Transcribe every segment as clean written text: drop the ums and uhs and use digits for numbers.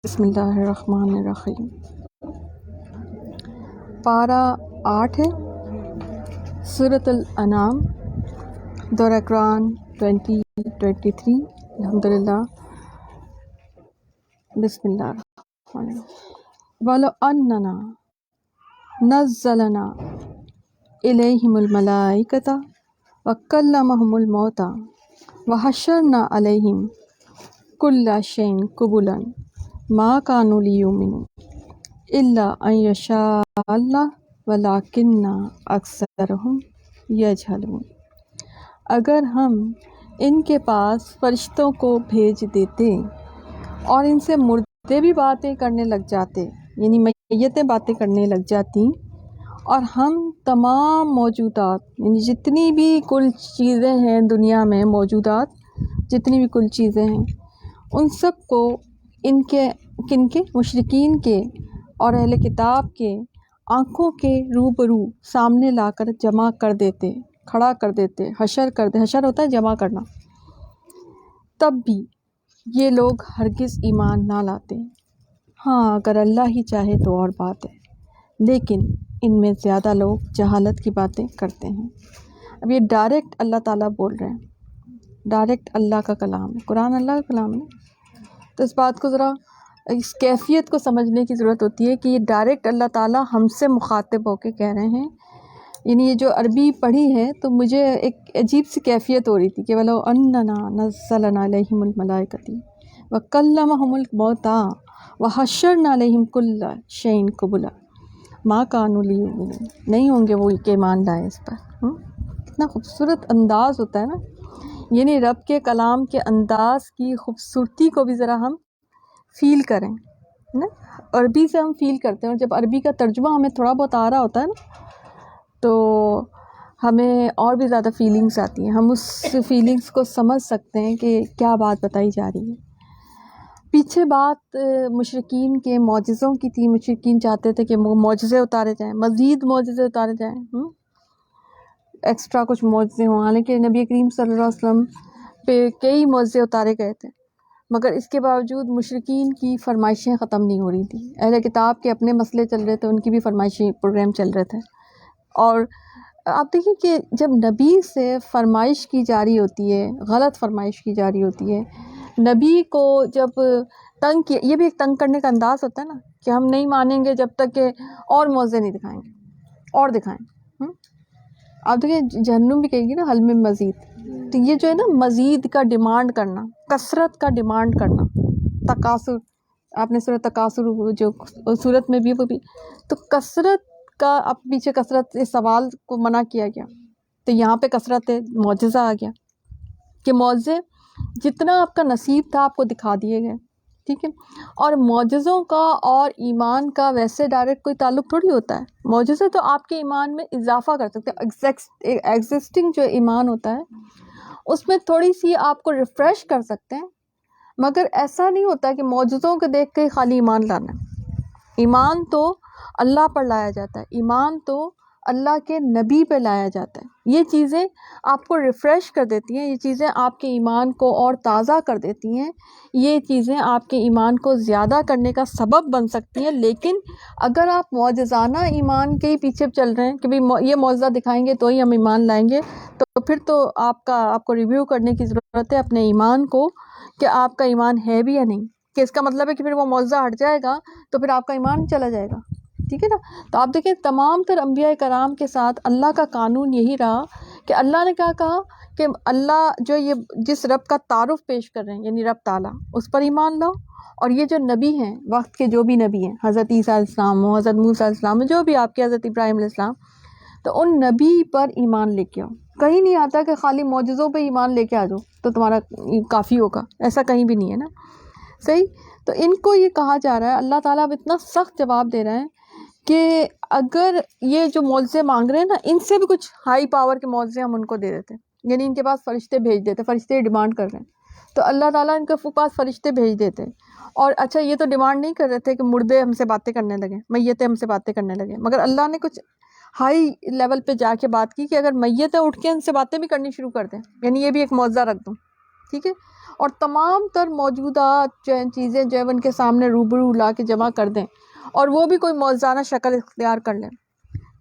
بسم اللہ الرحمن الرحیم۔ پارہ 8 ہے، سورۃ الانعام، دورہ قرآن 2023۔ الحمدللہ۔ بسم اللہ الرحمن الرحیم۔ وَلَوْ أَنَّنَا نَزَّلْنَا إِلَيْهِمُ الْمَلَائِكَةَ وَكَلَّمَهُمُ الْمَوْتَى وَحَشَرْنَا عَلَيْهِمْ كُلَّ شَيْءٍ قُبُلًا مَا كَانُوا لِيُؤْمِنُوا إِلَّا أَن يَشَاءَ اللَّهُ وَلَٰكِنَّ أَكْثَرَهُمْ يَجْهَلُونَ۔ اگر ہم ان کے پاس فرشتوں کو بھیج دیتے اور ان سے مردے بھی باتیں کرنے لگ جاتے، یعنی میتیں باتیں کرنے لگ جاتی، اور ہم تمام موجودات، یعنی جتنی بھی کل چیزیں ہیں دنیا میں موجودات، جتنی بھی کل چیزیں ہیں، ان سب کو ان کے مشرکین کے اور اہل کتاب کے آنکھوں کے روبرو سامنے لا کر جمع کر دیتے، کھڑا کر دیتے، حشر ہوتا ہے جمع کرنا، تب بھی یہ لوگ ہرگز ایمان نہ لاتے۔ ہاں، اگر اللہ ہی چاہے تو اور بات ہے، لیکن ان میں زیادہ لوگ جہالت کی باتیں کرتے ہیں۔ اب یہ ڈائریکٹ اللہ تعالیٰ بول رہے ہیں، ڈائریکٹ اللہ کا کلام ہے، قرآن اللہ کا کلام ہے، تو اس بات کو ذرا اس کیفیت کو سمجھنے کی ضرورت ہوتی ہے کہ یہ ڈائریکٹ اللہ تعالیٰ ہم سے مخاطب ہو کے کہہ رہے ہیں۔ یعنی یہ جو عربی پڑھی ہے تو مجھے ایک عجیب سی کیفیت ہو رہی تھی کہ وَلَوْ أَنَّنَا نَزَّلْنَا إِلَيْهِمُ الْمَلَائِكَةَ وَكَلَّمَهُمُ الْمَوْتَى وَحَشَرْنَا عَلَيْهِمْ كُلَّ شَيْءٍ قُبُلًا مَا كَانُوا لِيُؤْمِنُوا۔ نہیں ہوں گے وہ کہ ایمان لائیں اس پر۔ کتنا خوبصورت انداز ہوتا ہے نا، یعنی رب کے کلام کے انداز کی خوبصورتی کو بھی ذرا ہم فیل کریں نا۔ عربی سے ہم فیل کرتے ہیں، اور جب عربی کا ترجمہ ہمیں تھوڑا بہت آ رہا ہوتا ہے نا تو ہمیں اور بھی زیادہ فیلنگس آتی ہیں، ہم اس فیلنگس کو سمجھ سکتے ہیں کہ کیا بات بتائی جا رہی ہے۔ پیچھے بات مشرکین کے معجزوں کی تھی، مشرکین چاہتے تھے کہ معجزے اتارے جائیں، مزید معجزے اتارے جائیں، ایکسٹرا کچھ معجزے ہوں، حالانکہ نبی کریم صلی اللہ علیہ وسلم پہ کئی معجزے اتارے گئے تھے، مگر اس کے باوجود مشرکین کی فرمائشیں ختم نہیں ہو رہی تھیں۔ اہل کتاب کے اپنے مسئلے چل رہے تھے، ان کی بھی فرمائشی پروگرام چل رہے تھے، اور آپ دیکھیں کہ جب نبی سے فرمائش کی جاری ہوتی ہے، غلط فرمائش کی جاری ہوتی ہے، نبی کو جب تنگ کیا، یہ بھی ایک تنگ کرنے کا انداز ہوتا ہے نا کہ ہم نہیں مانیں گے جب تک کہ اور معجزے نہیں دکھائیں گے، اور دکھائیں۔ آپ دیکھیں جہنم بھی کہے گی نا حل من مزید، تو یہ جو ہے نا مزید کا ڈیمانڈ کرنا، کثرت کا ڈیمانڈ کرنا، تکاثر، آپ نے سورۃ تکاثر جو صورت میں بھی وہ بھی، تو کثرت کا اب پیچھے کثرت اس سوال کو منع کیا گیا، تو یہاں پہ کثرت ہے، معجزہ آ گیا کہ معجزے جتنا آپ کا نصیب تھا آپ کو دکھا دیے گئے، ٹھیک ہے۔ اور معجزوں کا اور ایمان کا ویسے ڈائریکٹ کوئی تعلق تھوڑی ہوتا ہے، معجزے تو آپ کے ایمان میں اضافہ کر سکتے ہیں، ایگزسٹنگ جو ایمان ہوتا ہے اس میں تھوڑی سی آپ کو ریفریش کر سکتے ہیں، مگر ایسا نہیں ہوتا کہ معجزوں کو دیکھ کے خالی ایمان لانا ہے۔ ایمان تو اللہ پر لایا جاتا ہے، ایمان تو اللہ کے نبی پہ لایا جاتا ہے۔ یہ چیزیں آپ کو ریفریش کر دیتی ہیں، یہ چیزیں آپ کے ایمان کو اور تازہ کر دیتی ہیں، یہ چیزیں آپ کے ایمان کو زیادہ کرنے کا سبب بن سکتی ہیں، لیکن اگر آپ معجزانہ ایمان کے ہی پیچھے چل رہے ہیں کہ بھئی یہ معجزہ دکھائیں گے تو ہی ہم ایمان لائیں گے، تو پھر تو آپ کو ریویو کرنے کی ضرورت ہے اپنے ایمان کو کہ آپ کا ایمان ہے بھی یا نہیں، کہ اس کا مطلب ہے کہ پھر وہ معجزہ ہٹ جائے گا تو پھر آپ کا ایمان چلا جائے گا، ٹھیک ہے نا۔ تو آپ دیکھیں تمام تر انبیاء کرام کے ساتھ اللہ کا قانون یہی رہا کہ اللہ نے کیا کہا کہ اللہ جو یہ جس رب کا تعارف پیش کر رہے ہیں، یعنی رب تعالیٰ، اس پر ایمان لاؤ، اور یہ جو نبی ہیں وقت کے، جو بھی نبی ہیں، حضرت عیسیٰ علیہ السلام ہو، حضرت موسیٰ علیہ السلام ہو، جو بھی آپ کے حضرت ابراہیم علیہ السلام، تو ان نبی پر ایمان لے کے آؤ۔ کہیں نہیں آتا کہ خالی معجزوں پہ ایمان لے کے آ جاؤ تو تمہارا کافی ہوگا، ایسا کہیں بھی نہیں ہے نا، صحیح۔ تو ان کو یہ کہا جا رہا ہے، اللہ تعالیٰ اب اتنا سخت جواب دے رہے ہیں کہ اگر یہ جو معجزے مانگ رہے ہیں نا، ان سے بھی کچھ ہائی پاور کے معجزے ہم ان کو دے دیتے، یعنی ان کے پاس فرشتے بھیج دیتے، فرشتے ڈیمانڈ کر رہے ہیں تو اللہ تعالیٰ ان کے پاس فرشتے بھیج دیتے، اور اچھا یہ تو ڈیمانڈ نہیں کر رہے تھے کہ مردے ہم سے باتیں کرنے لگیں، میتیں ہم سے باتیں کرنے لگیں، مگر اللہ نے کچھ ہائی لیول پہ جا کے بات کی کہ اگر میتیں اٹھ کے ان سے باتیں بھی کرنی شروع کر دیں، یعنی یہ بھی ایک معجزہ رکھ دوں، ٹھیک ہے، اور تمام تر موجودات جو ہیں چیزیں جو ہے ان کے سامنے روبرو لا کے جمع کر دیں اور وہ بھی کوئی موزانہ شکل اختیار کر لیں،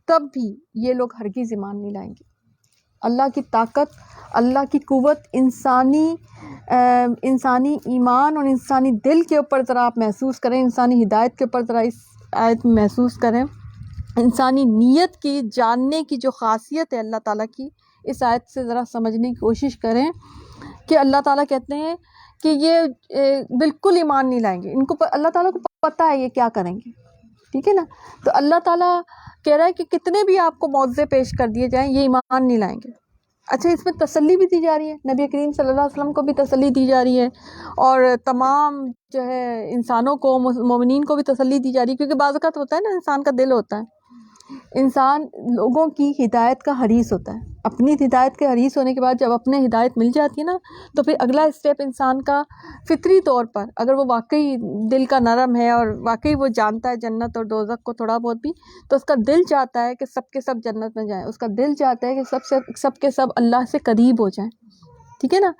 تب بھی یہ لوگ ہرگز ایمان نہیں لائیں گے۔ اللہ کی طاقت، اللہ کی قوت انسانی ایمان اور انسانی دل کے اوپر ذرا آپ محسوس کریں، انسانی ہدایت کے اوپر ذرا اس آیت میں محسوس کریں، انسانی نیت کی جاننے کی جو خاصیت ہے اللہ تعالیٰ کی، اس آیت سے ذرا سمجھنے کی کوشش کریں کہ اللہ تعالیٰ کہتے ہیں کہ یہ بالکل ایمان نہیں لائیں گے، ان کو اللہ تعالیٰ کو پتہ ہے یہ کیا کریں گے، ٹھیک ہے نا۔ تو اللہ تعالیٰ کہہ رہا ہے کہ کتنے بھی آپ کو معجزے پیش کر دیے جائیں یہ ایمان نہیں لائیں گے۔ اچھا، اس میں تسلی بھی دی جا رہی ہے، نبی کریم صلی اللہ علیہ وسلم کو بھی تسلی دی جا رہی ہے اور تمام جو ہے انسانوں کو، مومنین کو بھی تسلی دی جا رہی ہے، کیونکہ بعض اوقات ہوتا ہے نا انسان کا دل ہوتا ہے، انسان لوگوں کی ہدایت کا حریص ہوتا ہے، اپنی ہدایت کے حریص ہونے کے بعد جب اپنے ہدایت مل جاتی ہے نا تو پھر اگلا اسٹیپ انسان کا فطری طور پر، اگر وہ واقعی دل کا نرم ہے اور واقعی وہ جانتا ہے جنت اور دوزخ کو تھوڑا بہت بھی، تو اس کا دل چاہتا ہے کہ سب کے سب جنت میں جائیں، اس کا دل چاہتا ہے کہ سب کے سب اللہ سے قریب ہو جائیں، ٹھیک ہے نا۔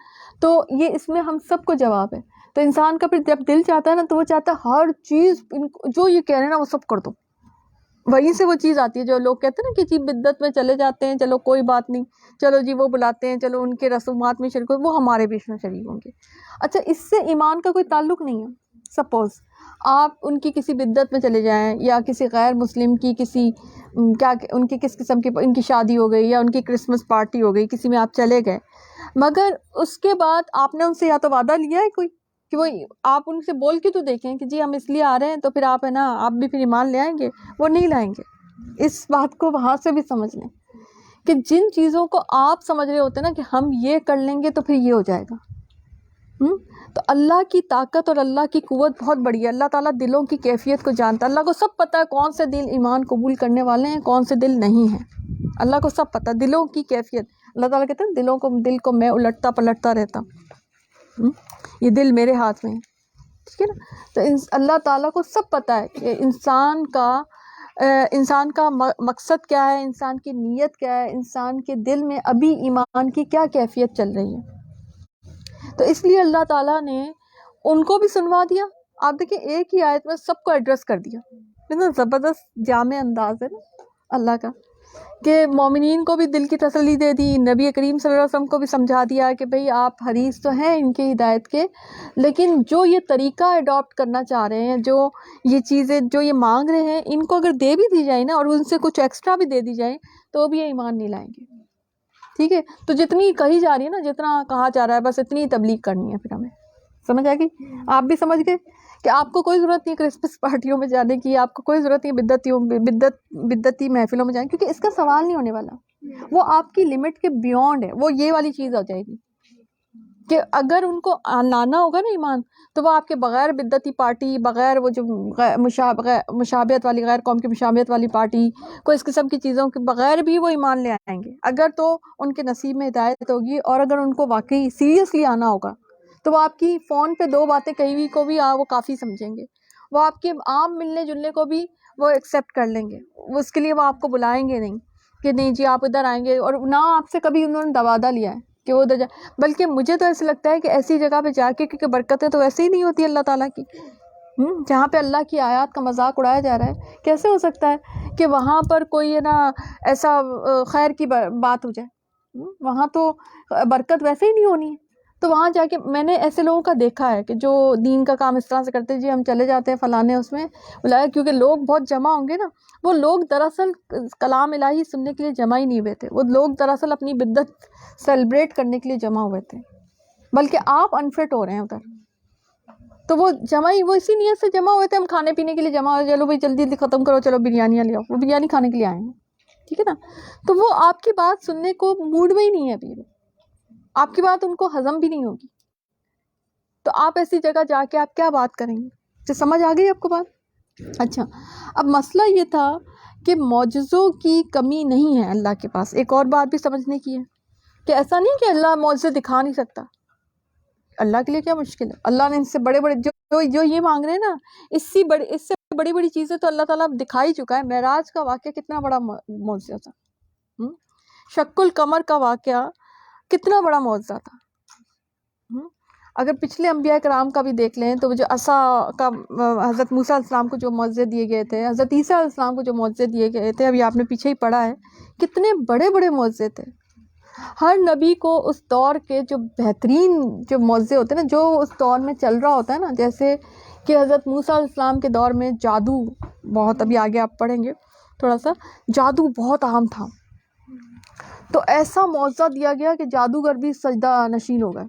تو یہ اس میں ہم سب کو جواب ہے۔ تو انسان کا پھر جب دل چاہتا ہے نا تو وہ چاہتا ہے ہر چیز جو یہ کہہ رہے ہیں نا وہ سب کر دو، وہیں سے وہ چیز آتی ہے جو لوگ کہتے ہیں نا کہ جی بدعت میں چلے جاتے ہیں، چلو کوئی بات نہیں، چلو جی وہ بلاتے ہیں، چلو ان کے رسومات میں شریک ہو، وہ ہمارے بیچ میں شریک ہوں گے۔ اچھا، اس سے ایمان کا کوئی تعلق نہیں ہے۔ سپوز آپ ان کی کسی بدعت میں چلے جائیں یا کسی غیر مسلم کی کسی ان کی کس قسم کی ان کی شادی ہو گئی یا ان کی کرسمس پارٹی ہو گئی، کسی میں آپ چلے گئے، مگر اس کے بعد آپ نے ان سے یا تو وعدہ لیا ہے کوئی کہ وہ آپ ان سے بول کے تو دیکھیں کہ جی ہم اس لیے آ رہے ہیں تو پھر آپ ہے نا آپ بھی پھر ایمان لے آئیں گے، وہ نہیں لائیں گے۔ اس بات کو وہاں سے بھی سمجھ لیں کہ جن چیزوں کو آپ سمجھ رہے ہوتے ہیں نا کہ ہم یہ کر لیں گے تو پھر یہ ہو جائے گا، تو اللہ کی طاقت اور اللہ کی قوت بہت بڑی ہے۔ اللہ تعالیٰ دلوں کی کیفیت کو جانتا ہے، اللہ کو سب پتہ ہے کون سے دل ایمان قبول کرنے والے ہیں، کون سے دل نہیں ہیں، اللہ کو سب پتہ، دلوں کی کیفیت۔ اللہ تعالیٰ کہتے ہیں دل کو میں الٹتا پلٹتا رہتا ہوں، یہ دل میرے ہاتھ میں ہے، ٹھیک ہے نا۔ تو اللہ تعالیٰ کو سب پتہ ہے کہ انسان کا مقصد کیا ہے، انسان کی نیت کیا ہے، انسان کے دل میں ابھی ایمان کی کیا کیفیت چل رہی ہے۔ تو اس لیے اللہ تعالیٰ نے ان کو بھی سنوا دیا۔ آپ دیکھیں ایک ہی آیت میں سب کو ایڈریس کر دیا، اتنا زبردست جامع انداز ہے نا اللہ کا، کہ مومنین کو بھی دل کی تسلی دے دی، نبی کریم صلی اللہ علیہ وسلم کو بھی سمجھا دیا کہ بھئی آپ حریص تو ہیں ان کی ہدایت کے، لیکن جو یہ طریقہ اڈاپٹ کرنا چاہ رہے ہیں، جو یہ چیزیں جو یہ مانگ رہے ہیں، ان کو اگر دے بھی دی جائے نا اور ان سے کچھ ایکسٹرا بھی دے دی جائے تو بھی یہ ایمان نہیں لائیں گے، ٹھیک ہے۔ تو جتنی کہی جا رہی ہے نا، جتنا کہا جا رہا ہے بس اتنی تبلیغ کرنی ہے، پھر ہمیں سمجھ آئے گی۔ آپ بھی سمجھ گئے کہ آپ کو کوئی ضرورت نہیں کرسمس پارٹیوں میں جانے کی، آپ کو کوئی ضرورت نہیں بدعتی محفلوں میں جانے کی، کیونکہ اس کا سوال نہیں ہونے والا، وہ آپ کی لمٹ کے بیونڈ ہے، وہ یہ والی چیز ہو جائے گی کہ اگر ان کو لانا ہوگا نا ایمان تو وہ آپ کے بغیر بدعتی پارٹی، بغیر وہ جو مشابہت والی، غیر قوم کی مشابہت والی پارٹی، کوئی اس قسم کی چیزوں کے بغیر بھی وہ ایمان لے آئیں گے، اگر تو ان کے نصیب میں ہدایت ہوگی، اور اگر ان کو واقعی سیریسلی آنا ہوگا تو وہ آپ کی فون پہ 2 باتیں کہی ہوئی کو بھی وہ کافی سمجھیں گے، وہ آپ کے عام ملنے جلنے کو بھی وہ ایکسیپٹ کر لیں گے، اس کے لیے وہ آپ کو بلائیں گے نہیں کہ نہیں جی آپ ادھر آئیں گے، اور نہ آپ سے کبھی انہوں نے وعدہ لیا ہے کہ وہ ادھر بلکہ مجھے تو ایسے لگتا ہے کہ ایسی جگہ پہ جا کے، کیونکہ برکتیں تو ویسے ہی نہیں ہوتی اللہ تعالیٰ کی، جہاں پہ اللہ کی آیات کا مذاق اڑایا جا رہا ہے، کیسے ہو سکتا ہے کہ وہاں پر کوئی ہے نا ایسا خیر کی بات ہو جائے، وہاں تو برکت ویسے ہی نہیں ہونی ہے۔ تو وہاں جا کے میں نے ایسے لوگوں کا دیکھا ہے کہ جو دین کا کام اس طرح سے کرتے ہیں، جی ہم چلے جاتے ہیں فلانے اس میں بلایا، کیونکہ لوگ بہت جمع ہوں گے نا، وہ لوگ دراصل کلام الہی سننے کے لیے جمع ہی نہیں ہوئے تھے، وہ لوگ دراصل اپنی بدعت سیلیبریٹ کرنے کے لیے جمع ہوئے تھے، بلکہ آپ انفٹ ہو رہے ہیں ادھر، تو وہ جمع ہی وہ اسی نیت سے جمع ہوئے تھے، ہم کھانے پینے کے لیے جمع ہوئے، چلو بھائی جلدی جلدی ختم کرو، چلو بریانیاں لے آؤ، وہ بریانی کھانے کے لیے آئے ہیں، ٹھیک ہے نا۔ تو وہ آپ کی بات سننے کو موڈ میں ہی نہیں ہے ابھی، آپ کی بات ان کو ہضم بھی نہیں ہوگی، تو آپ ایسی جگہ جا کے آپ کیا بات کریں گے؟ تو سمجھ آ گئی آپ کو بات؟ اچھا، اب مسئلہ یہ تھا کہ معجزوں کی کمی نہیں ہے اللہ کے پاس۔ ایک اور بات بھی سمجھنے کی ہے کہ ایسا نہیں کہ اللہ معجزے دکھا نہیں سکتا، اللہ کے لیے کیا مشکل ہے، اللہ نے ان سے بڑے بڑے جو یہ مانگ رہے ہیں نا، اس سے بڑی بڑی چیزیں تو اللہ تعالیٰ دکھا ہی چکا ہے۔ معراج کا واقعہ کتنا بڑا معجزہ تھا، شق القمر کا واقعہ کتنا بڑا معجزہ تھا، اگر پچھلے انبیاء کرام کا بھی دیکھ لیں تو جو عصا کا حضرت موسیٰ علیہ السلام کو جو معجزے دیے گئے تھے، حضرت عیسیٰ علیہ السلام کو جو معجزے دیے گئے تھے، ابھی آپ نے پیچھے ہی پڑھا ہے، کتنے بڑے بڑے معجزے تھے۔ ہر نبی کو اس دور کے جو بہترین جو معجزے ہوتے ہیں نا، جو اس دور میں چل رہا ہوتا ہے نا، جیسے کہ حضرت موسیٰ علیہ السلام کے دور میں جادو بہت، ابھی آگے آپ پڑھیں گے تھوڑا سا، جادو بہت عام تھا، تو ایسا معجزہ دیا گیا کہ جادوگر بھی سجدہ نشین ہو گئے،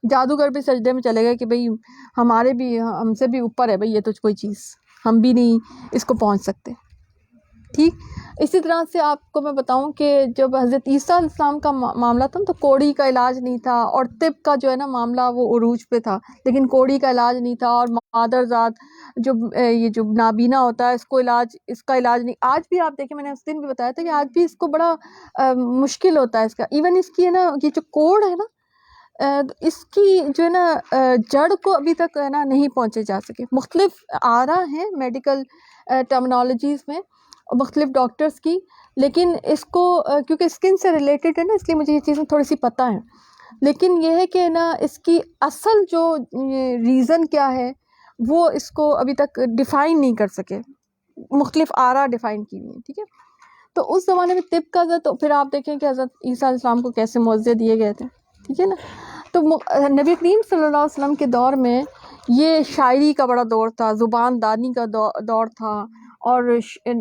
جادوگر بھی سجدے میں چلے گئے کہ بھئی ہمارے بھی، ہم سے بھی اوپر ہے بھئی یہ تو کوئی چیز، ہم بھی نہیں اس کو پہنچ سکتے۔ ٹھیک اسی طرح سے آپ کو میں بتاؤں کہ جب حضرت عیسیٰ علیہ السلام کا معاملہ تھا تو کوڑی کا علاج نہیں تھا، اور طب کا جو ہے نا معاملہ وہ عروج پہ تھا، لیکن کوڑی کا علاج نہیں تھا، اور مادر ذات جو یہ جو نابینا ہوتا ہے اس کا علاج نہیں۔ آج بھی آپ دیکھیں، میں نے اس دن بھی بتایا تھا کہ آج بھی اس کو بڑا مشکل ہوتا ہے اس کا، ایون اس کی ہے نا یہ جو کوڑ ہے نا، اس کی جو ہے نا جڑ کو ابھی تک ہے نا نہیں پہنچے جا سکے۔ مختلف آرا ہیں میڈیکل ٹرمنالوجیز میں، مختلف ڈاکٹرز کی، لیکن اس کو کیونکہ اسکن سے ریلیٹڈ ہے نا، اس لیے مجھے یہ چیزیں تھوڑی سی پتہ ہیں، لیکن یہ ہے کہ نا اس کی اصل جو ریزن کیا ہے وہ اس کو ابھی تک ڈیفائن نہیں کر سکے، مختلف آرا ڈیفائن کی ہوئی ہیں۔ ٹھیک ہے، تو اس زمانے میں طب کا تو پھر آپ دیکھیں کہ حضرت عیسیٰ علیہ السلام کو کیسے معجزے دیے گئے تھے، ٹھیک ہے نا۔ تو نبی کریم صلی اللہ علیہ وسلم کے دور میں یہ شاعری کا بڑا دور تھا، زبان دانی کا دور تھا، اور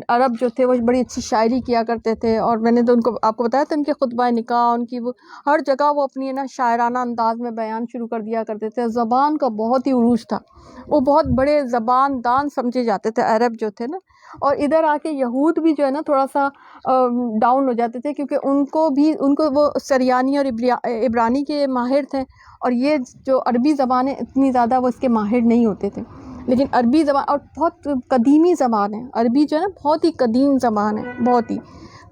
عرب جو تھے وہ بڑی اچھی شاعری کیا کرتے تھے، اور میں نے تو ان کو آپ کو بتایا تھا ان کے خطبہ نکاح، ان کی وہ ہر جگہ وہ اپنی نا شاعرانہ انداز میں بیان شروع کر دیا کرتے تھے۔ زبان کا بہت ہی عروج تھا، وہ بہت بڑے زبان دان سمجھے جاتے تھے عرب جو تھے نا، اور ادھر آ کے یہود بھی جو ہے نا تھوڑا سا ڈاؤن ہو جاتے تھے، کیونکہ ان کو وہ سریانی اور عبرانی کے ماہر تھے، اور یہ جو عربی زبانیں اتنی زیادہ وہ اس کے ماہر نہیں ہوتے تھے، لیکن عربی زبان اور بہت قدیمی زبان ہے، عربی جو ہے نا بہت ہی قدیم زبان ہے، بہت ہی،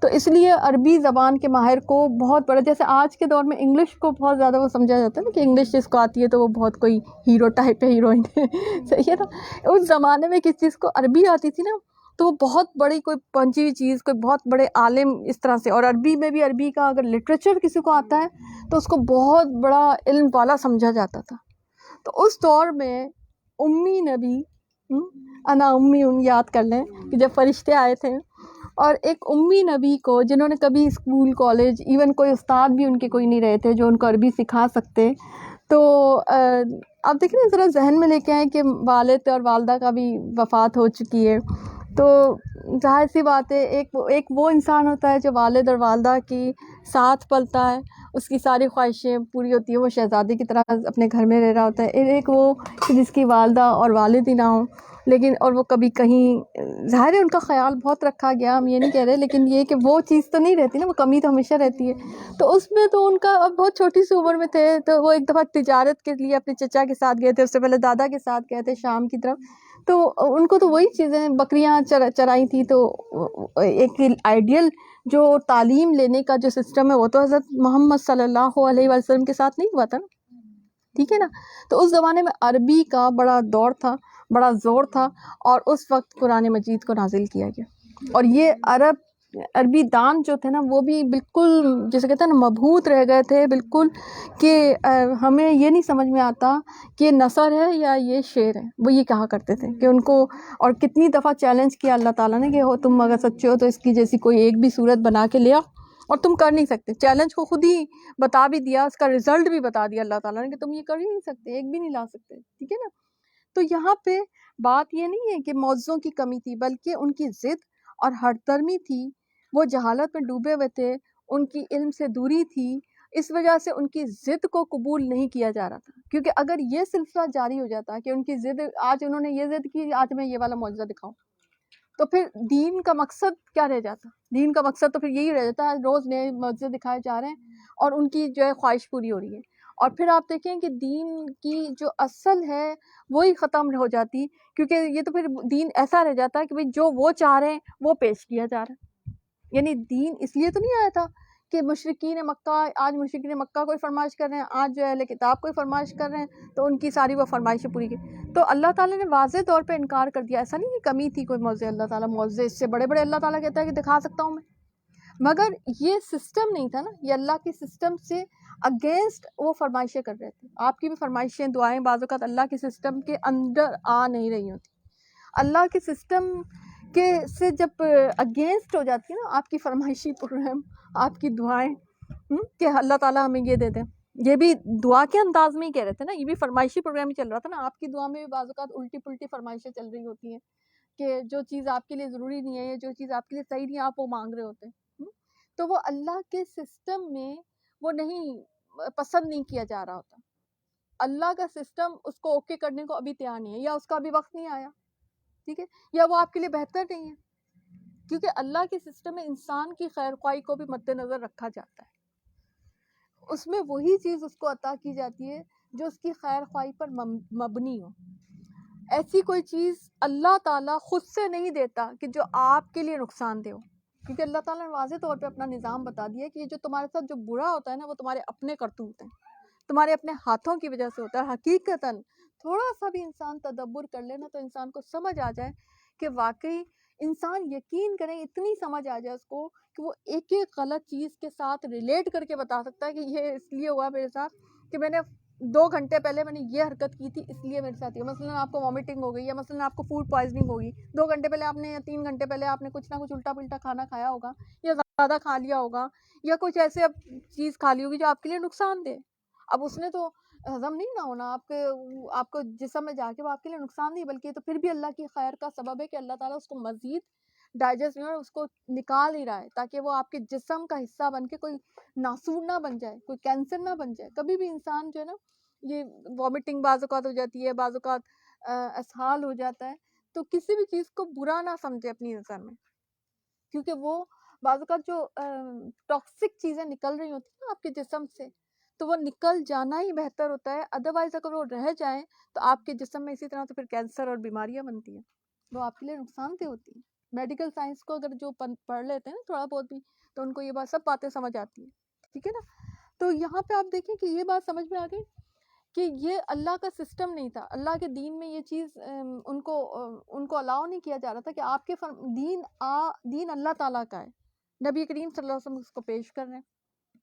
تو اس لیے عربی زبان کے ماہر کو بہت بڑا، جیسے آج کے دور میں انگلش کو بہت زیادہ وہ سمجھا جاتا ہے نا کہ انگلش جس کو آتی ہے تو وہ بہت کوئی ہیرو ٹائپ ہے، ہیروئن ہے، صحیح ہے نا۔ اس زمانے میں کس چیز کو عربی آتی تھی نا تو وہ بہت بڑی کوئی پہنچی ہوئی چیز، کوئی بہت بڑے عالم اس طرح سے، اور عربی میں بھی عربی کا اگر لٹریچر کسی کو آتا ہے تو اس کو بہت بڑا علم والا سمجھا جاتا تھا۔ تو اس دور میں امی نبی، انا امی یاد کر لیں کہ جب فرشتے آئے تھے، اور ایک امی نبی کو جنہوں نے کبھی اسکول کالج ایون کوئی استاد بھی ان کے کوئی نہیں رہے تھے جو ان کو عربی سکھا سکتے، تو آپ دیکھیں نا ذرا ذہن میں لے کے آئیں کہ والد اور والدہ کا بھی وفات ہو چکی ہے، تو ظاہر سی بات ہے ایک وہ انسان ہوتا ہے جو والد اور والدہ کی ساتھ پلتا ہے، اس کی ساری خواہشیں پوری ہوتی ہیں، وہ شہزادی کی طرح اپنے گھر میں رہ رہا ہوتا ہے، ایک وہ جس کی والدہ اور والد ہی نہ ہوں، لیکن اور وہ کبھی کہیں، ظاہر ہے ان کا خیال بہت رکھا گیا، ہم یہ نہیں کہہ رہے، لیکن یہ کہ وہ چیز تو نہیں رہتی نا، وہ کمی تو ہمیشہ رہتی ہے۔ تو اس میں تو ان کا بہت چھوٹی سی عمر میں تھے، تو وہ ایک دفعہ تجارت کے لیے اپنے چچا کے ساتھ گئے تھے، اس سے پہلے دادا کے ساتھ گئے تھے شام کی طرف، تو ان کو تو وہی چیزیں، بکریاں چرائی تھی، تو ایک آئیڈیل جو تعلیم لینے کا جو سسٹم ہے وہ تو حضرت محمد صلی اللہ علیہ وسلم کے ساتھ نہیں ہوا تھا نا، ٹھیک ہے نا۔ تو اس زمانے میں عربی کا بڑا دور تھا، بڑا زور تھا، اور اس وقت قرآن مجید کو نازل کیا گیا، اور یہ عربی دان جو تھے نا وہ بھی بالکل جیسے کہتے ہیں نا مبہوت رہ گئے تھے بالکل، کہ ہمیں یہ نہیں سمجھ میں آتا کہ یہ نثر ہے یا یہ شعر ہے، وہ یہ کہا کرتے تھے کہ ان کو، اور کتنی دفعہ چیلنج کیا اللہ تعالیٰ نے کہ تم اگر سچے ہو تو اس کی جیسی کوئی ایک بھی صورت بنا کے لیا، اور تم کر نہیں سکتے، چیلنج کو خود ہی بتا بھی دیا، اس کا رزلٹ بھی بتا دیا اللہ تعالیٰ نے کہ تم یہ کر ہی نہیں سکتے، ایک بھی نہیں لا سکتے، ٹھیک ہے نا۔ تو یہاں پہ بات یہ نہیں ہے کہ معجزوں کی کمی تھی، بلکہ ان کی ضد اور ہٹ درمی تھی، وہ جہالت میں ڈوبے ہوئے تھے، ان کی علم سے دوری تھی، اس وجہ سے ان کی ضد کو قبول نہیں کیا جا رہا تھا، کیونکہ اگر یہ سلسلہ جاری ہو جاتا کہ ان کی ضد، آج انہوں نے یہ ضد کی، آج میں یہ والا معجزہ دکھاؤں، تو پھر دین کا مقصد کیا رہ جاتا؟ دین کا مقصد تو پھر یہی رہ جاتا ہے، روز نئے معجزے دکھائے جا رہے ہیں اور ان کی جو ہے خواہش پوری ہو رہی ہے، اور پھر آپ دیکھیں کہ دین کی جو اصل ہے وہی ختم ہو جاتی، کیونکہ یہ تو پھر دین ایسا رہ جاتا ہے کہ جو وہ چاہ رہے ہیں وہ پیش کیا جا رہا ہے۔ یعنی دین اس لیے تو نہیں آیا تھا کہ مشرکین مکہ، آج مشرکین مکہ کوئی فرمائش کر رہے ہیں، آج جو اہل کتاب کوئی فرمائش کر رہے ہیں تو ان کی ساری وہ فرمائشیں پوری کی، تو اللہ تعالیٰ نے واضح طور پہ انکار کر دیا، ایسا نہیں کہ کمی تھی کوئی معجزے، اللہ تعالیٰ معجزے اس سے بڑے بڑے اللہ تعالیٰ کہتا ہے کہ دکھا سکتا ہوں میں، مگر یہ سسٹم نہیں تھا نا، یہ اللہ کے سسٹم سے اگینسٹ وہ فرمائشیں کر رہے تھے. آپ کی بھی فرمائشیں، دعائیں بعض اوقات اللہ کے سسٹم کے اندر آ نہیں رہی ہوتی. اللہ کے سسٹم کے سے جب اگینسٹ ہو جاتی ہے نا آپ کی فرمائشی پروگرام، آپ کی دعائیں، کہ اللہ تعالیٰ ہمیں یہ دے دیں، یہ بھی دعا کے انداز میں ہی کہہ رہے تھے نا، یہ بھی فرمائشی پروگرام ہی چل رہا تھا نا. آپ کی دعا میں بھی بعض اوقات الٹی پلٹی فرمائشیں چل رہی ہوتی ہیں کہ جو چیز آپ کے لیے ضروری نہیں ہے، جو چیز آپ کے لیے صحیح نہیں ہے، آپ وہ مانگ رہے ہوتے ہیں. تو وہ اللہ کے سسٹم میں وہ نہیں پسند نہیں کیا جا رہا ہوتا. اللہ کا سسٹم اس کو اوکے کرنے کو ابھی تیار نہیں ہے، یا اس کا ابھی وقت نہیں آیا، ٹھیک ہے، یا وہ آپ کے لیے بہتر نہیں ہے. کیونکہ اللہ کے سسٹم میں انسان کی خیر خواہی کو بھی مد نظر رکھا جاتا ہے. اس میں وہی چیز اس کو عطا کی جاتی ہے جو اس کی خیر خواہی پر مبنی ہو. ایسی کوئی چیز اللہ تعالیٰ خود سے نہیں دیتا کہ جو آپ کے لیے نقصان دہ ہو. کیونکہ اللہ تعالیٰ نے واضح طور پہ اپنا نظام بتا دیا کہ یہ جو تمہارے ساتھ جو برا ہوتا ہے نا، وہ تمہارے اپنے کرتوت ہیں، تمہارے اپنے ہاتھوں کی وجہ سے ہوتا ہے. حقیقتاً تھوڑا سا بھی انسان تدبر کر لے نا تو انسان کو سمجھ آ جائے کہ واقعی انسان یقین کریں، اتنی سمجھ آ جائے اس کو کہ وہ ایک ایک غلط چیز کے ساتھ ریلیٹ کر کے بتا سکتا ہے کہ یہ اس لیے ہوا میرے ساتھ کہ میں نے 2 گھنٹے پہلے میں نے یہ حرکت کی تھی، اس لیے میرے ساتھ یہ. مثلاً آپ کو وامٹنگ ہو گئی، یا مثلاً آپ کو فوڈ پوائزننگ ہوگی، 2 گھنٹے پہلے آپ نے یا 3 گھنٹے پہلے آپ نے کچھ نہ کچھ الٹا پلٹا کھانا کھایا ہوگا، یا زیادہ کھا لیا ہوگا، یا کچھ ایسے اب چیز کھا لی ہوگی جو آپ کے لیے نقصان دہ. اب اس نے تو ہضم نہیں نہ ہونا آپ کو جسم میں جا کے، وہ آپ کے لیے نقصان نہیں، بلکہ تو پھر بھی اللہ کی خیر کا سبب ہے کہ اللہ تعالیٰ اس کو مزید ڈائجسٹ نہیں، اور اس کو نکال ہی رہا ہے تاکہ وہ آپ کے جسم کا حصہ بن کے کوئی ناسور نہ بن جائے، کوئی کینسر نہ بن جائے. کبھی بھی انسان جو ہے نا، یہ وامٹنگ بعض اوقات ہو جاتی ہے، بعض اوقات اسہال ہو جاتا ہے، تو کسی بھی چیز کو برا نہ سمجھے اپنی نظر میں، کیونکہ وہ بعض اوقات جو ٹاکسک چیزیں نکل رہی ہوتی ہیں نا آپ کے جسم سے، تو وہ نکل جانا ہی بہتر ہوتا ہے. ادروائز اگر وہ رہ جائیں تو آپ کے جسم میں اسی طرح سے پھر کینسر اور بیماریاں بنتی ہیں، وہ آپ کے لیے نقصان دہ ہوتی ہیں. میڈیکل سائنس کو اگر جو پڑھ لیتے ہیں نا تھوڑا بہت بھی، تو ان کو یہ سب باتیں سمجھ آتی ہیں، ٹھیک ہے نا. تو یہاں پہ آپ دیکھیں کہ یہ بات سمجھ میں آ گئی کہ یہ اللہ کا سسٹم نہیں تھا. اللہ کے دین میں یہ چیز ان کو الاؤ نہیں کیا جا رہا تھا کہ آپ کے دین اللہ تعالیٰ کا ہے، نبی کریم صلی اللہ علیہ وسلم اس کو پیش کر رہے ہیں،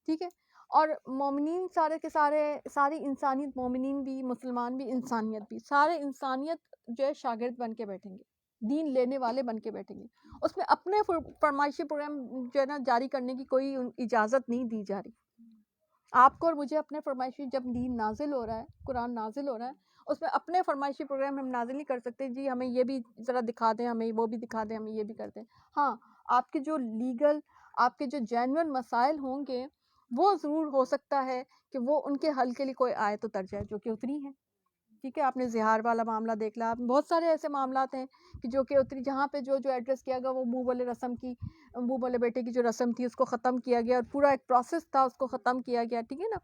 ٹھیک ہے. اور مومنین سارے کے سارے، ساری انسانیت، مومنین بھی، مسلمان بھی، انسانیت بھی، سارے انسانیت جو ہے شاگرد بن کے بیٹھیں گے، دین لینے والے بن کے بیٹھیں گے. اس میں اپنے فرمائشی پروگرام جو ہے نا جاری کرنے کی کوئی اجازت نہیں دی جا رہی. آپ کو اور مجھے اپنے فرمائشی، جب دین نازل ہو رہا ہے، قرآن نازل ہو رہا ہے، اس میں اپنے فرمائشی پروگرام ہم نازل نہیں کر سکتے. جی ہمیں یہ بھی ذرا دکھا دیں، ہمیں وہ بھی دکھا دیں، ہمیں یہ بھی کر دیں. ہاں، آپ کے جو لیگل، آپ کے جو جینوئن مسائل ہوں گے، وہ ضرور ہو سکتا ہے کہ وہ ان کے حل کے لیے کوئی آیت اتر جائے جو کہ اتری ہے، ٹھیک ہے. آپ نے زہار والا معاملہ دیکھ لا، بہت سارے ایسے معاملات ہیں کہ جو کہ اتری، جہاں پہ جو ایڈریس کیا گیا وہ منہ والے رسم کی، منہ والے بیٹے کی جو رسم تھی اس کو ختم کیا گیا، اور پورا ایک پروسیس تھا اس کو ختم کیا گیا، ٹھیک ہے نا.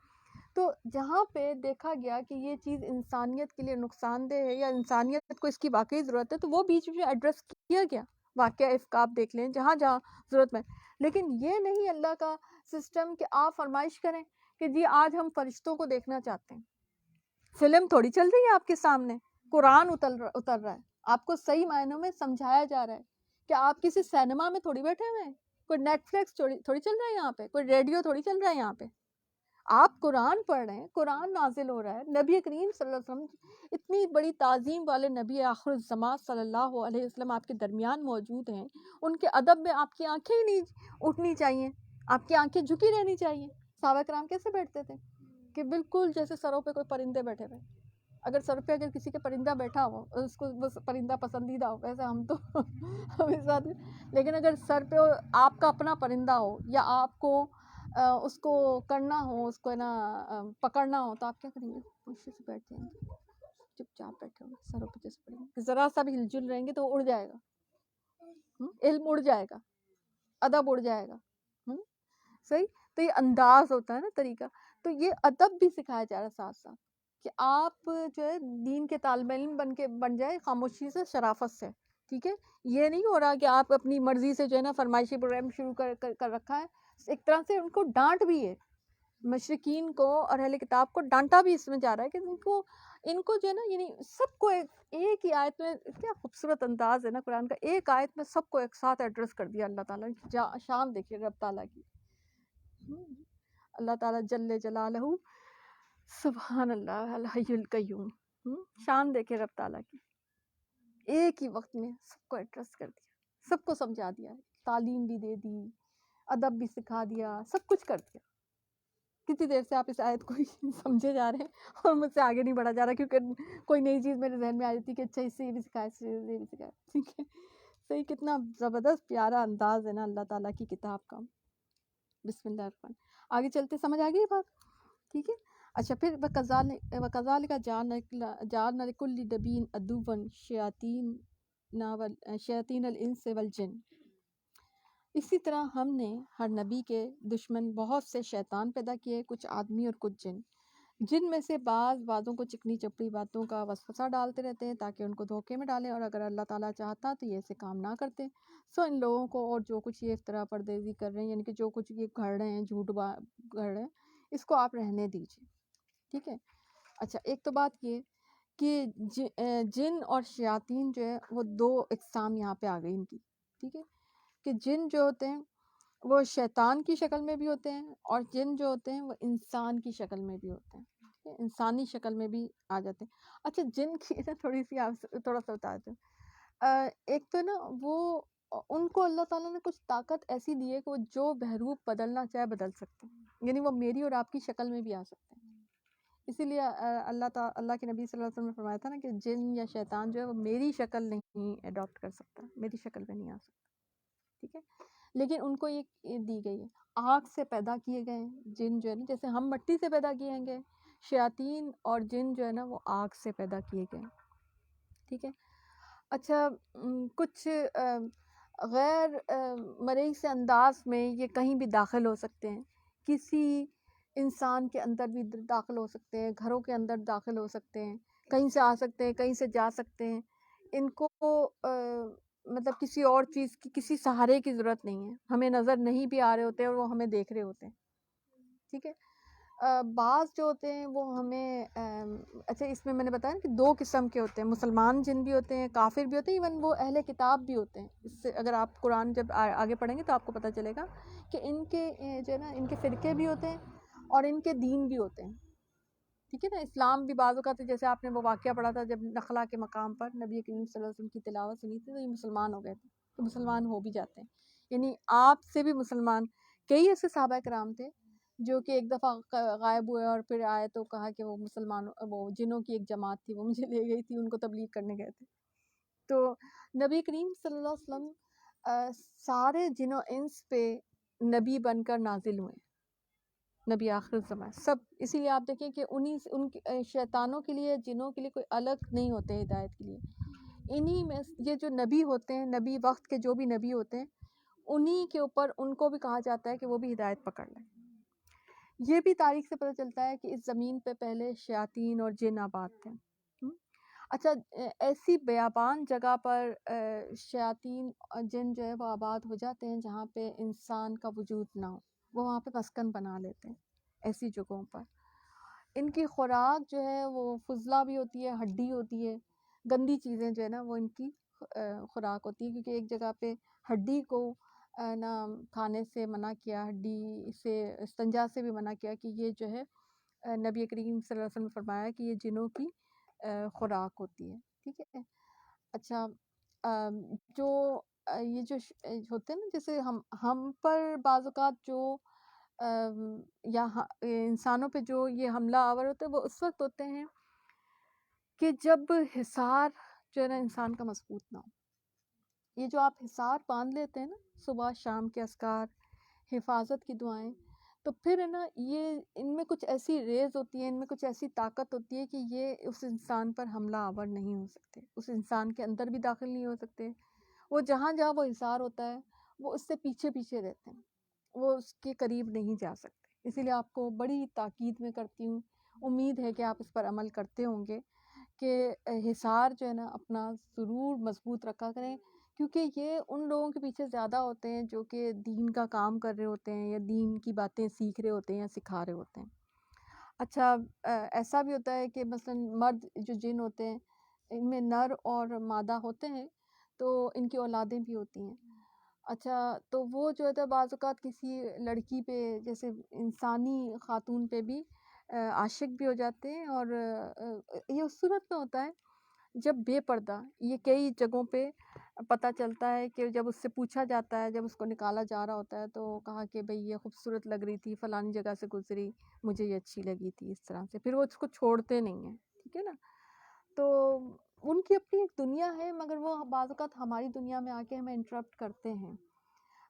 تو جہاں پہ دیکھا گیا کہ یہ چیز انسانیت کے لیے نقصان دہ ہے یا انسانیت کو اس کی واقعی ضرورت ہے، تو وہ بیچ میں ایڈریس کیا گیا. واقعہ افک آپ دیکھ لیں جہاں جہاں ضرورت میں. لیکن یہ نہیں اللہ کا سسٹم کہ آپ فرمائش کریں کہ جی آج ہم فرشتوں کو دیکھنا چاہتے ہیں. فلم تھوڑی چل رہی ہے آپ کے سامنے، قرآن اتر رہا ہے، آپ کو صحیح معنوں میں سمجھایا جا رہا ہے کہ آپ کسی سینما میں تھوڑی بیٹھے ہوئے ہیں، کوئی نیٹ فلکس تھوڑی چل رہا ہے یہاں پہ، کوئی ریڈیو تھوڑی چل رہا ہے یہاں پہ. آپ قرآن پڑھ رہے ہیں، قرآن نازل ہو رہا ہے، نبی کریم صلی اللہ علیہ وسلم، اتنی بڑی تعظیم والے نبی آخر الزمان صلی اللہ علیہ وسلم آپ کے درمیان موجود ہیں. ان کے ادب میں آپ کی آنکھیں ہی نہیں اٹھنی چاہیے، آپ کی آنکھیں جھکی رہنی چاہیے. صحابہ کرام کیسے بیٹھتے تھے کہ بالکل جیسے سروں پہ کوئی پرندے بیٹھے ہوئے. اگر سر پہ اگر کسی کے پرندہ بیٹھا ہو، اس کو بس پرندہ پسندیدہ ہو، ویسے ہم تو ہمیں ساتھ، لیکن اگر سر پہ آپ کا اپنا پرندہ ہو، یا آپ کو اس کو کرنا ہو، اس کو نا پکڑنا ہو، تو آپ کیا کریں گے؟ خوشی سے بیٹھ جائیں گے، چپ چاپ بیٹھے ہوں، سروں پہ جیسے پڑیں گے. ذرا سا بھی ہل جل رہیں گے تو وہ اڑ جائے گا، علم اڑ جائے گا، ادب اڑ جائے گا. صحیح. تو یہ انداز ہوتا ہے نا، طریقہ. تو یہ ادب بھی سکھایا جا رہا ہے ساتھ ساتھ کہ آپ جو ہے دین کے طالب علم بن جائے خاموشی سے، شرافت سے، ٹھیک ہے. یہ نہیں ہو رہا کہ آپ اپنی مرضی سے جو ہے نا فرمائشی پروگرام شروع کر رکھا ہے. ایک طرح سے ان کو ڈانٹ بھی ہے، مشرکین کو اور اہل کتاب کو ڈانٹا بھی اس میں جا رہا ہے کہ ان کو ان کو جو ہے نا یعنی سب کو ایک ہی آیت میں، کیا خوبصورت انداز ہے نا قرآن کا، ایک آیت میں سب کو ایک ساتھ ایڈریس کر دیا اللہ تعالیٰ نے۔ شان دیکھیے رب تعالیٰ کی، اللہ تعالیٰ جل جلالہ، سبحان اللہ الحی القیوم، شان دیکھے رب تعالیٰ کی، ایک ہی وقت میں سب کو ایڈریس کر دیا، سب کو سمجھا دیا، تعلیم بھی دے دی، ادب بھی سکھا دیا، سب کچھ کر دیا۔ کتنی دیر سے آپ اس آیت کو ہی سمجھے جا رہے ہیں اور مجھ سے آگے نہیں بڑھا جا رہا، کیونکہ کوئی نئی چیز میرے ذہن میں آ جاتی کہ اچھا اس سے یہ بھی سکھایا، اس سے یہ بھی سکھایا، ٹھیک ہے۔ صحیح، کتنا زبردست پیارا انداز ہے نا اللہ تعالیٰ کی کتاب کا۔ بسم اللہ الرحمن، آگے چلتے سمجھ آ گئی بات، ٹھیک ہے۔ اچھا پھر وَكَذَلِكَ جَعَلْنَا لِكُلِّ نَبِيٍّ عَدُوًّا شَيَاطِينَ الْإِنسِ وَالْجِنِّ، اسی طرح ہم نے ہر نبی کے دشمن بہت سے شیطان پیدا کیے، کچھ آدمی اور کچھ جن، جن میں سے بعضوں کو چکنی چپڑی باتوں کا وسوسہ ڈالتے رہتے ہیں تاکہ ان کو دھوکے میں ڈالیں، اور اگر اللہ تعالیٰ چاہتا تو یہ ایسے کام نہ کرتے۔ سو ان لوگوں کو اور جو کچھ یہ افطرا پردیزی کر رہے ہیں، یعنی کہ جو کچھ یہ گھڑ رہے ہیں، جھوٹ گھڑ رہے ہیں، اس کو آپ رہنے دیجیے، ٹھیک ہے۔ اچھا ایک تو بات یہ کہ جن اور شیاطین جو ہے وہ دو اقسام یہاں پہ آ گئی ان کی، ٹھیک ہے، کہ جن جو ہوتے ہیں وہ شیطان کی شکل میں بھی ہوتے ہیں، اور جن جو ہوتے ہیں وہ انسان کی شکل میں بھی ہوتے ہیں، ٹھیک ہے؟ انسانی شکل میں بھی آ جاتے ہیں۔ اچھا جن کی نا تھوڑی سی آپ تھوڑا سا بتا دوں، ایک تو نا وہ ان کو اللہ تعالیٰ نے کچھ طاقت ایسی دی ہے کہ وہ جو بحروپ بدلنا چاہے بدل سکتے ہیں، یعنی وہ میری اور آپ کی شکل میں بھی آ سکتے ہیں۔ اسی لیے اللہ کے نبی صلی اللہ علیہ وسلم نے فرمایا تھا نا کہ جن یا شیطان جو ہے وہ میری شکل نہیں اڈاپٹ کر سکتا، میری شکل میں نہیں آ سکتا، ٹھیک ہے۔ لیکن ان کو یہ دی گئی ہے، آگ سے پیدا کیے گئے ہیں جن جو ہے نا، جیسے ہم مٹی سے پیدا کیے گئے، شیاطین اور جن جو ہے نا وہ آگ سے پیدا کیے گئے، ٹھیک ہے۔ اچھا کچھ غیر مرئی سے انداز میں یہ کہیں بھی داخل ہو سکتے ہیں، کسی انسان کے اندر بھی داخل ہو سکتے ہیں، گھروں کے اندر داخل ہو سکتے ہیں، کہیں سے آ سکتے ہیں، کہیں سے جا سکتے ہیں۔ ان کو مطلب کسی اور چیز کی، کسی سہارے کی ضرورت نہیں ہے، ہمیں نظر نہیں بھی آ رہے ہوتے ہیں اور وہ ہمیں دیکھ رہے ہوتے ہیں، ٹھیک ہے۔ بعض جو ہوتے ہیں وہ ہمیں اچھا اس میں نے بتایا کہ دو قسم کے ہوتے ہیں، مسلمان جن بھی ہوتے ہیں، کافر بھی ہوتے ہیں، ایون وہ اہل کتاب بھی ہوتے ہیں۔ اس سے اگر آپ قرآن جب آگے پڑھیں گے تو آپ کو پتہ چلے گا کہ ان کے جو ہے نا ان کے فرقے بھی ہوتے ہیں اور ان کے دین بھی ہوتے ہیں، ٹھیک ہے نا۔ اسلام بھی بعض اوقات، جیسے آپ نے وہ واقعہ پڑھا تھا جب نخلا کے مقام پر نبی کریم صلی اللہ علیہ وسلم کی تلاوت سنی تھی تو یہ مسلمان ہو گئے تھے، تو مسلمان ہو بھی جاتے ہیں، یعنی آپ سے بھی مسلمان۔ کئی ایسے صحابہ کرام تھے جو کہ ایک دفعہ غائب ہوئے اور پھر آئے تو کہا کہ وہ مسلمان، وہ جنوں کی ایک جماعت تھی وہ مجھے لے گئی تھی، ان کو تبلیغ کرنے گئے تھے۔ تو نبی کریم صلی اللہ علیہ وسلم سارے جن و انس پہ نبی بن کر نازل ہوئے، نبی آخر الزمان سب۔ اسی لیے آپ دیکھیں کہ ان شیطانوں کے لیے، جنوں کے لیے کوئی الگ نہیں ہوتے ہدایت کے لیے، انہی میں یہ جو نبی ہوتے ہیں، نبی وقت کے جو بھی نبی ہوتے ہیں، انہی کے اوپر ان کو بھی کہا جاتا ہے کہ وہ بھی ہدایت پکڑ لیں۔ یہ بھی تاریخ سے پتہ چلتا ہے کہ اس زمین پہ پہلے شیاطین اور جن آباد تھے۔ اچھا ایسی بیابان جگہ پر شیاطین اور جن جو ہے وہ آباد ہو جاتے ہیں جہاں پہ انسان کا وجود نہ ہو، وہ وہاں پہ مسکن بنا لیتے ہیں ایسی جگہوں پر۔ ان کی خوراک جو ہے وہ فضلہ بھی ہوتی ہے، ہڈی ہوتی ہے، گندی چیزیں جو ہے نا وہ ان کی خوراک ہوتی ہے، کیونکہ ایک جگہ پہ ہڈی کو نا کھانے سے منع کیا، ہڈی سے استنجا سے بھی منع کیا، کہ یہ جو ہے نبی کریم صلی اللہ علیہ وسلم نے فرمایا کہ یہ جنوں کی خوراک ہوتی ہے، ٹھیک ہے۔ اچھا جو یہ جو ہوتے ہیں نا، جیسے ہم پر بعض اوقات جو یا انسانوں پہ جو یہ حملہ آور ہوتے ہیں، وہ اس وقت ہوتے ہیں کہ جب حصار جو ہے نا انسان کا مضبوط نہ ہو۔ یہ جو آپ حصار باندھ لیتے ہیں نا صبح شام کے اذکار، حفاظت کی دعائیں، تو پھر ہے نا یہ ان میں کچھ ایسی ریز ہوتی ہے، ان میں کچھ ایسی طاقت ہوتی ہے کہ یہ اس انسان پر حملہ آور نہیں ہو سکتے، اس انسان کے اندر بھی داخل نہیں ہو سکتے۔ وہ جہاں جہاں وہ حصار ہوتا ہے وہ اس سے پیچھے پیچھے رہتے ہیں، وہ اس کے قریب نہیں جا سکتے۔ اسی لیے آپ کو بڑی تاکید میں کرتی ہوں، امید ہے کہ آپ اس پر عمل کرتے ہوں گے کہ حصار جو ہے نا اپنا ضرور مضبوط رکھا کریں، کیونکہ یہ ان لوگوں کے پیچھے زیادہ ہوتے ہیں جو کہ دین کا کام کر رہے ہوتے ہیں یا دین کی باتیں سیکھ رہے ہوتے ہیں یا سکھا رہے ہوتے ہیں۔ اچھا ایسا بھی ہوتا ہے کہ مثلاً مرد جو جن ہوتے ہیں ان میں نر اور مادہ ہوتے ہیں، تو ان کی اولادیں بھی ہوتی ہیں۔ اچھا تو وہ جو ہے بعض اوقات کسی لڑکی پہ جیسے انسانی خاتون پہ بھی عاشق بھی ہو جاتے ہیں، اور یہ اس صورت میں ہوتا ہے جب بے پردہ، یہ کئی جگہوں پہ پتہ چلتا ہے کہ جب اس سے پوچھا جاتا ہے، جب اس کو نکالا جا رہا ہوتا ہے تو کہا کہ بھئی یہ خوبصورت لگ رہی تھی، فلانی جگہ سے گزری، مجھے یہ اچھی لگی تھی، اس طرح سے پھر وہ اس کو چھوڑتے نہیں ہیں، ٹھیک ہے نا۔ تو ان کی اپنی ایک دنیا ہے، مگر وہ بعض اوقات ہماری دنیا میں آ کے ہمیں انٹرپٹ کرتے ہیں،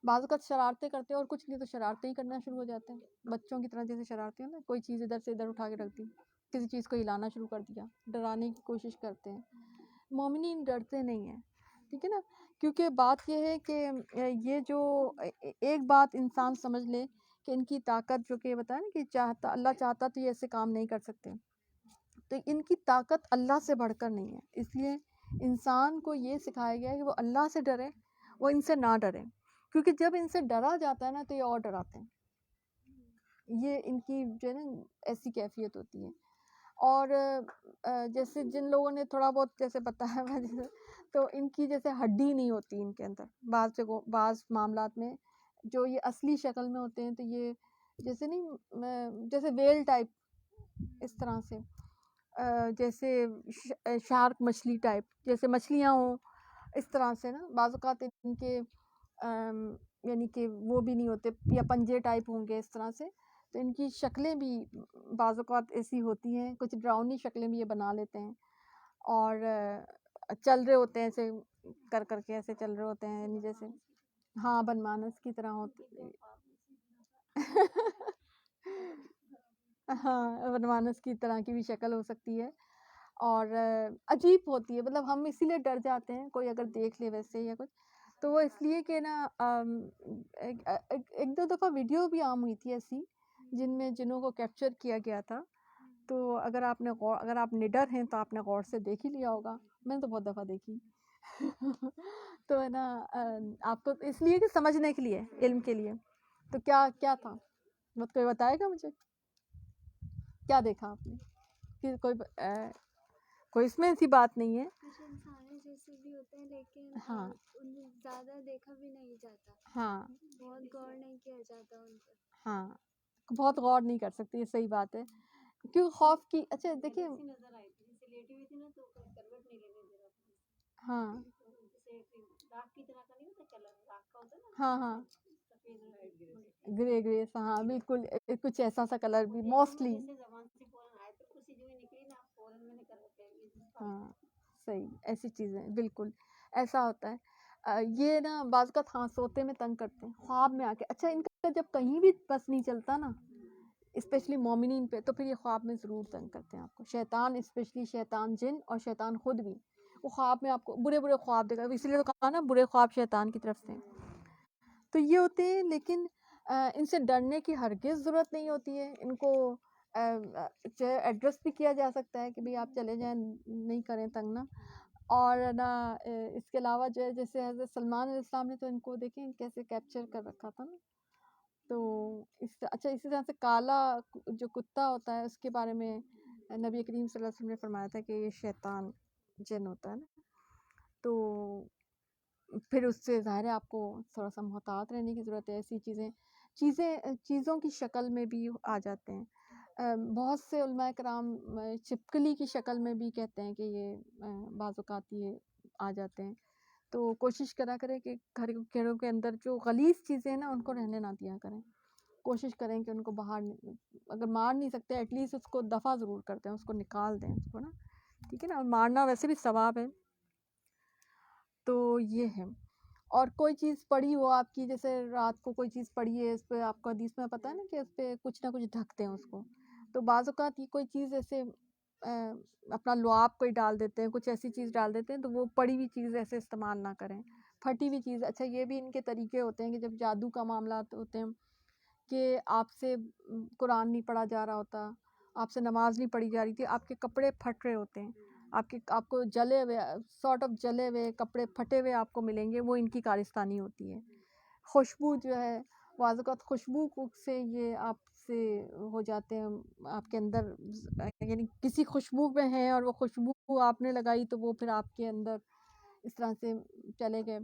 بعض اوقات شرارتیں کرتے ہیں، اور کچھ نہیں تو شرارتیں ہی کرنا شروع ہو جاتے ہیں بچوں کی طرح، جیسے شرارتیں ہیں نا، کوئی چیز ادھر سے ادھر اٹھا کے رکھ دی، کسی چیز کو ہلانا شروع کر دیا، ڈرانے کی کوشش کرتے ہیں۔ مومنین ڈرتے نہیں ہیں، ٹھیک ہے نا، کیونکہ بات یہ ہے کہ یہ جو ایک بات انسان سمجھ لے کہ ان کی طاقت، جو کہ بتایا نا کہ چاہتا اللہ چاہتا تو یہ ایسے کام نہیں کر سکتے، تو ان کی طاقت اللہ سے بڑھ کر نہیں ہے، اس لیے انسان کو یہ سکھایا گیا ہے کہ وہ اللہ سے ڈرے، وہ ان سے نہ ڈرے، کیونکہ جب ان سے ڈرا جاتا ہے نا تو یہ اور ڈراتے ہیں، یہ ان کی جو ہے نا ایسی کیفیت ہوتی ہے۔ اور جیسے جن لوگوں نے تھوڑا بہت جیسے بتایا ہوا جیسے، تو ان کی جیسے ہڈی نہیں ہوتی ان کے اندر، بعض جگہوں بعض معاملات میں جو یہ اصلی شکل میں ہوتے ہیں، تو یہ جیسے نہیں جیسے ویل ٹائپ، اس طرح سے جیسے شارک مچھلی ٹائپ، جیسے مچھلیاں ہوں اس طرح سے نا، بعض اوقات ان کے یعنی کہ وہ بھی نہیں ہوتے، یا پنجے ٹائپ ہوں گے اس طرح سے، تو ان کی شکلیں بھی بعض اوقات ایسی ہوتی ہیں، کچھ ڈراؤنی شکلیں بھی یہ بنا لیتے ہیں، اور چل رہے ہوتے ہیں ایسے کر کر کے، ایسے چل رہے ہوتے ہیں، یعنی جیسے ہاں بنمانس کی طرح ہوتے ہاں بنمانس کی طرح کی بھی شکل ہو سکتی ہے، اور عجیب ہوتی ہے، مطلب ہم اسی لیے ڈر جاتے ہیں کوئی اگر دیکھ لے ویسے یا کچھ، تو وہ اس لیے کہ نا ایک دو دفعہ ویڈیو بھی عام ہوئی تھی ایسی جن میں جنوں کو کیپچر کیا گیا تھا، تو اگر آپ نڈر ہیں تو آپ نے غور سے دیکھ ہی لیا ہوگا، میں نے تو بہت دفعہ دیکھی تو ہے نا آپ کو اس لیے کہ سمجھنے کے لیے، علم کے لیے، تو کیا تھا، مت کوئی بتائے گا مجھے کیا دیکھا آپ نے؟ کہ کوئی اس میں ایسی بات نہیں ہے، کچھ انسانوں جیسے بھی ہوتے ہیں، لیکن ہاں انہیں زیادہ دیکھا بھی نہیں جاتا، ہاں بہت غور نہیں کیا جاتا ان پر۔ ہاں بہت غور نہیں کر سکتے، یہ صحیح بات ہے، کیوں خوف کی، اچھا دیکھیے ہاں ہاں ہاں گرے ہاں بالکل، کچھ ایسا سا کلر بھی موسٹلی، ہاں صحیح، ایسی چیزیں بالکل ایسا ہوتا ہے۔ یہ نا بعض اوقات ہاں سوتے میں تنگ کرتے ہیں، خواب میں آ کے، اچھا ان کا جب کہیں بھی بس نہیں چلتا نا، اسپیشلی مومنین پہ، تو پھر یہ خواب میں ضرور تنگ کرتے ہیں آپ کو، شیطان، اسپیشلی شیطان جن اور شیطان خود بھی، وہ خواب میں آپ کو برے برے خواب دے گا، اسی لیے تو کہا نا برے خواب شیطان کی طرف سے، تو یہ ہوتے ہیں، لیکن ان سے ڈرنے کی ہرگز ضرورت نہیں ہوتی ہے، ان کو ایڈریس بھی کیا جا سکتا ہے کہ بھئی آپ چلے جائیں، نہیں کریں تنگ نا، اور نا اس کے علاوہ جو ہے جیسے حضرت سلمان علیہ السلام نے تو ان کو دیکھیں کیسے کیپچر کر رکھا تھا نا، تو اچھا اسی طرح سے کالا جو کتا ہوتا ہے اس کے بارے میں نبی کریم صلی اللہ علیہ وسلم نے فرمایا تھا کہ یہ شیطان جن ہوتا ہے نا، تو پھر اس سے ظاہر ہے آپ کو تھوڑا سا محتاط رہنے کی ضرورت ہے، ایسی چیزوں کی شکل میں بھی آ جاتے ہیں، بہت سے علماء کرام چھپکلی کی شکل میں بھی کہتے ہیں کہ یہ بعض اوقات یہ آ جاتے ہیں، تو کوشش کرا کریں کہ گھروں کے اندر جو غلیظ چیزیں ہیں نا ان کو رہنے نہ دیا کریں، کوشش کریں کہ ان کو باہر، اگر مار نہیں سکتے ایٹ لیسٹ اس کو دفع ضرور کرتے ہیں، اس کو نکال دیں اس کو نا، ٹھیک ہے نا، اور مارنا ویسے بھی ثواب ہے، تو یہ ہے۔ اور کوئی چیز پڑی ہو آپ کی، جیسے رات کو کوئی چیز پڑی ہے، اس پہ آپ کو حدیث میں پتہ ہے نا کہ اس پہ کچھ نہ کچھ ڈھکتے ہیں اس کو، تو بعض اوقات یہ کوئی چیز ایسے اپنا لعاب کوئی ڈال دیتے ہیں، کچھ ایسی چیز ڈال دیتے ہیں، تو وہ پڑی ہوئی چیز ایسے استعمال نہ کریں، پھٹی ہوئی چیز، اچھا یہ بھی ان کے طریقے ہوتے ہیں کہ جب جادو کا معاملات ہوتے ہیں کہ آپ سے قرآن نہیں پڑھا جا رہا ہوتا، آپ سے نماز نہیں پڑھی جا رہی تھی، آپ کے کپڑے پھٹ رہے ہوتے ہیں، آپ کو جلے ہوئے جلے ہوئے کپڑے پھٹے ہوئے آپ کو ملیں گے، وہ ان کی کارستانی ہوتی ہے۔ خوشبو جو ہے بعض اوقات خوشبو سے یہ آپ سے ہو جاتے ہیں آپ کے اندر، یعنی کسی خوشبو میں ہیں اور وہ خوشبو آپ نے لگائی تو وہ پھر آپ کے اندر اس طرح سے چلے گئے.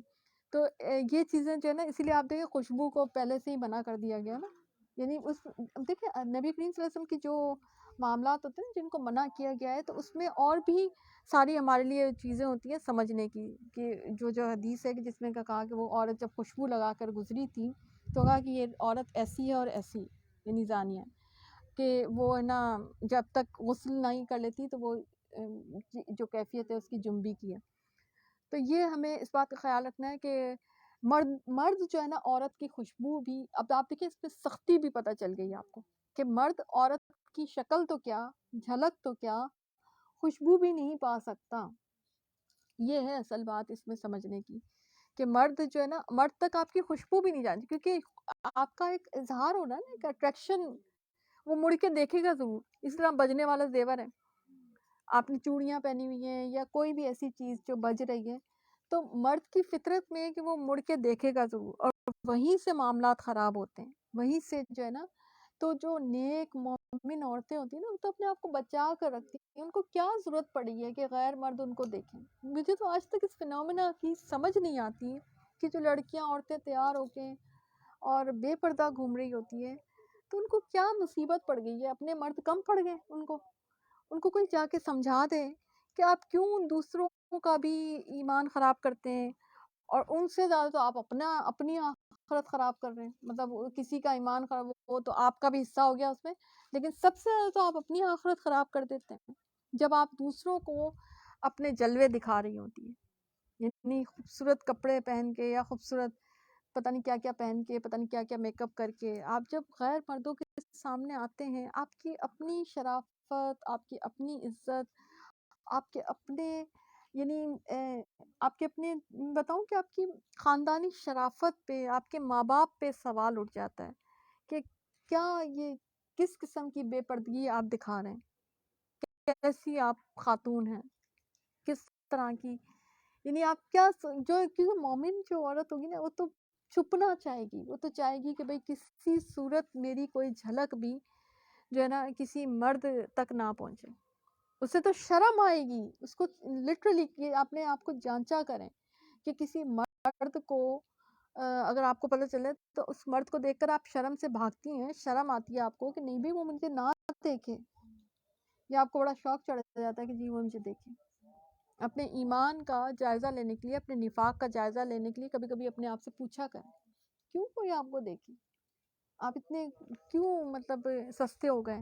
تو یہ چیزیں جو ہے نا، اسی لیے آپ دیکھیں خوشبو کو پہلے سے ہی منع کر دیا گیا نا. یعنی اس دیکھیں نبی کریم صلی اللہ علیہ وسلم کی جو معاملات ہوتے ہیں جن کو منع کیا گیا ہے، تو اس میں اور بھی ساری ہمارے لیے چیزیں ہوتی ہیں سمجھنے کی، کہ جو حدیث ہے کہ جس میں کہا کہ وہ عورت جب خوشبو لگا کر گزری تھی تو کہا کہ یہ عورت ایسی ہے اور ایسی، یعنی زانیہ، کہ وہ ہے نا جب تک غسل نہیں کر لیتی تو وہ جو کیفیت ہے اس کی جنبی کی ہے. تو یہ ہمیں اس بات کا خیال رکھنا ہے کہ مرد جو ہے نا عورت کی خوشبو بھی، اب آپ دیکھیں اس پہ سختی بھی پتہ چل گئی آپ کو کہ مرد عورت کی شکل تو کیا، جھلک تو کیا، خوشبو بھی نہیں پا سکتا. یہ ہے اصل بات اس میں سمجھنے کی کہ مرد جو ہے نا، مرد تک آپ کی خوشبو بھی نہیں جانتی، کیونکہ آپ کا ایک اظہار ہونا ہے نا، ایک اٹریکشن، وہ مڑ کے دیکھے گا ضرور. اس طرح بجنے والا زیور ہے، آپ نے چوڑیاں پہنی ہوئی ہیں یا کوئی بھی ایسی چیز جو بج رہی ہے، تو مرد کی فطرت میں ہے کہ وہ مڑ کے دیکھے گا ضرور، اور وہیں سے معاملات خراب ہوتے ہیں، وہیں سے جو ہے نا. تو جو نیک مومن عورتیں ہوتی ہیں نا، وہ تو اپنے آپ کو بچا کر رکھتی ہیں، ان کو کیا ضرورت پڑی ہے کہ غیر مرد ان کو دیکھیں. مجھے تو آج تک اس فینومینا کی سمجھ نہیں آتی کہ جو لڑکیاں عورتیں تیار ہو کے اور بے پردہ گھوم رہی ہوتی ہے، تو ان کو کیا مصیبت پڑ گئی ہے، اپنے مرد کم پڑ گئے ان کو کوئی جا کے سمجھا دے کہ آپ کیوں دوسروں کا بھی ایمان خراب کرتے ہیں، اور ان سے زیادہ تو آپ اپنی آخرت خراب کر رہے ہیں. مطلب کسی کا ایمان خراب ہو تو آپ کا بھی حصہ ہو گیا اس میں، لیکن سب سے زیادہ تو آپ اپنی آخرت خراب کر دیتے ہیں جب آپ دوسروں کو اپنے جلوے دکھا رہی ہوتی ہیں. یعنی خوبصورت کپڑے پہن کے یا خوبصورت پتہ نہیں کیا کیا پہن کے، پتہ نہیں کیا کیا میک اپ کر کے آپ جب غیر مردوں کے سامنے آتے ہیں، آپ کی اپنی شرافت، آپ کی اپنی عزت، آپ کے اپنے یعنی آپ کے اپنے بتاؤں کہ آپ کی خاندانی شرافت پہ، آپ کے ماں باپ پہ سوال اٹھ جاتا ہے کہ کیا یہ کس قسم کی بے پردگی آپ دکھا رہے ہیں، کیسی آپ خاتون ہیں، کس طرح کی، یعنی آپ کیا جو کیونکہ مومن جو عورت ہوگی نا، وہ تو چھپنا چاہے گی، وہ تو چاہے گی کہ بھئی کسی صورت میری کوئی جھلک بھی جو ہے نا کسی مرد تک نہ پہنچے. اسے تو شرم آئے گی، اس کو لٹرلی کہ اپنے آپ کو جانچا کریں کہ کسی مرد کو اگر آپ کو پتہ چلے تو اس مرد کو دیکھ کر آپ شرم سے بھاگتی ہیں، شرم آتی ہے آپ کو کہ نہیں بھی وہ مجھے نہ دیکھے، یا آپ کو بڑا شوق چڑھ جاتا ہے کہ جی وہ مجھے دیکھے. اپنے ایمان کا جائزہ لینے کے لیے، اپنے نفاق کا جائزہ لینے کے لیے کبھی کبھی اپنے آپ سے پوچھا کریں کیوں کوئی آپ کو دیکھے، آپ اتنے کیوں مطلب سستے ہو گئے.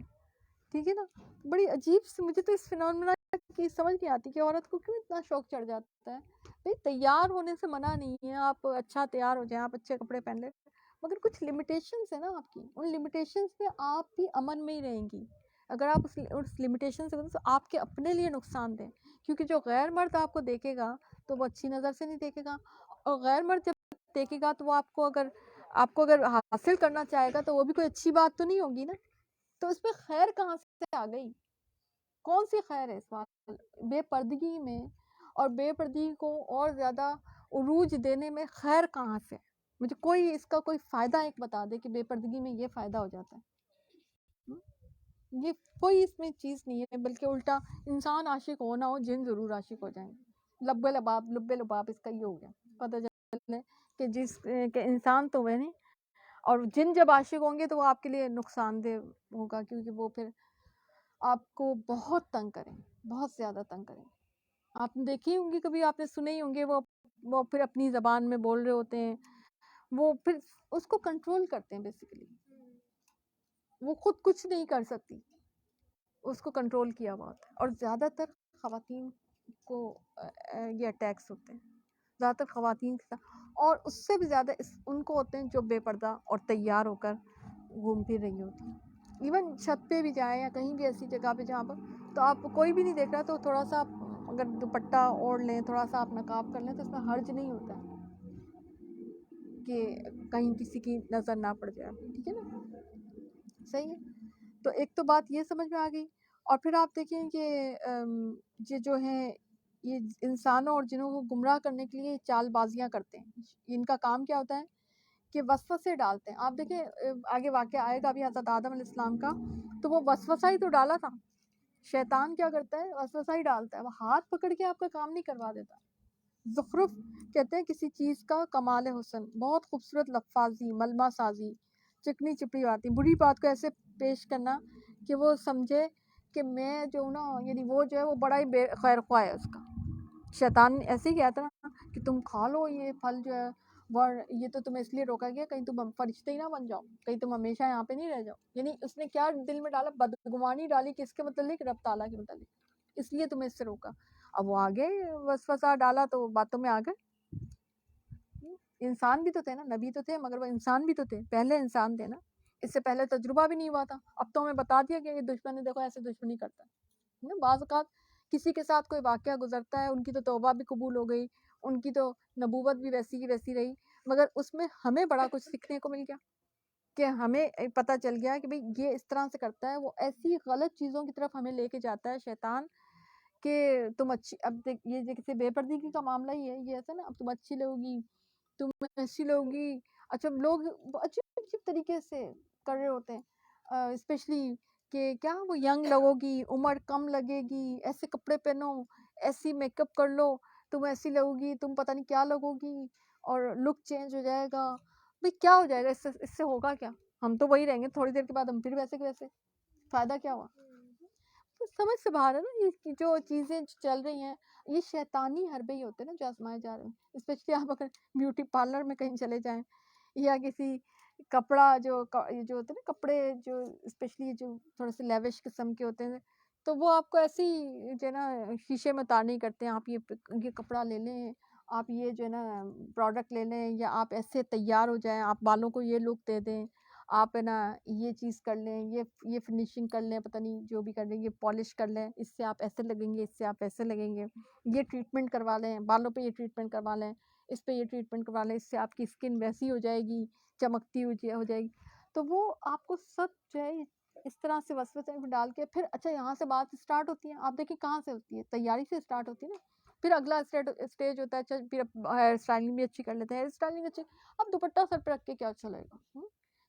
ٹھیک ہے نا. بڑی عجیب سی مجھے تو اس فینومینا کی سمجھ نہیں آتی کہ عورت کو کیوں اتنا شوق چڑھ جاتا ہے. بھئی تیار ہونے سے منع نہیں ہے، آپ اچھا تیار ہو جائیں، آپ اچھے کپڑے پہن لیں، مگر کچھ لمیٹیشنز ہیں نا آپ کی، ان لمیٹیشنز میں آپ بھی امن میں ہی رہیں گی. اگر آپ اس لمیٹیشن سے تو آپ کے اپنے لیے نقصان دیں، کیونکہ جو غیر مرد آپ کو دیکھے گا تو وہ اچھی نظر سے نہیں دیکھے گا، اور غیر مرد جب دیکھے گا تو وہ آپ کو اگر حاصل کرنا چاہے گا تو وہ بھی کوئی اچھی بات تو نہیں ہوگی نا. تو اس میں خیر کہاں سے آ گئی، کون سی خیر ہے اس بات بے پردگی میں، اور بے پردگی کو اور زیادہ عروج دینے میں خیر کہاں سے؟ مجھے کوئی اس کا کوئی فائدہ ایک بتا دے کہ بے پردگی میں یہ فائدہ ہو جاتا ہے. یہ کوئی اس میں چیز نہیں ہے، بلکہ الٹا انسان عاشق ہو نہ ہو، جن ضرور عاشق ہو جائیں. لب لباب اس کا یہ ہو گیا، پتہ چلے کہ انسان تو وہ نہیں، اور جن جب عاشق ہوں گے تو وہ آپ کے لیے نقصان دہ ہوگا، کیونکہ وہ پھر آپ کو بہت تنگ کریں، بہت زیادہ تنگ کریں. آپ نے دیکھی ہوں گی، کبھی آپ نے سنے ہی ہوں گے، وہ پھر اپنی زبان میں بول رہے ہوتے ہیں، وہ پھر اس کو کنٹرول کرتے ہیں. بیسیکلی وہ خود کچھ نہیں کر سکتی، اس کو کنٹرول کیا ہوا ہوتا ہے. اور زیادہ تر خواتین کو یہ اٹیکس ہوتے ہیں، زیادہ تر خواتین کے ساتھ، اور اس سے بھی زیادہ ان کو ہوتے ہیں جو بے پردہ اور تیار ہو کر گھوم پھر رہی ہوتی ہیں. ایون چھت پہ بھی جائیں یا کہیں بھی ایسی جگہ پہ جہاں پر تو آپ کوئی بھی نہیں دیکھ رہا، تو تھوڑا سا اگر دوپٹہ اوڑھ لیں، تھوڑا سا آپ نقاب کر لیں، تو اس میں حرج نہیں ہوتا کہ کہیں کسی کی نظر نہ پڑ جائے. ٹھیک ہے نا، صحیح ہے. تو ایک تو بات یہ سمجھ میں آ گئی. اور پھر آپ دیکھیں کہ یہ جو ہیں یہ انسانوں اور جنوں کو گمراہ کرنے کے لیے چال بازیاں کرتے ہیں. ان کا کام کیا ہوتا ہے کہ وسوسے ڈالتے ہیں. آپ دیکھیں آگے واقعہ آئے گا بھی حضرت آدم علیہ السلام کا، تو وہ وسوسہ ہی تو ڈالا تھا. شیطان کیا کرتا ہے؟ وسوسہ ہی ڈالتا ہے. وہ ہاتھ پکڑ کے آپ کا کام نہیں کروا دیتا. زخرف کہتے ہیں کسی چیز کا کمال حسن، بہت خوبصورت لفاظی، ملمہ سازی، چکنی چپڑی باتیں، بری بات کو ایسے پیش کرنا کہ وہ سمجھے کہ میں جو ہوں نا، یعنی وہ جو ہے وہ بڑا ہی بے خیر خواہ ہے اس کا. شیطان ایسے ہی کہتا نا کہ تم کھا لو یہ پھل جو ہے، یہ تو تمہیں اس لیے روکا گیا کہیں تم فرشتے ہی نہ بن جاؤ، کہیں تم ہمیشہ یہاں پہ نہیں رہ جاؤ. یعنی اس نے کیا دل میں ڈالا؟ بدگمانی ڈالی کس کے متعلق؟ رب تعالیٰ کے متعلق. اس لیے تمہیں اس سے روکا. اب وہ آگے وسوسہ ڈالا تو باتوں میں آ گئے. انسان بھی تو تھے نا، نبی تو تھے مگر وہ انسان بھی تو تھے، پہلے انسان تھے نا. اس سے پہلے تجربہ بھی نہیں ہوا تھا. اب تو ہمیں بتا دیا کہ یہ دشمن ہے، دیکھو ایسے دشمنی کرتا ہے. بعض اوقات کسی کے ساتھ کوئی واقعہ گزرتا ہے، ان کی تو توبہ بھی قبول ہو گئی، ان کی تو نبوت بھی ویسی کی ویسی رہی، مگر اس میں ہمیں بڑا کچھ سیکھنے کو مل گیا کہ ہمیں پتہ چل گیا کہ بھئی یہ اس طرح سے کرتا ہے. وہ ایسی غلط چیزوں کی طرف ہمیں لے کے جاتا ہے شیطان کہ تم اچھی، اب دیکھ یہ جیسے بے پردگی کا معاملہ ہی ہے یہ، ایسا نا، اب تم اچھی لوگی، تم ایسی لوگی. اچھا لوگ عجیب عجیب طریقے سے کر رہے ہوتے ہیں، اسپیشلی کہ کیا وہ ینگ لوگوں کی عمر کم لگے گی، ایسے کپڑے پہنو، ایسی میک اپ کر لو، تم ایسی لگو گی، تم پتہ نہیں کیا لگو گی، اور لک چینج ہو جائے گا. بھئی کیا ہو جائے گا اس سے ہوگا کیا؟ ہم تو وہی رہیں گے، تھوڑی دیر کے بعد ہم پھر ویسے کے ویسے. فائدہ کیا ہوا؟ تو سمجھ سے باہر ہے نا یہ جو چیزیں چل رہی ہیں. یہ شیطانی حربے ہی ہوتے ہیں نا جو آزمائے جا رہے ہیں. اسپیشلی آپ اگر بیوٹی پارلر میں کہیں چلے جائیں، یا کسی کپڑا جو ہوتے ہیں نا کپڑے جو اسپیشلی جو تھوڑے سے لیوش قسم کے ہوتے ہیں، تو وہ آپ کو ایسی جو ہے نا شیشے میں اتار نہیں کرتے ہیں. آپ یہ کپڑا لے لیں، آپ یہ جو ہے نا پروڈکٹ لے لیں، یا آپ ایسے تیار ہو جائیں، آپ بالوں کو یہ لک دے دیں، آپ ہے نا یہ چیز کر لیں، یہ فنیشنگ کر لیں، پتہ نہیں جو بھی کر لیں، یہ پالش کر لیں، اس سے آپ ایسے لگیں گے، اس سے آپ ایسے لگیں گے، یہ ٹریٹمنٹ کروا لیں، بالوں پہ یہ ٹریٹمنٹ کروا لیں، اس پہ یہ ٹریٹمنٹ کروا لیں، اس سے آپ کی اسکن ویسی ہو جائے گی، چمکتی ہو جائے گی. تو وہ آپ کو سب جو ہے اس طرح سے وسوسے میں ڈال کے پھر اچھا یہاں سے بات اسٹارٹ ہوتی ہے. آپ دیکھیں کہاں سے ہوتی ہے؟ تیاری سے اسٹارٹ ہوتی ہے نا. پھر اگلا اسٹیج ہوتا ہے اچھا پھر ہیئر اسٹائلنگ بھی اچھی کر لیتے ہیں. ہیئر اسٹائلنگ اچھی، اب دوپٹہ سر پہ رکھ کے کیا اچھا لگے گا؟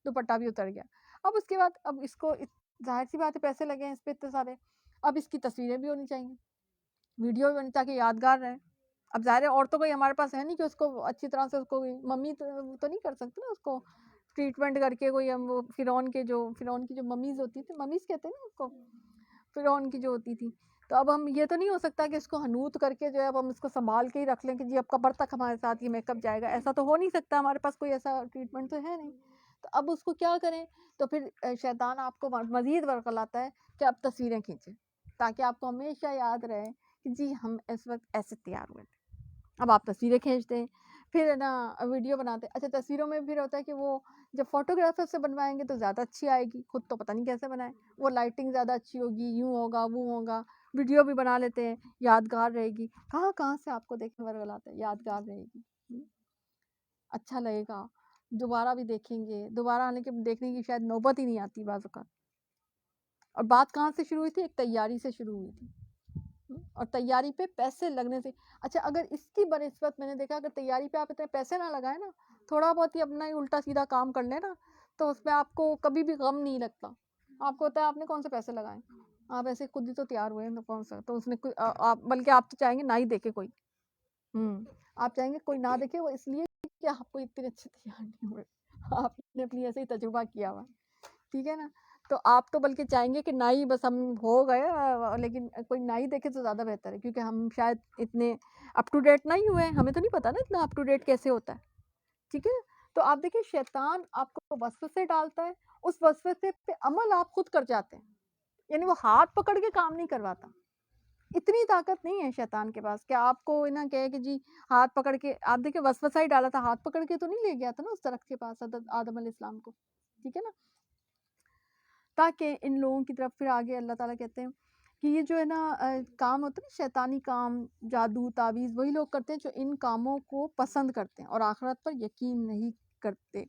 دوپٹہ بھی اتر گیا. اب اس کے بعد اب اس کو ظاہر سی بات ہے پیسے لگے ہیں اس پہ اتنے سارے، اب اس کی تصویریں بھی ہونی چاہیے، ویڈیو بھی ہونی تاکہ یادگار رہے. اب ظاہر ہے عورتوں کو ہمارے پاس ہے نہیں کہ اس کو اچھی طرح سے اس کو ممی تو نہیں کر سکتے نا اس کو ٹریٹمنٹ کر کے کوئی. ہم وہ فرعون کی جو ممیز ہوتی تھی، ممیز کہتے ہیں نا اس کو، فرعون کی جو ہوتی تھی، تو اب ہم یہ تو نہیں ہو سکتا کہ اس کو حنوط کر کے جو ہے اب ہم اس کو سنبھال کے ہی رکھ لیں کہ جی اب قبر تک ہمارے ساتھ یہ میک اپ جائے گا. ایسا تو ہو نہیں سکتا، ہمارے پاس کوئی ایسا ٹریٹمنٹ تو ہے نہیں. تو اب اس کو کیا کریں؟ تو پھر شیطان آپ کو مزید ورغلاتا ہے کہ اب تصویریں کھینچیں تاکہ آپ کو ہمیشہ یاد رہے کہ جی ہم اس وقت ایسے تیار ہوئے تھے. اب آپ تصویریں کھینچتے ہیں، پھر ہے نا ویڈیو بناتے ہیں. اچھا تصویروں میں پھر ہوتا ہے کہ وہ جب فوٹوگرافر سے بنوائیں گے تو زیادہ اچھی آئے گی، خود تو پتہ نہیں کیسے بنائیں، وہ لائٹنگ زیادہ اچھی ہوگی، یوں ہوگا وہ ہوگا. ویڈیو بھی بنا لیتے ہیں، یادگار رہے گی. کہاں سے آپ کو دیکھنے ورغلاتے ہیں؟ یادگار رہے گی، اچھا لگے گا، دوبارہ بھی دیکھیں گے، دوبارہ آنے کے دیکھنے کی شاید نوبت ہی نہیں آتی بعض اوقات. اور بات کہاں سے شروع ہوئی تھی؟ ایک تیاری سے شروع ہوئی تھی، اور تیاری پہ پیسے لگنے سے. اچھا اگر اس کی بنسبت میں نے دیکھا اگر تیاری پہ آپ اتنے پیسے نہ لگائیں نا، تھوڑا بہت ہی اپنا ہی الٹا سیدھا کام کر لیں نا، تو اس میں آپ کو کبھی بھی غم نہیں لگتا. آپ کو ہوتا ہے آپ نے کون سے پیسے لگائیں، آپ ایسے خود ہی تو تیار ہوئے ہیں، تو کون سا تو اس نے بلکہ آپ تو چاہیں گے نہ ہی دیکھے کوئی. آپ چاہیں گے کوئی نہ دیکھے، وہ اس لیے کہ آپ کو اتنے اچھے تیار نہیں ہوئے، آپ نے اپنی ایسے ہی تجربہ کیا ہوا، ٹھیک ہے نا. تو آپ تو بلکہ چاہیں گے کہ نہ ہی بس ہم ہو گئے، لیکن کوئی نہ ہی دیکھے تو زیادہ بہتر ہے، کیونکہ ہم شاید اتنے اپ ٹو ڈیٹ نہیں ہوئے، ہمیں تو نہیں پتا نا اتنا اپ ٹو ڈیٹ کیسے ہوتا ہے. ٹھیک ہے. تو آپ دیکھیں شیطان آپ کو وسوسے ڈالتا ہے، اس وسوسے پہ عمل آپ خود کر جاتے ہیں. یعنی وہ ہاتھ پکڑ کے کام نہیں کرواتا. اتنی طاقت نہیں ہے شیطان کے پاس کہ آپ کو نہ کہے کہ جی ہاتھ پکڑ کے. آپ دیکھیں وسوسہ ہی ڈالا تھا، ہاتھ پکڑ کے تو نہیں لے گیا تھا نا اس درخت کے پاس حضرت آدم علیہ السلام کو. ٹھیک ہے نا. تاکہ ان لوگوں کی طرف پھر آگے اللہ تعالیٰ کہتے ہیں کہ یہ جو ہے نا کام ہوتا ہے نا شیطانی کام، جادو تعویذ، وہی لوگ کرتے ہیں جو ان کاموں کو پسند کرتے ہیں اور آخرت پر یقین نہیں کرتے،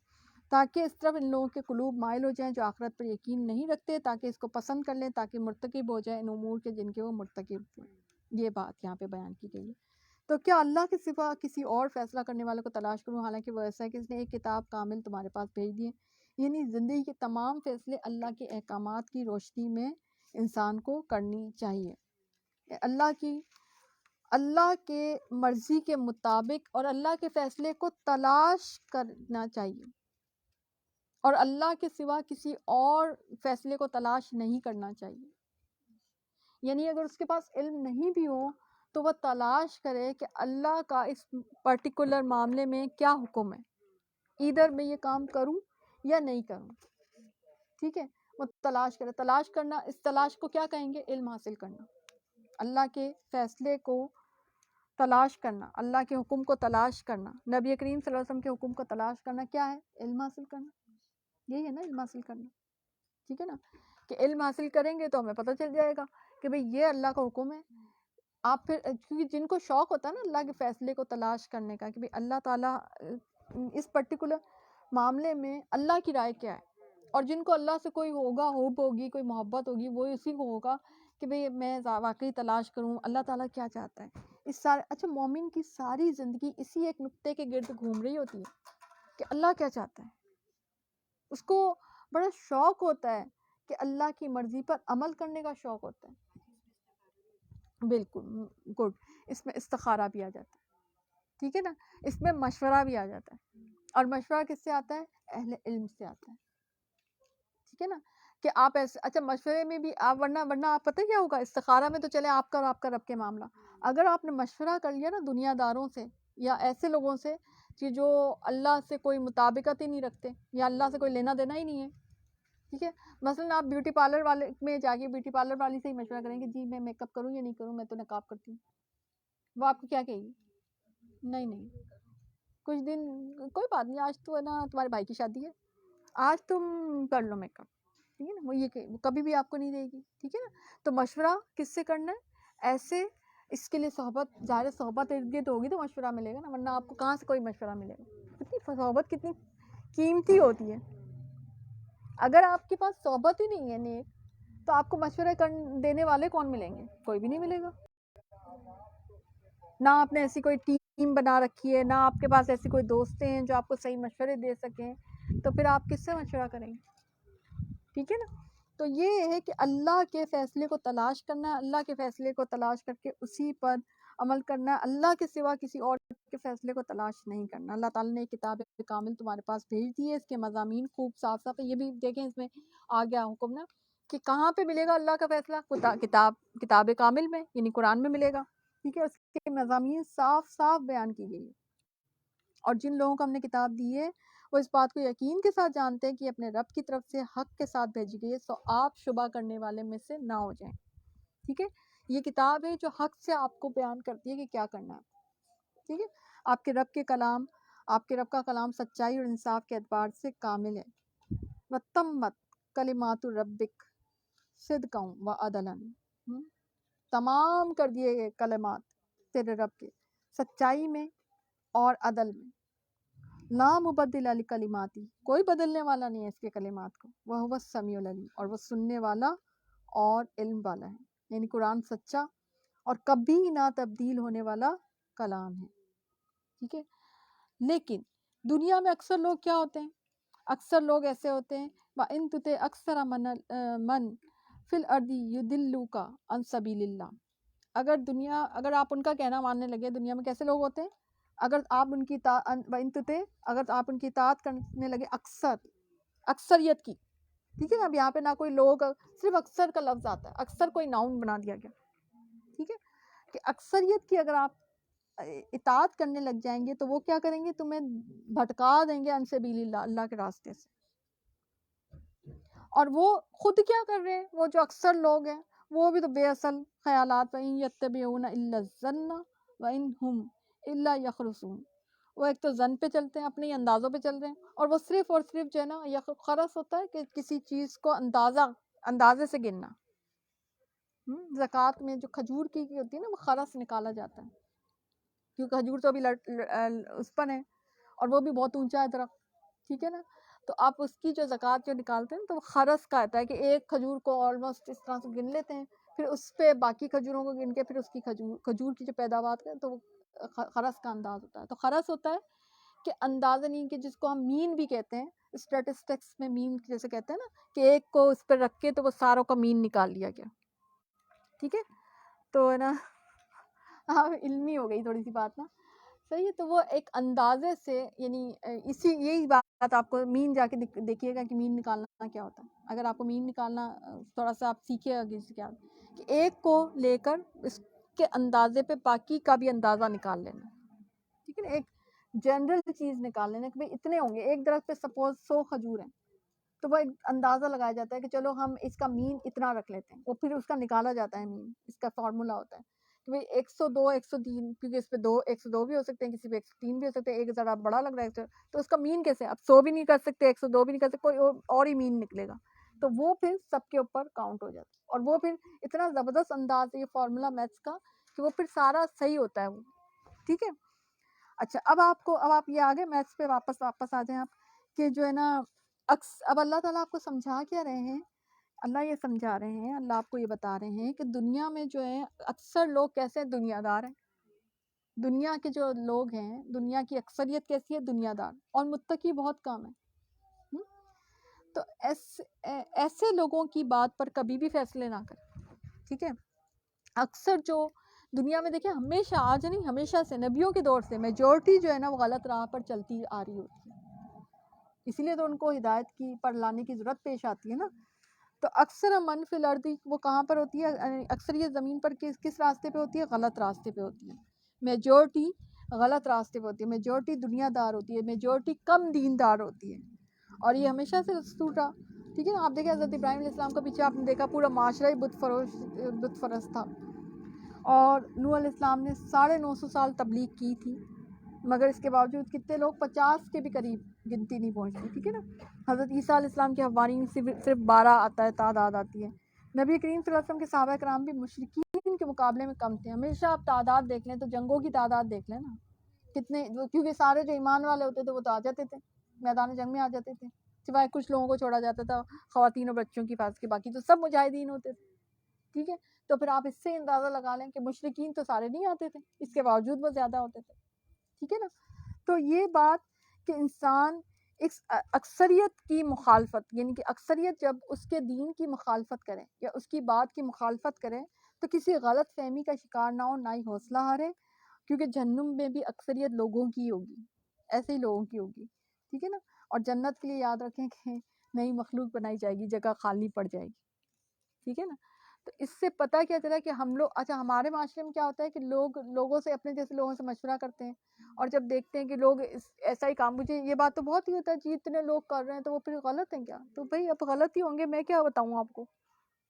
تاکہ اس طرف ان لوگوں کے قلوب مائل ہو جائیں جو آخرت پر یقین نہیں رکھتے، تاکہ اس کو پسند کر لیں، تاکہ مرتکب ہو جائیں ان امور کے جن کے وہ مرتکب ہوئے. یہ بات یہاں پہ بیان کی گئی ہے. تو کیا اللہ کے سوا کسی اور فیصلہ کرنے والے کو تلاش کروں، حالانکہ وہ ایسا ہے کہ اس نے ایک کتاب کامل تمہارے پاس بھیج دی ہے. یعنی زندگی کے تمام فیصلے اللہ کے احکامات کی روشنی میں انسان کو کرنی چاہیے. اللہ کے مرضی کے مطابق اور اللہ کے فیصلے کو تلاش کرنا چاہیے، اور اللہ کے سوا کسی اور فیصلے کو تلاش نہیں کرنا چاہیے. یعنی اگر اس کے پاس علم نہیں بھی ہو تو وہ تلاش کرے کہ اللہ کا اس پرٹیکولر معاملے میں کیا حکم ہے، ادھر میں یہ کام کروں یا نہیں کروں. ٹھیک ہے، وہ تلاش کرے. تلاش کرنا، اس تلاش کو کیا کہیں گے؟ علم حاصل کرنا. اللہ کے فیصلے کو تلاش کرنا، اللہ کے حکم کو تلاش کرنا، نبی کریم صلی اللہ علیہ وسلم کے حکم کو تلاش کرنا کیا ہے؟ علم حاصل کرنا. یہی ہے نا علم حاصل کرنا. ٹھیک ہے نا، کہ علم حاصل کریں گے تو ہمیں پتہ چل جائے گا کہ بھئی یہ اللہ کا حکم ہے. آپ پھر کیونکہ جن کو شوق ہوتا ہے نا اللہ کے فیصلے کو تلاش کرنے کا کہ بھئی اللہ تعالیٰ اس پرٹیکولر معاملے میں اللہ کی رائے کیا ہے، اور جن کو اللہ سے کوئی ہوگا، حب ہوگی، کوئی محبت ہوگی، وہ اسی کو ہوگا کہ بھئی میں واقعی تلاش کروں اللہ تعالیٰ کیا چاہتا ہے. اس سارے اچھا مومن کی ساری زندگی اسی ایک نقطے کے گرد گھوم رہی ہوتی ہے کہ اللہ کیا چاہتا ہے. اس کو بڑا شوق ہوتا ہے کہ اللہ کی مرضی پر عمل کرنے کا شوق ہوتا ہے. بالکل گڈ. اس میں استخارہ بھی آ جاتا ہے. ٹھیک ہے نا، اس میں مشورہ بھی آ جاتا ہے، اور مشورہ کس سے آتا ہے؟ اہل علم سے آتا ہے. ٹھیک ہے نا، کہ آپ ایسے اچھا مشورے میں بھی آپ ورنہ آپ پتہ کیا ہوگا، استخارہ میں تو چلے آپ کا اور آپ کا رب کے معاملہ. اگر آپ نے مشورہ کر لیا نا دنیا داروں سے یا ایسے لوگوں سے کہ جو اللہ سے کوئی مطابقت ہی نہیں رکھتے یا اللہ سے کوئی لینا دینا ہی نہیں ہے. ٹھیک ہے، مثلاً آپ بیوٹی پارلر والے میں جا کے بیوٹی پارلر والی سے ہی مشورہ کریں گے، جی میں میک اپ کروں یا نہیں کروں، میں تو نقاب کرتی ہوں. وہ آپ کو کیا کہے گی؟ نہیں کچھ دن کوئی بات نہیں، آج تو ہے نا تمہارے بھائی کی شادی ہے، آج تم کر لو میک اپ. ٹھیک ہے نا، وہ یہ کہ وہ کبھی بھی آپ کو نہیں دے گی. ٹھیک ہے نا، تو مشورہ کس سے کرنا ہے؟ ایسے اس کے لیے صحبت، ظاہر صحبت ارد گرد ہوگی تو مشورہ ملے گا نا، ورنہ آپ کو کہاں سے کوئی مشورہ ملے گا. کتنی صحبت کتنی قیمتی ہوتی ہے. اگر آپ کے پاس صحبت ہی نہیں ہے نیک تو آپ کو مشورے دینے والے کون ملیں گے؟ کوئی بھی نہیں ملے گا. نہ آپ نے ایسی کوئی ٹیم بنا رکھی ہے، نہ آپ کے پاس ایسی کوئی دوستیں ہیں جو آپ کو صحیح مشورے دے سکیں، تو پھر آپ کس سے مشورہ کریں گے؟ ٹھیک ہے نا، تو یہ ہے کہ اللہ کے فیصلے کو تلاش کرنا ہے، اللہ کے فیصلے کو تلاش کر کے اسی پر عمل کرنا ہے. اللہ کے سوا کسی اور کے فیصلے کو تلاش نہیں کرنا. اللہ تعالیٰ نے کتاب کامل تمہارے پاس بھیج دی ہے، اس کے مضامین خوب صاف صاف ہے. یہ بھی دیکھیں اس میں آ گیا حکم نا کہ کہاں پہ ملے گا اللہ کا فیصلہ؟ کتاب کامل میں، یعنی قرآن میں ملے گا. ٹھیک ہے، اس کے مضامین صاف صاف بیان کی گئی ہے. اور جن لوگوں کو ہم نے کتاب دی ہے وہ اس بات کو یقین کے ساتھ جانتے ہیں کہ اپنے رب کی طرف سے حق کے ساتھ بھیجی گئی ہے، سو آپ شبہ کرنے والے میں سے نہ ہو جائیں. ٹھیک ہے، یہ کتاب ہے جو حق سے آپ کو بیان کرتی ہے کہ کیا کرنا ہے. ٹھیک ہے، آپ کے رب کا کلام سچائی اور انصاف کے اعتبار سے کامل ہے. وَتَمَّتْ کَلِمَاتُ رَبِّكَ صِدْقًا وَعَدْلًا، تمام کر دیے گئے کلمات تیرے رب کے سچائی میں اور عدل میں. لا مبدل لکلماتی، کوئی بدلنے والا نہیں ہے اس کے کلمات کو. وَهُوَ السَّمِيعُ الْعَلِيمُ، اور وہ سننے والا اور علم والا ہے. یعنی قرآن سچا اور کبھی نہ تبدیل ہونے والا کلام ہے. ٹھیک ہے، لیکن دنیا میں اکثر لوگ کیا ہوتے ہیں؟ اکثر لوگ ایسے ہوتے ہیں وَإِن تُطِعْ أَكْثَرَ مَنْ فِي الْأَرْضِ يُضِلُّوكَ عَنْ سَبِيلِ اللَّهِ. اگر آپ ان کا کہنا ماننے لگے، دنیا میں کیسے لوگ ہوتے ہیں؟ اگر آپ ان کی اطاعت کرنے لگے اکثریت کی. ٹھیک ہے نا، اب یہاں پہ نہ کوئی لوگ، صرف اکثر کا لفظ آتا ہے، اکثر کوئی ناؤن بنا دیا گیا. ٹھیک ہے، کہ اکثریت کی اگر آپ اطاعت کرنے لگ جائیں گے تو وہ کیا کریں گے؟ تمہیں بھٹکا دیں گے عن سبیل اللہ، اللہ کے راستے سے. اور وہ خود کیا کر رہے ہیں؟ وہ جو اکثر لوگ ہیں وہ بھی تو بے اصل خیالات، وَإِن يَتَّبِعُونَ إِلَّا الظَّنَّ وَإِن هُمْ إِلَّا يَخْرُصُونَ. وہ ایک تو زن پہ چلتے ہیں، اپنے ہی اندازوں پہ چل رہے ہیں، اور وہ صرف جو ہے نا خرص ہوتا ہے کہ کسی چیز کو اندازے سے گننا. زکوٰۃ میں جو کھجور کی ہوتی ہے نا، وہ خرص نکالا جاتا ہے، کیونکہ کھجور تو ابھی اس پر ہے اور وہ بھی بہت اونچا ہے درخت. ٹھیک ہے نا، تو آپ اس کی جو زکوٰۃ جو نکالتے ہیں تو وہ خرص کا آتا ہے کہ ایک کھجور کو آلموسٹ اس طرح سے گن لیتے ہیں، پھر اس پہ باقی کھجوروں کو گن کے پھر اس کی کھجور کی جو پیداوار ہے تو خرس کا انداز ہوتا ہے. تو خرس ہوتا ہے کہ اندازہ نہیں، کہ جس کو ہم مین بھی کہتے ہیں، اسٹیٹسٹکس میں مین جیسے کہتے ہیں نا، کہ ایک کو اس پہ رکھ کے تو وہ ساروں کا مین نکال لیا گیا. ٹھیک ہے، تو ہے نا ہاں علمی ہو گئی تھوڑی سی بات نا. صحیح ہے، تو وہ ایک اندازے سے، یعنی یہی بات آپ کو مین جا کے دیکھیے گا کہ مین نکالنا کیا ہوتا ہے. اگر آپ کو مین نکالنا تھوڑا سا آپ سیکھیے گا کسی کے ہاتھ، کہ ایک کو لے کر اس کے اندازے پہ باقی کا بھی اندازہ نکال لینا. ٹھیک ہے نا، ایک جنرل چیز نکال لینا کہ بھئی اتنے ہوں گے. ایک درخت پہ سپوز 100 کھجور ہیں، تو وہ ایک اندازہ لگایا جاتا ہے کہ چلو ہم اس کا مین اتنا رکھ لیتے ہیں. وہ پھر اس کا نکالا جاتا ہے مین، اس کا فارمولا ہوتا ہے کہ بھئی 102 103، کیونکہ اس پہ 102 بھی ہو سکتے ہیں، کسی پہ 103 بھی ہو سکتے ہیں. ایک ذرا بڑا لگ رہا ہے تو اس کا مین کیسے؟ اب 100 بھی نہیں کر سکتے، 102 بھی نہیں کر سکتے، کوئی اور ہی مین نکلے گا. تو وہ پھر سب کے اوپر کاؤنٹ ہو جاتا ہے. اور وہ پھر اتنا زبردست انداز ہے یہ فارمولا میتھس کا کہ وہ پھر سارا صحیح ہوتا ہے وہ. ٹھیک ہے، اچھا اب آپ یہ آگے میتھس پہ واپس آ جائیں آپ، کہ جو ہے نا اب اللہ تعالیٰ آپ کو سمجھا کیا رہے ہیں؟ اللہ یہ سمجھا رہے ہیں، اللہ آپ کو یہ بتا رہے ہیں کہ دنیا میں جو ہے اکثر لوگ کیسے دنیا دار ہیں. دنیا کے جو لوگ ہیں، دنیا کی اکثریت کیسی ہے؟ دنیا دار. اور متقی بہت کم ہے. تو ایسے لوگوں کی بات پر کبھی بھی فیصلے نہ کریں. ٹھیک ہے، اکثر جو دنیا میں دیکھیں، ہمیشہ، آج نہیں ہمیشہ سے، نبیوں کے دور سے میجورٹی جو ہے نا وہ غلط راہ پر چلتی آ رہی ہوتی ہے. اسی لیے تو ان کو ہدایت کی پر لانے کی ضرورت پیش آتی ہے نا. تو اکثر من فی الارض وہ کہاں پر ہوتی ہے؟ اکثر یہ زمین پر کس راستے پہ ہوتی ہے؟ غلط راستے پہ ہوتی ہے. میجورٹی غلط راستے پہ ہوتی ہے، میجورٹی دنیا دار ہوتی ہے، میجورٹی کم دین دار ہوتی ہے. اور یہ ہمیشہ سے دستور رہا. ٹھیک ہے نا، آپ دیکھیں حضرت ابراہیم علیہ السلام کا پیچھے آپ نے دیکھا پورا معاشرہ ہی بت پرست تھا. اور نوح علیہ السلام نے 950 سال تبلیغ کی تھی، مگر اس کے باوجود کتنے لوگ؟ 50 کے بھی قریب گنتی نہیں پہنچتی. ٹھیک ہے نا، حضرت عیسیٰ علیہ السلام کے حوارین صرف 12 آتا ہے، تعداد آتی ہے. نبی کریم صلی اللہ علیہ وسلم کے صحابہ کرام بھی مشرکین کے مقابلے میں کم تھے. ہمیشہ آپ تعداد دیکھ لیں تو جنگوں کی تعداد دیکھ لیں نا، کتنے، کیونکہ سارے جو ایمان والے ہوتے تھے وہ تو آ جاتے تھے، میدان جنگ میں آ جاتے تھے، سوائے کچھ لوگوں کو چھوڑا جاتا تھا، خواتین اور بچوں کی حفاظت کے، باقی تو سب مجاہدین ہوتے تھے. ٹھیک ہے، تو پھر آپ اس سے اندازہ لگا لیں کہ مشرکین تو سارے نہیں آتے تھے، اس کے باوجود وہ زیادہ ہوتے تھے. ٹھیک ہے نا، تو یہ بات کہ انسان ایک اکثریت کی مخالفت، یعنی کہ اکثریت جب اس کے دین کی مخالفت کرے یا اس کی بات کی مخالفت کرے تو کسی غلط فہمی کا شکار نہ ہو، نہ ہی حوصلہ ہارے، کیونکہ جہنم میں بھی اکثریت لوگوں کی ہوگی، ایسے ہی لوگوں کی ہوگی. ٹھیک ہے نا، اور جنت کے لیے یاد رکھیں کہ نئی مخلوق بنائی جائے گی، جگہ خالی پڑ جائے گی. ٹھیک ہے نا، تو اس سے پتہ کیا چلا کہ ہم لوگ، اچھا ہمارے معاشرے میں کیا ہوتا ہے کہ لوگوں سے، اپنے جیسے لوگوں سے مشورہ کرتے ہیں، اور جب دیکھتے ہیں کہ لوگ ایسا ہی کام، مجھے یہ بات تو بہت ہی ہوتا ہے جی اتنے لوگ کر رہے ہیں تو وہ پھر غلط ہیں کیا؟ تو بھئی اب غلط ہی ہوں گے، میں کیا بتاؤں آپ کو،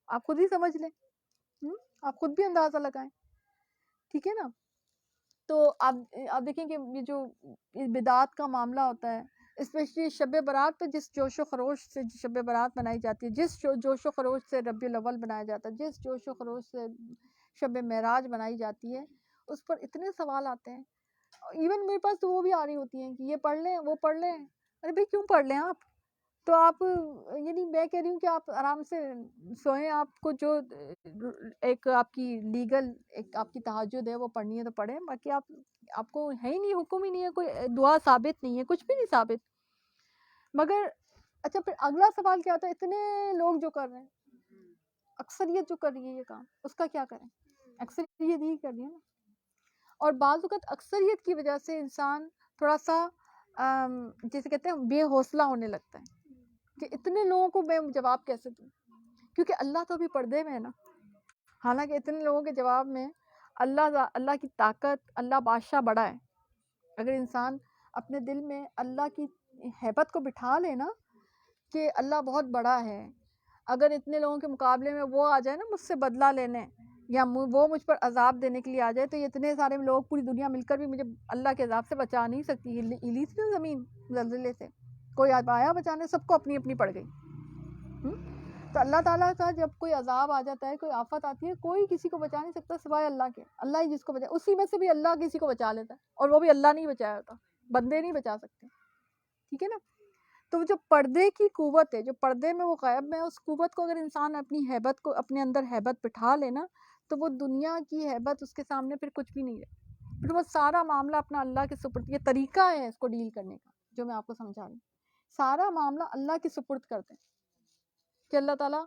آپ خود ہی سمجھ لیں، آپ خود بھی اندازہ لگائیں. ٹھیک ہے نا، تو آپ دیکھیں کہ یہ جو بدعات کا معاملہ ہوتا ہے، اسپیشلی شب برات پہ جس جوش و خروش سے شب برات منائی جاتی ہے، جس جوش و خروش سے ربیع الاول بنایا جاتا ہے، جس جوش و خروش سے شب معراج منائی جاتی ہے، اس پر اتنے سوال آتے ہیں. ایون میرے پاس تو وہ بھی آ رہی ہوتی ہیں کہ یہ پڑھ لیں، وہ پڑھ لیں. ارے بھائی کیوں پڑھ لیں آپ؟ تو آپ، یعنی میں کہہ رہی ہوں کہ آپ آرام سے سوئیں. آپ کو جو ایک آپ کی لیگل ایک آپ کی تہجد ہے وہ پڑھنی ہے تو پڑھیں، باقی آپ کو ہے ہی نہیں، حکم ہی نہیں ہے، کوئی دعا ثابت نہیں ہے، کچھ بھی نہیں ثابت. مگر اچھا پھر اگلا سوال کیا ہوتا ہے، اتنے لوگ جو کر رہے ہیں، اکثریت جو کر رہی ہے یہ کام، اس کا کیا کریں؟ اکثریت ہی کر رہی ہے نا. اور بعض اوقات اکثریت کی وجہ سے انسان تھوڑا سا جیسے کہتے ہیں بے حوصلہ ہونے لگتا ہے کہ اتنے لوگوں کو میں جواب کیسے دوں، کیونکہ اللہ تو بھی پردے میں ہے نا. حالانکہ اتنے لوگوں کے جواب میں اللہ کی طاقت، اللہ بادشاہ بڑا ہے. اگر انسان اپنے دل میں اللہ کی ہیبت کو بٹھا لے نا کہ اللہ بہت بڑا ہے، اگر اتنے لوگوں کے مقابلے میں وہ آ جائے نا مجھ سے بدلہ لینے، یا وہ مجھ پر عذاب دینے کے لیے آ جائے، تو یہ اتنے سارے لوگ پوری دنیا مل کر بھی مجھے اللہ کے عذاب سے بچا نہیں سکتی. ہلی تھی نا زمین زلزلے سے، کوئی آیا بچانے، سب کو اپنی اپنی پڑ گئی. تو اللہ تعالیٰ کا جب کوئی عذاب آ جاتا ہے، کوئی آفت آتی ہے، کوئی کسی کو بچا نہیں سکتا سوائے اللہ کے. اللہ ہی جس کو بچا، اسی میں سے بھی اللہ کسی کو بچا لیتا ہے، اور وہ بھی اللہ نہیں بچایا ہوتا، بندے نہیں بچا سکتے. ٹھیک ہے نا، تو جو پردے کی قوت ہے، جو پردے میں وہ غیب میں، اس قوت کو اگر انسان اپنی ہیبت کو، اپنے اندر ہیبت بٹھا لینا، تو وہ دنیا کی ہیبت اس کے سامنے پھر کچھ بھی نہیں ہے. پھر وہ سارا معاملہ اپنا اللہ کے سپرد، یہ طریقہ ہے اس کو ڈیل کرنے کا جو میں آپ کو سمجھا رہی ہوں، سارا معاملہ اللہ کے سپرد کر دیں کہ اللہ تعالیٰ،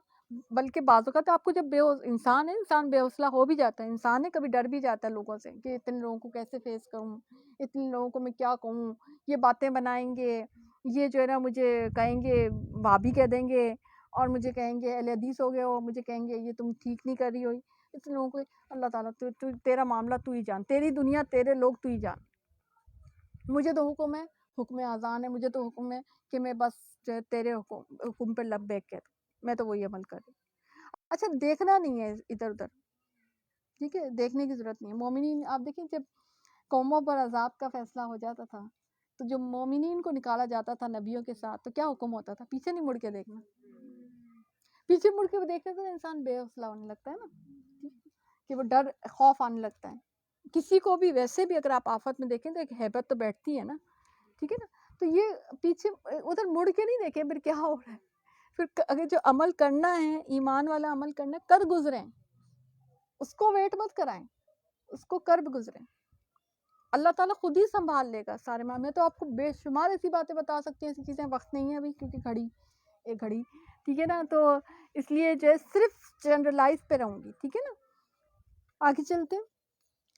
بلکہ بعض اوقات آپ کو جب انسان ہے، انسان بے حوصلہ ہو بھی جاتا ہے، انسان ہے کبھی ڈر بھی جاتا ہے لوگوں سے کہ اتنے لوگوں کو کیسے فیس کروں، اتنے لوگوں کو میں کیا کہوں، یہ باتیں بنائیں گے، یہ جو ہے نا مجھے کہیں گے بھابھی کہہ دیں گے، اور مجھے کہیں گے اہل حدیث ہو گئے ہو، مجھے کہیں گے یہ تم ٹھیک نہیں کر رہی ہو، اتنے لوگوں کو اللہ تعالیٰ تیرا معاملہ تو ہی جان، تیری دنیا تیرے لوگ تو ہی جان، مجھے تو حکم ہے، حکم اذان ہے، مجھے تو حکم ہے کہ میں بس جو ہے تیرے حکم پہ لبیک کہہ دوں، میں تو وہی عمل کر رہی ہوں۔ اچھا دیکھنا نہیں ہے ادھر ادھر، ٹھیک ہے، دیکھنے کی ضرورت نہیں ہے۔ مومنین آپ دیکھیں جب قوموں پر عذاب کا فیصلہ ہو جاتا تھا تو جو مومنین کو نکالا جاتا تھا نبیوں کے ساتھ تو کیا حکم ہوتا تھا؟ پیچھے نہیں مڑ کے دیکھنا، پیچھے مڑ کے دیکھنے سے انسان بے حوصلہ ہونے لگتا ہے نا، کہ وہ ڈر خوف آنے لگتا ہے کسی کو بھی، ویسے بھی اگر آپ آفت میں دیکھیں تو ایک ہیبت تو بیٹھتی ہے نا، ٹھیک ہے نا، تو یہ پیچھے ادھر مڑ کے نہیں دیکھیں پھر کیا ہو رہا ہے، پھر اگر جو عمل کرنا ہے، ایمان والا عمل کرنا ہے، کر گزریں، اس کو ویٹ مت کرائیں، اس کو کر گزریں، اللہ تعالیٰ خود ہی سنبھال لے گا سارے معاملے۔ میں تو آپ کو بے شمار ایسی باتیں بتا سکتی ہوں، ایسی چیزیں، وقت نہیں ہے ابھی کیونکہ گھڑی ٹھیک ہے نا، تو اس لیے جو ہے صرف جنرلائز پہ رہوں گی، ٹھیک ہے نا۔ آگے چلتے ہیں،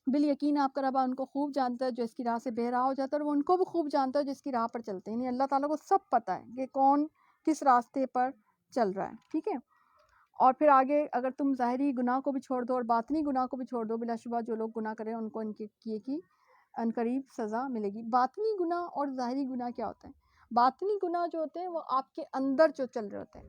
بالیقین آپ کا رب ان کو خوب جانتا ہے جو اس کی راہ سے بے راہ ہو جاتا ہے، اور وہ ان کو بھی خوب جانتا ہے جس کی راہ پر چلتے ہیں، یعنی اللہ تعالیٰ کو سب پتہ ہے کہ کون کس راستے پر چل رہا ہے، ٹھیک ہے۔ اور پھر آگے اگر تم ظاہری گناہ کو بھی چھوڑ دو اور باطنی گناہ کو بھی چھوڑ دو، بلا شبہ جو لوگ گناہ کریں ان کو ان کے کیے کی ان قریب سزا ملے گی۔ باطنی گناہ اور ظاہری گناہ کیا ہوتے ہیں؟ باطنی گناہ جو ہوتے ہیں وہ آپ کے اندر جو چل رہے ہوتے ہیں،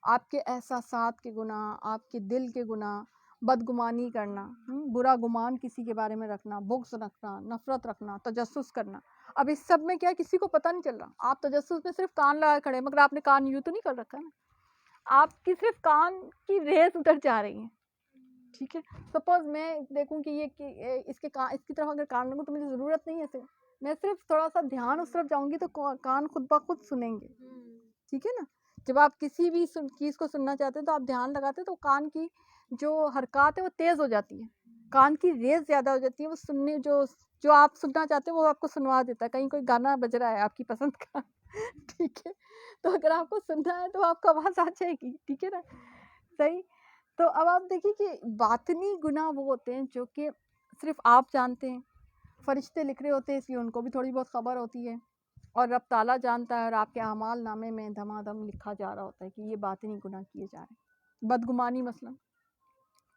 آپ کے احساسات کے گناہ، آپ کے دل کے گناہ، بدگمانی کرنا، برا گمان کسی کے بارے میں رکھنا، بغض رکھنا، نفرت رکھنا، تجسس کرنا۔ اب اس سب میں کیا کسی کو پتہ نہیں چل رہا، آپ تجسس میں صرف کان لگا کھڑے ہیں، مگر آپ نے کان یوں تو نہیں کر رکھا نا، آپ کی صرف کان کی ریز ادھر جا رہی ہیں، ٹھیک ہے۔ سپوز میں دیکھوں کہ اس کی طرف اگر کان لگوں تو مجھے ضرورت نہیں ہے صرف، میں صرف تھوڑا سا دھیان اس طرف جاؤں گی تو کان خود بخود سنیں گے، ٹھیک ہے نا۔ جب آپ کسی بھی چیز کو سننا چاہتے ہیں تو آپ دھیان لگاتے ہیں تو کان کی جو حرکات ہے وہ تیز ہو جاتی ہے، کان کی ریز زیادہ ہو جاتی ہے، وہ سننے جو آپ سننا چاہتے ہیں وہ آپ کو سنوا دیتا ہے، کہیں کوئی گانا بج رہا ہے آپ کی پسند کا ٹھیک ہے، تو اگر آپ کو سننا ہے تو آپ کو آواز آ جائے گی، ٹھیک ہے نا، صحیح۔ تو اب آپ دیکھیے کہ باطنی گناہ وہ ہوتے ہیں جو کہ صرف آپ جانتے ہیں، فرشتے لکھ رہے ہوتے ہیں اس لیے ان کو بھی تھوڑی بہت خبر ہوتی ہے، اور رب تعالیٰ جانتا ہے، اور آپ کے اعمال نامے میں دھما دھم لکھا جا رہا ہوتا ہے کہ یہ باطنی گناہ کیے جا رہے ہیں۔ بدگمانی مثلا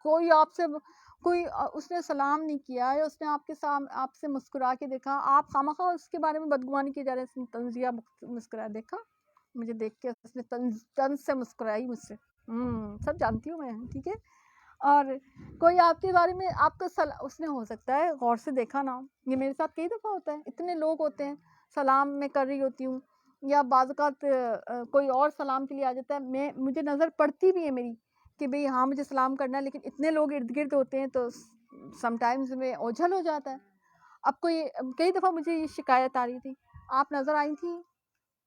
کوئی آپ سے اس نے سلام نہیں کیا ہے، اس نے آپ سے مسکرا کے دیکھا، آپ خامخواہ اس کے بارے میں بدگمانی کیے جا رہے ہیں، اس نے طنزیہ مسکرایا، دیکھا مجھے دیکھ کے اس نے طنز سے مسکرائی مجھ سے، سب جانتی ہوں میں، ٹھیک ہے۔ اور کوئی آپ کے بارے میں آپ کا اس نے ہو سکتا ہے غور سے دیکھا نہ ہو، یہ میرے ساتھ کئی دفعہ ہوتا ہے، اتنے لوگ ہوتے ہیں، سلام میں کر رہی ہوتی ہوں یا بعض اوقات کوئی اور سلام کے لیے آ جاتا ہے، مجھے نظر پڑتی بھی ہے میری کہ بھئی ہاں مجھے سلام کرنا ہے، لیکن اتنے لوگ ارد گرد ہوتے ہیں تو سم ٹائمز میں اوجھل ہو جاتا ہے۔ اب کئی دفعہ مجھے یہ شکایت آ رہی تھی، آپ نظر آئی تھی،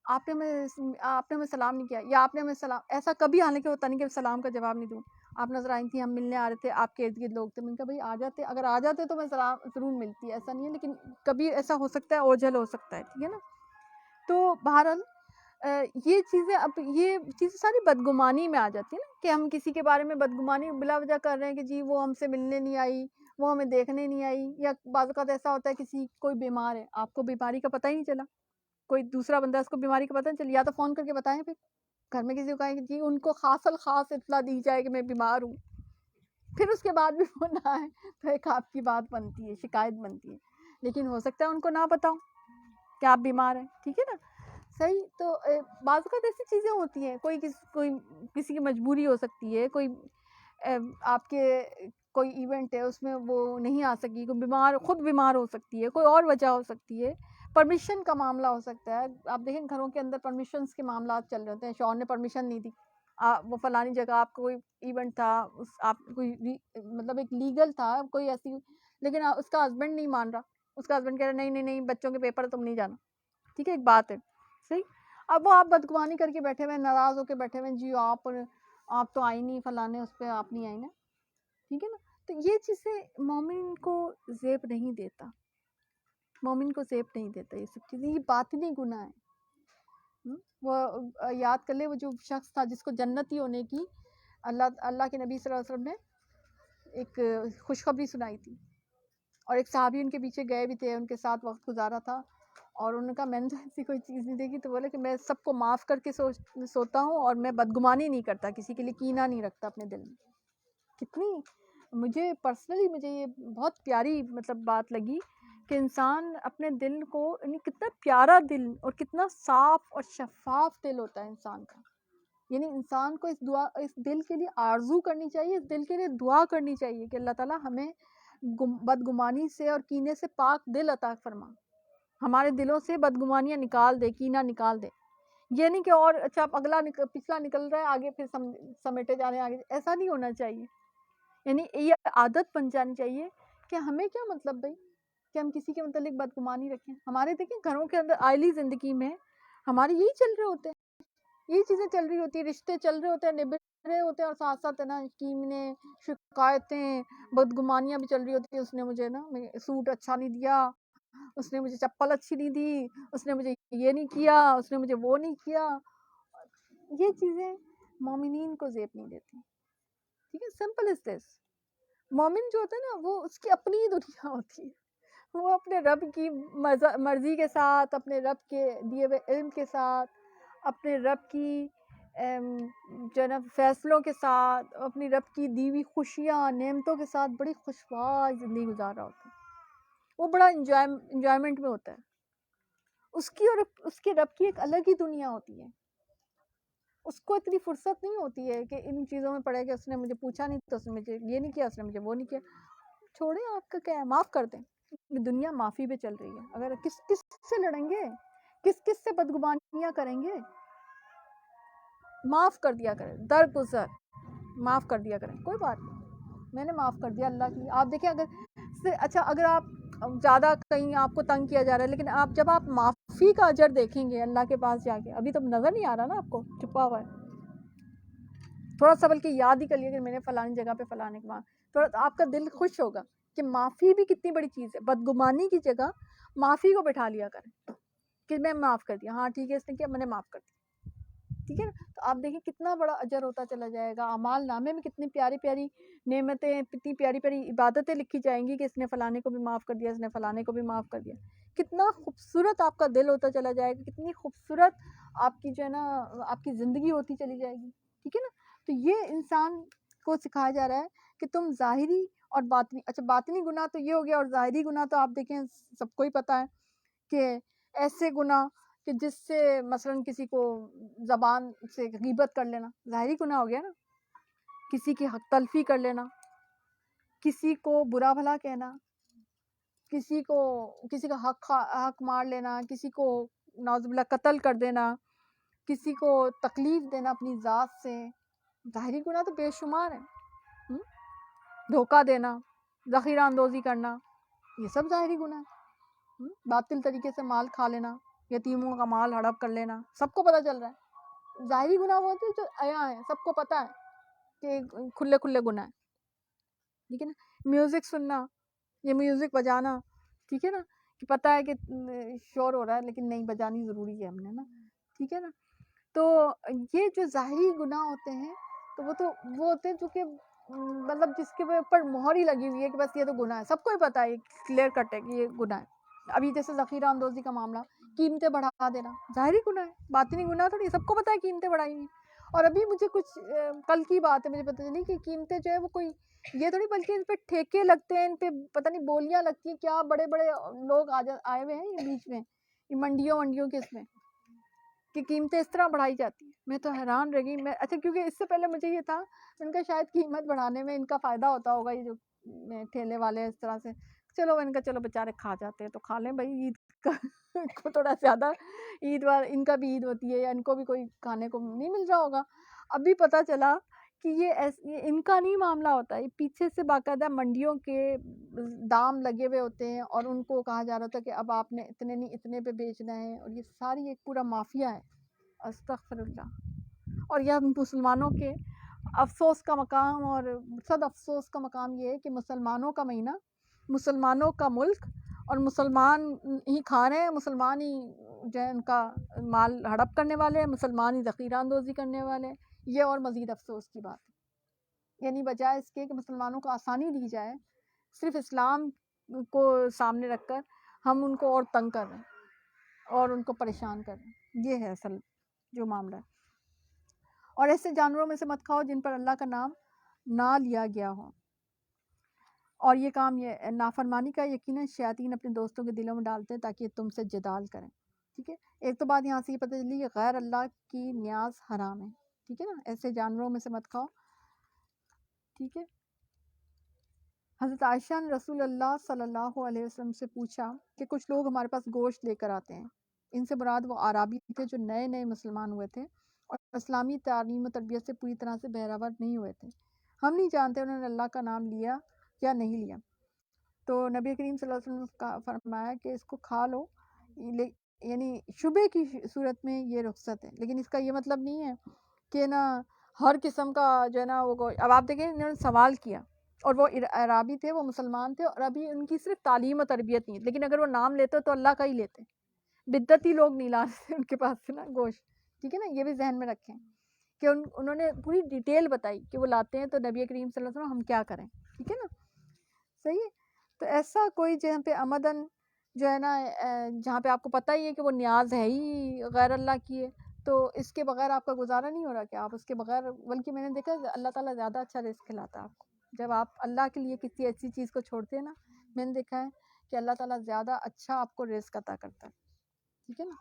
آپ نے ہمیں سلام نہیں کیا، یا آپ نے ہمیں سلام، ایسا کبھی حالانکہ ہوتا نہیں کہ سلام کا جواب نہیں دوں، آپ نظر آئی تھی، ہم ملنے آ رہے تھے، آپ کے ارد گرد لوگ تھے، میں نے کہا بھائی آ جاتے، اگر آ جاتے تو میں سلام ضرور ملتی، ایسا نہیں ہے، لیکن کبھی ایسا ہو سکتا ہے اوجھل ہو سکتا ہے، ٹھیک ہے نا۔ تو بہرحال یہ چیزیں ساری بدگمانی میں آ جاتی ہیں نا، کہ ہم کسی کے بارے میں بدگمانی بلا وجہ کر رہے ہیں کہ جی وہ ہم سے ملنے نہیں آئی، وہ ہمیں دیکھنے نہیں آئی، یا بعض اوقات ایسا ہوتا ہے کوئی بیمار ہے، آپ کو بیماری کا پتہ ہی نہیں چلا، کوئی دوسرا بندہ اس کو بیماری کا پتہ نہیں چلا، یا تو فون کر کے بتائیں، پھر گھر میں کسی کو کہیں کہ جی ان کو خاص الخاص اطلاع دی جائے کہ میں بیمار ہوں، پھر اس کے بعد بھی وہ نہ آئے تو ایک آپ کی بات بنتی ہے، شکایت بنتی ہے، لیکن ہو سکتا ہے ان کو نہ پتہ ہو کہ آپ بیمار ہیں، ٹھیک ہے نا، صحیح۔ تو بعض اوقات ایسی چیزیں ہوتی ہیں، کوئی کسی کی مجبوری ہو سکتی ہے، کوئی آپ کے کوئی ایونٹ ہے اس میں وہ نہیں آ سکی، کوئی خود بیمار ہو سکتی ہے، کوئی اور وجہ ہو سکتی ہے، پرمیشن کا معاملہ ہو سکتا ہے، آپ دیکھیں گھروں کے اندر پرمیشنز کے معاملات چل رہے ہوتے ہیں، شوہر نے پرمیشن نہیں دی، وہ فلانی جگہ آپ کو کوئی ایونٹ تھا، آپ کوئی مطلب ایک لیگل تھا کوئی ایسی، لیکن اس کا ہسبینڈ نہیں مان رہا، اس کا ہسبینڈ کہہ رہا نہیں نہیں نہیں بچوں کے پیپر تم نہیں جانا، ٹھیک ہے، ایک بات ہے، صحیح۔ اب وہ آپ بدگمانی کر کے بیٹھے ہوئے، ناراض ہو کے بیٹھے ہوئے، جی آپ تو آئی نہیں، فلانے اس پہ آپ نہیں آئی نا، ٹھیک ہے نا، تو یہ چیزیں مومن کو زیب نہیں دیتا، مومن کو زیب نہیں دیتا یہ سب چیزیں، یہ باطنی گناہ ہے۔ وہ یاد کر لے وہ جو شخص تھا جس کو جنتی ہونے کی اللہ کے نبی صلی اللہ علیہ وسلم نے ایک خوشخبری سنائی تھی، اور ایک صحابی ان کے پیچھے گئے بھی تھے، ان کے ساتھ وقت گزارا تھا، اور انہوں نے کہا میں نے تو ایسی کوئی چیز نہیں دیکھی، تو بولے کہ میں سب کو معاف کر کے سوتا ہوں، اور میں بدگمانی نہیں کرتا، کسی کے لیے کینہ نہیں رکھتا اپنے دل میں۔ کتنی مجھے پرسنلی مجھے یہ بہت پیاری مطلب بات لگی کہ انسان اپنے دل کو، یعنی کتنا پیارا دل اور کتنا صاف اور شفاف دل ہوتا ہے انسان کا، یعنی انسان کو اس دل کے لیے آرزو کرنی چاہیے، اس دل کے لیے دعا کرنی چاہیے کہ اللہ تعالیٰ ہمیں بدگمانی سے اور کینے سے پاک دل عطا فرما، ہمارے دلوں سے بدگمانیاں نکال دے، کینہ نکال دے۔ یہ نہیں کہ اور اچھا اگلا پچھلا نکل رہا ہے آگے پھر سمیٹے جا رہے ہیں آگے، ایسا نہیں ہونا چاہیے۔ یعنی یہ عادت بن جانی چاہیے کہ ہمیں کیا مطلب بھائی کہ ہم کسی کے متعلق بدگمانی رکھیں۔ ہمارے دیکھیں گھروں کے اندر آئلی زندگی میں ہمارے یہی چل رہے ہوتے ہیں، یہی چیزیں چل رہی ہوتی ہیں، رشتے چل رہے ہوتے ہیں، نبھ رہے ہوتے ہیں، اور ساتھ ساتھ ہے نا کینے، شکایتیں، بدگمانیاں بھی چل رہی ہوتی ہیں۔ اس نے مجھے نا سوٹ اچھا نہیں دیا، اس نے مجھے چپل اچھی نہیں دی، اس نے مجھے یہ نہیں کیا، اس نے مجھے وہ نہیں کیا۔ یہ چیزیں مومنین کو زیب نہیں دیتی، ٹھیک ہے، سمپل از دس۔ مومن جو ہوتا ہے نا وہ اس کی اپنی دنیا ہوتی ہے، وہ اپنے رب کی مرضی کے ساتھ، اپنے رب کے دیے ہوئے علم کے ساتھ، اپنے رب کی جو ہے نا فیصلوں کے ساتھ، اپنی رب کی دی ہوئی خوشیاں نعمتوں کے ساتھ بڑی خوشگوار زندگی گزار رہا ہوتا ہے، وہ بڑا انجوائمنٹ میں ہوتا ہے۔ اس کی اور اس کے رب کی ایک الگ ہی دنیا ہوتی ہے، اس کو اتنی فرصت نہیں ہوتی ہے کہ ان چیزوں میں پڑے کہ اس نے مجھے پوچھا نہیں تو اس نے مجھے یہ نہیں کیا، اس نے مجھے وہ نہیں کیا۔ چھوڑیں، آپ کا کیا ہے، معاف کر دیں۔ دنیا معافی پہ چل رہی ہے، اگر کس سے لڑیں گے، کس سے بدگمانیاں کریں گے، معاف کر دیا کریں، درگزر معاف کر دیا کریں، کوئی بات نہیں، میں نے معاف کر دیا اللہ کی۔ آپ دیکھیں اگر آپ زیادہ کہیں آپ کو تنگ کیا جا رہا ہے، لیکن جب آپ معافی کا اجر دیکھیں گے اللہ کے پاس جا کے، ابھی تو نظر نہیں آ رہا نا آپ کو، چھپا ہوا ہے، تھوڑا سا بلکہ یاد ہی کر لیے کہ میں نے فلانی جگہ پہ فلانے کے بعد، تھوڑا آپ کا دل خوش ہوگا کہ معافی بھی کتنی بڑی چیز ہے۔ بدگمانی کی جگہ معافی کو بٹھا لیا کریں کہ میں معاف کر دیا، ہاں ٹھیک ہے اس نے کیا، میں نے معاف کر دیا، ٹھیک ہے نا، تو آپ دیکھیں کتنا بڑا اجر ہوتا چلا جائے گا، اعمال نامے میں کتنی پیاری پیاری نعمتیں، کتنی پیاری پیاری عبادتیں لکھی جائیں گی کہ اس نے فلانے کو بھی معاف کر دیا، اس نے فلانے کو بھی معاف کر دیا۔ کتنا خوبصورت آپ کا دل ہوتا چلا جائے گا، کتنی خوبصورت آپ کی جو ہے نا آپ کی زندگی ہوتی چلی جائے گی، ٹھیک ہے نا۔ تو یہ انسان کو سکھایا جا رہا ہے کہ تم ظاہری اور باطنی، اچھا باطنی گناہ تو یہ ہو گیا، اور ظاہری گناہ تو آپ دیکھیں سب کو ہی پتہ ہے کہ ایسے گناہ کہ جس سے مثلا کسی کو زبان سے غیبت کر لینا ظاہری گناہ ہو گیا نا، کسی کی حق تلفی کر لینا، کسی کو برا بھلا کہنا، کسی کا حق مار لینا، کسی کو نعوذ باللہ قتل کر دینا، کسی کو تکلیف دینا اپنی ذات سے، ظاہری گناہ تو بے شمار ہیں۔ دھوکہ دینا، ذخیرہ اندوزی کرنا، یہ سب ظاہری گناہ ہے۔ باطل طریقے سے مال کھا لینا، یتیموں کا مال ہڑپ کر لینا، سب کو پتہ چل رہا ہے۔ ظاہری گناہ وہ ہوتے ہیں جو عیاں ہیں، سب کو پتہ ہے کہ کھلے کھلے گناہ ہیں، ٹھیک ہے نا۔ میوزک سننا، یہ میوزک بجانا، ٹھیک ہے نا، کہ پتہ ہے کہ شور ہو رہا ہے لیکن نہیں بجانی ضروری ہے ہم نے نا، ٹھیک ہے نا۔ تو یہ جو ظاہری گناہ ہوتے ہیں تو وہ ہوتے ہیں جو کہ مطلب جس کے اوپر مہر ہی لگی ہوئی ہے کہ بس یہ تو گناہ ہے، سب کو ہی پتہ ہے، کلیئر کٹ ہے کہ یہ گناہ ہے۔ ابھی جیسے ذخیرہ اندوزی کا معاملہ، قیمتیں بڑھا دینا ظاہری گناہ ہے، باطنی گناہ تھوڑی، سب کو پتہ ہے قیمتیں بڑھائی ہیں۔ اور ابھی مجھے کچھ کل کی بات ہے، مجھے پتہ چلی کہ قیمتیں جو ہے وہ کوئی یہ تھوڑی، بلکہ ان پہ ٹھیکے لگتے ہیں، ان پہ پتہ نہیں بولیاں لگتی ہیں، کیا بڑے بڑے لوگ آئے ہوئے ہیں بیچ میں، منڈیوں کے اس میں کہ قیمتیں اس طرح بڑھائی جاتی ہیں۔ میں تو حیران رہ گئی، اچھا کیونکہ اس سے پہلے مجھے یہ تھا ان کا شاید قیمت بڑھانے میں ان کا فائدہ ہوتا ہوگا، یہ جو ٹھیلے والے اس طرح سے، چلو ان کا چلو بیچارے کھا جاتے ہیں تو کھا لیں بھائی، عید کو تھوڑا زیادہ عید ان کا بھی عید ہوتی ہے، یا ان کو بھی کوئی کھانے کو نہیں مل رہا ہوگا۔ ابھی پتہ چلا کہ یہ ان کا نہیں معاملہ ہوتا ہے، یہ پیچھے سے باقاعدہ منڈیوں کے دام لگے ہوئے ہوتے ہیں، اور ان کو کہا جا رہا تھا کہ اب آپ نے اتنے نہیں اتنے پہ بیچنا ہے، اور یہ ساری ایک پورا مافیا ہے، استغفر اللہ۔ اور یہ مسلمانوں کے افسوس کا مقام اور صد افسوس کا مقام یہ ہے کہ مسلمانوں کا مہینہ، مسلمانوں کا ملک، اور مسلمان ہی کھا رہے ہیں، مسلمان ہی جو ہے ان کا مال ہڑپ کرنے والے ہیں، مسلمان ہی ذخیرہ اندوزی کرنے والے ہیں۔ یہ اور مزید افسوس کی بات ہے، یعنی بجائے اس کے کہ مسلمانوں کو آسانی دی جائے، صرف اسلام کو سامنے رکھ کر ہم ان کو اور تنگ کر رہے ہیں اور ان کو پریشان کر رہے ہیں۔ یہ ہے اصل جو معاملہ ہے۔ اور ایسے جانوروں میں سے مت کھاؤ جن پر اللہ کا نام نہ لیا گیا ہو۔ اور یہ کام یہ نافرمانی کا یقیناً شیاطین اپنے دوستوں کے دلوں میں ڈالتے ہیں تاکہ یہ تم سے جدال کریں۔ ٹھیک ہے، ایک تو بات یہاں سے یہ پتہ چلی کہ غیر اللہ کی نیاز حرام ہے۔ ٹھیک ہے نا، ایسے جانوروں میں سے مت کھاؤ۔ ٹھیک ہے، حضرت عائشہ نے رسول اللہ صلی اللہ علیہ وسلم سے پوچھا کہ کچھ لوگ ہمارے پاس گوشت لے کر آتے ہیں، ان سے مراد وہ اعرابی تھے جو نئے نئے مسلمان ہوئے تھے اور اسلامی تعلیم و تربیت سے پوری طرح سے بہرہ نہیں ہوئے تھے۔ ہم نہیں جانتے انہوں نے اللہ کا نام لیا یا نہیں لیا۔ تو نبی کریم صلی اللہ علیہ وسلم کا فرمایا کہ اس کو کھا لو، یعنی شبے کی صورت میں یہ رخصت ہے، لیکن اس کا یہ مطلب نہیں ہے کہ نا ہر قسم کا جو ہے نا وہ، اب آپ دیکھیں انہوں نے سوال کیا اور وہ عرابی تھے، وہ مسلمان تھے اور ابھی ان کی صرف تعلیم و تربیت نہیں، لیکن اگر وہ نام لیتے تو اللہ کا ہی لیتے، بدعتی لوگ نہیں لا رہے ان کے پاس سے نا گوشت۔ ٹھیک ہے نا، یہ بھی ذہن میں رکھیں کہ انہوں نے پوری ڈیٹیل بتائی کہ وہ لاتے ہیں تو نبی کریم صلی اللہ علیہ وسلم ہم کیا کریں۔ ٹھیک ہے نا، صحیح ہے۔ تو ایسا کوئی جہاں پہ آمدن جو ہے نا جہاں پہ آپ کو پتہ ہی ہے کہ وہ نیاز ہے ہی غیر اللہ کی ہے، تو اس کے بغیر آپ کا گزارا نہیں ہو رہا کہ آپ اس کے بغیر، بلکہ میں نے دیکھا اللہ تعالیٰ زیادہ اچھا رزق کھلاتا ہے آپ کو جب آپ اللہ کے لیے کسی ایسی چیز کو چھوڑتے ہیں نا۔ میں نے دیکھا ہے کہ اللہ تعالیٰ زیادہ اچھا آپ کو رزق عطا کرتا ہے۔ ٹھیک ہے نا،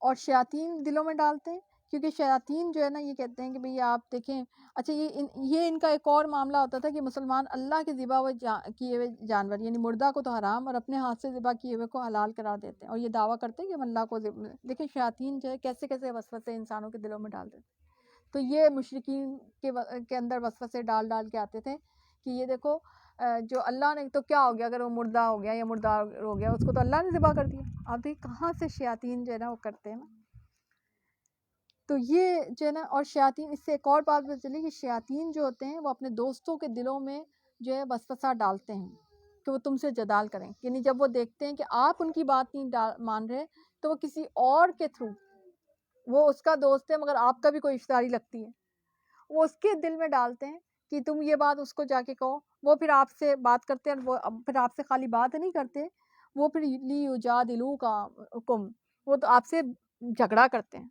اور شیاطین دلوں میں ڈالتے ہیں کیونکہ شیاطین جو ہے نا یہ کہتے ہیں کہ بھئی آپ دیکھیں، اچھا یہ ان کا ایک اور معاملہ ہوتا تھا کہ مسلمان اللہ کے ذبح ہوئے کیے ہوئے جانور یعنی مردہ کو تو حرام اور اپنے ہاتھ سے ذبح کیے ہوئے کو حلال کرا دیتے ہیں، اور یہ دعویٰ کرتے ہیں کہ ہم اللہ کو لیکن شیاطین جو ہے کیسے کیسے وسوسے انسانوں کے دلوں میں ڈال دیتے ہیں۔ تو یہ مشرکین کے اندر وسوسے ڈال ڈال کے آتے تھے کہ یہ دیکھو جو اللہ نے تو کیا ہو گیا اگر وہ مردہ ہو گیا یا مردار ہو گیا، اس کو تو اللہ نے ذبح کر دیا۔ آپ دیکھیں کہاں سے شیاطین جو ہے نا وہ کرتے ہیں نا۔ تو یہ جو ہے نا، اور شیاطین، اس سے ایک اور بات پتہ چلی کہ شیاطین جو ہوتے ہیں وہ اپنے دوستوں کے دلوں میں جو ہے وسوسہ ڈالتے ہیں کہ وہ تم سے جدال کریں، یعنی جب وہ دیکھتے ہیں کہ آپ ان کی بات نہیں مان رہے تو وہ کسی اور کے تھرو، وہ اس کا دوست ہے مگر آپ کا بھی کوئی اشتہاری لگتی ہے، وہ اس کے دل میں ڈالتے ہیں کہ تم یہ بات اس کو جا کے کہو، وہ پھر آپ سے بات کرتے ہیں، وہ پھر آپ سے خالی بات نہیں کرتے، وہ پھر لیجادلوکم، وہ تو آپ سے جھگڑا کرتے ہیں۔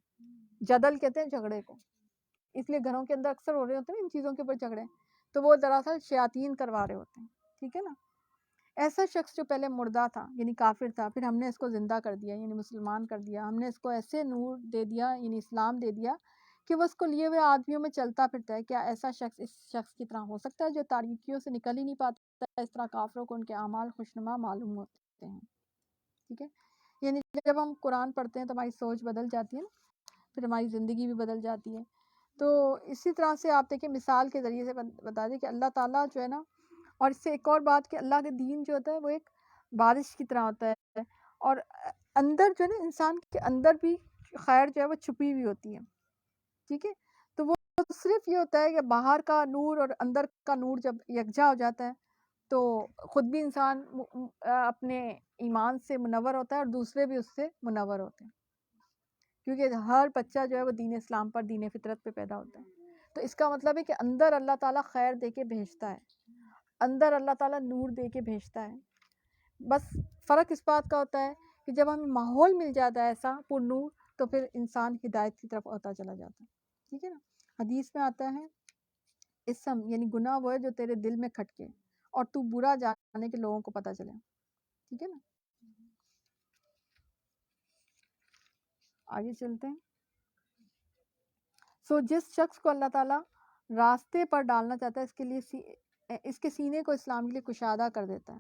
جدل کہتے ہیں جھگڑے کو، اس لیے گھروں کے اندر اکثر ہو رہے ہوتے ہیں ان چیزوں کے اوپر جھگڑے، تو وہ دراصل شیاطین کروا رہے ہوتے ہیں۔ ٹھیک ہے نا، ایسا شخص جو پہلے مردہ تھا یعنی کافر تھا، پھر ہم نے اس کو زندہ کر دیا یعنی مسلمان کر دیا، ہم نے اس کو ایسے نور دے دیا یعنی اسلام دے دیا کہ وہ اس کو لیے ہوئے آدمیوں میں چلتا پھرتا ہے۔ کیا ایسا شخص اس شخص کی طرح ہو سکتا ہے جو تاریکیوں سے نکل ہی نہیں پاتا؟ اس طرح کافروں کو ان کے اعمال خوشنما معلوم ہوتے ہیں۔ ٹھیک ہے، یعنی جب ہم قرآن پڑھتے ہیں تو ہماری سوچ بدل جاتی ہے نا، پھر ہماری زندگی بھی بدل جاتی ہے۔ تو اسی طرح سے آپ دیکھیں مثال کے ذریعے سے بتا دیں کہ اللہ تعالیٰ جو ہے نا، اور اس سے ایک اور بات کہ اللہ کے دین جو ہوتا ہے وہ ایک بارش کی طرح ہوتا ہے، اور اندر جو ہے نا انسان کے اندر بھی خیر جو ہے وہ چھپی ہوئی ہوتی ہے۔ ٹھیک ہے، تو وہ صرف یہ ہوتا ہے کہ باہر کا نور اور اندر کا نور جب یکجا ہو جاتا ہے تو خود بھی انسان اپنے ایمان سے منور ہوتا ہے اور دوسرے بھی اس سے منور ہوتے ہیں، کیونکہ ہر بچہ جو ہے وہ دین اسلام پر، دین فطرت پہ پیدا ہوتا ہے۔ تو اس کا مطلب ہے کہ اندر اللہ تعالیٰ خیر دے کے بھیجتا ہے، اندر اللہ تعالیٰ نور دے کے بھیجتا ہے۔ بس فرق اس بات کا ہوتا ہے کہ جب ہمیں ماحول مل جاتا ہے ایسا پر نور تو پھر انسان ہدایت کی طرف ہوتا چلا جاتا ہے۔ ٹھیک ہے نا، حدیث میں آتا ہے اسم یعنی گناہ وہ ہے جو تیرے دل میں کھٹکے اور تو برا جانے کے لوگوں کو پتہ چلے۔ ٹھیک ہے نا، آگے چلتے ہیں۔ جس شخص کو اللہ تعالیٰ راستے پر ڈالنا چاہتا ہے اس کے لیے اس کے سینے کو اسلام کے لیے کشادہ کر دیتا ہے،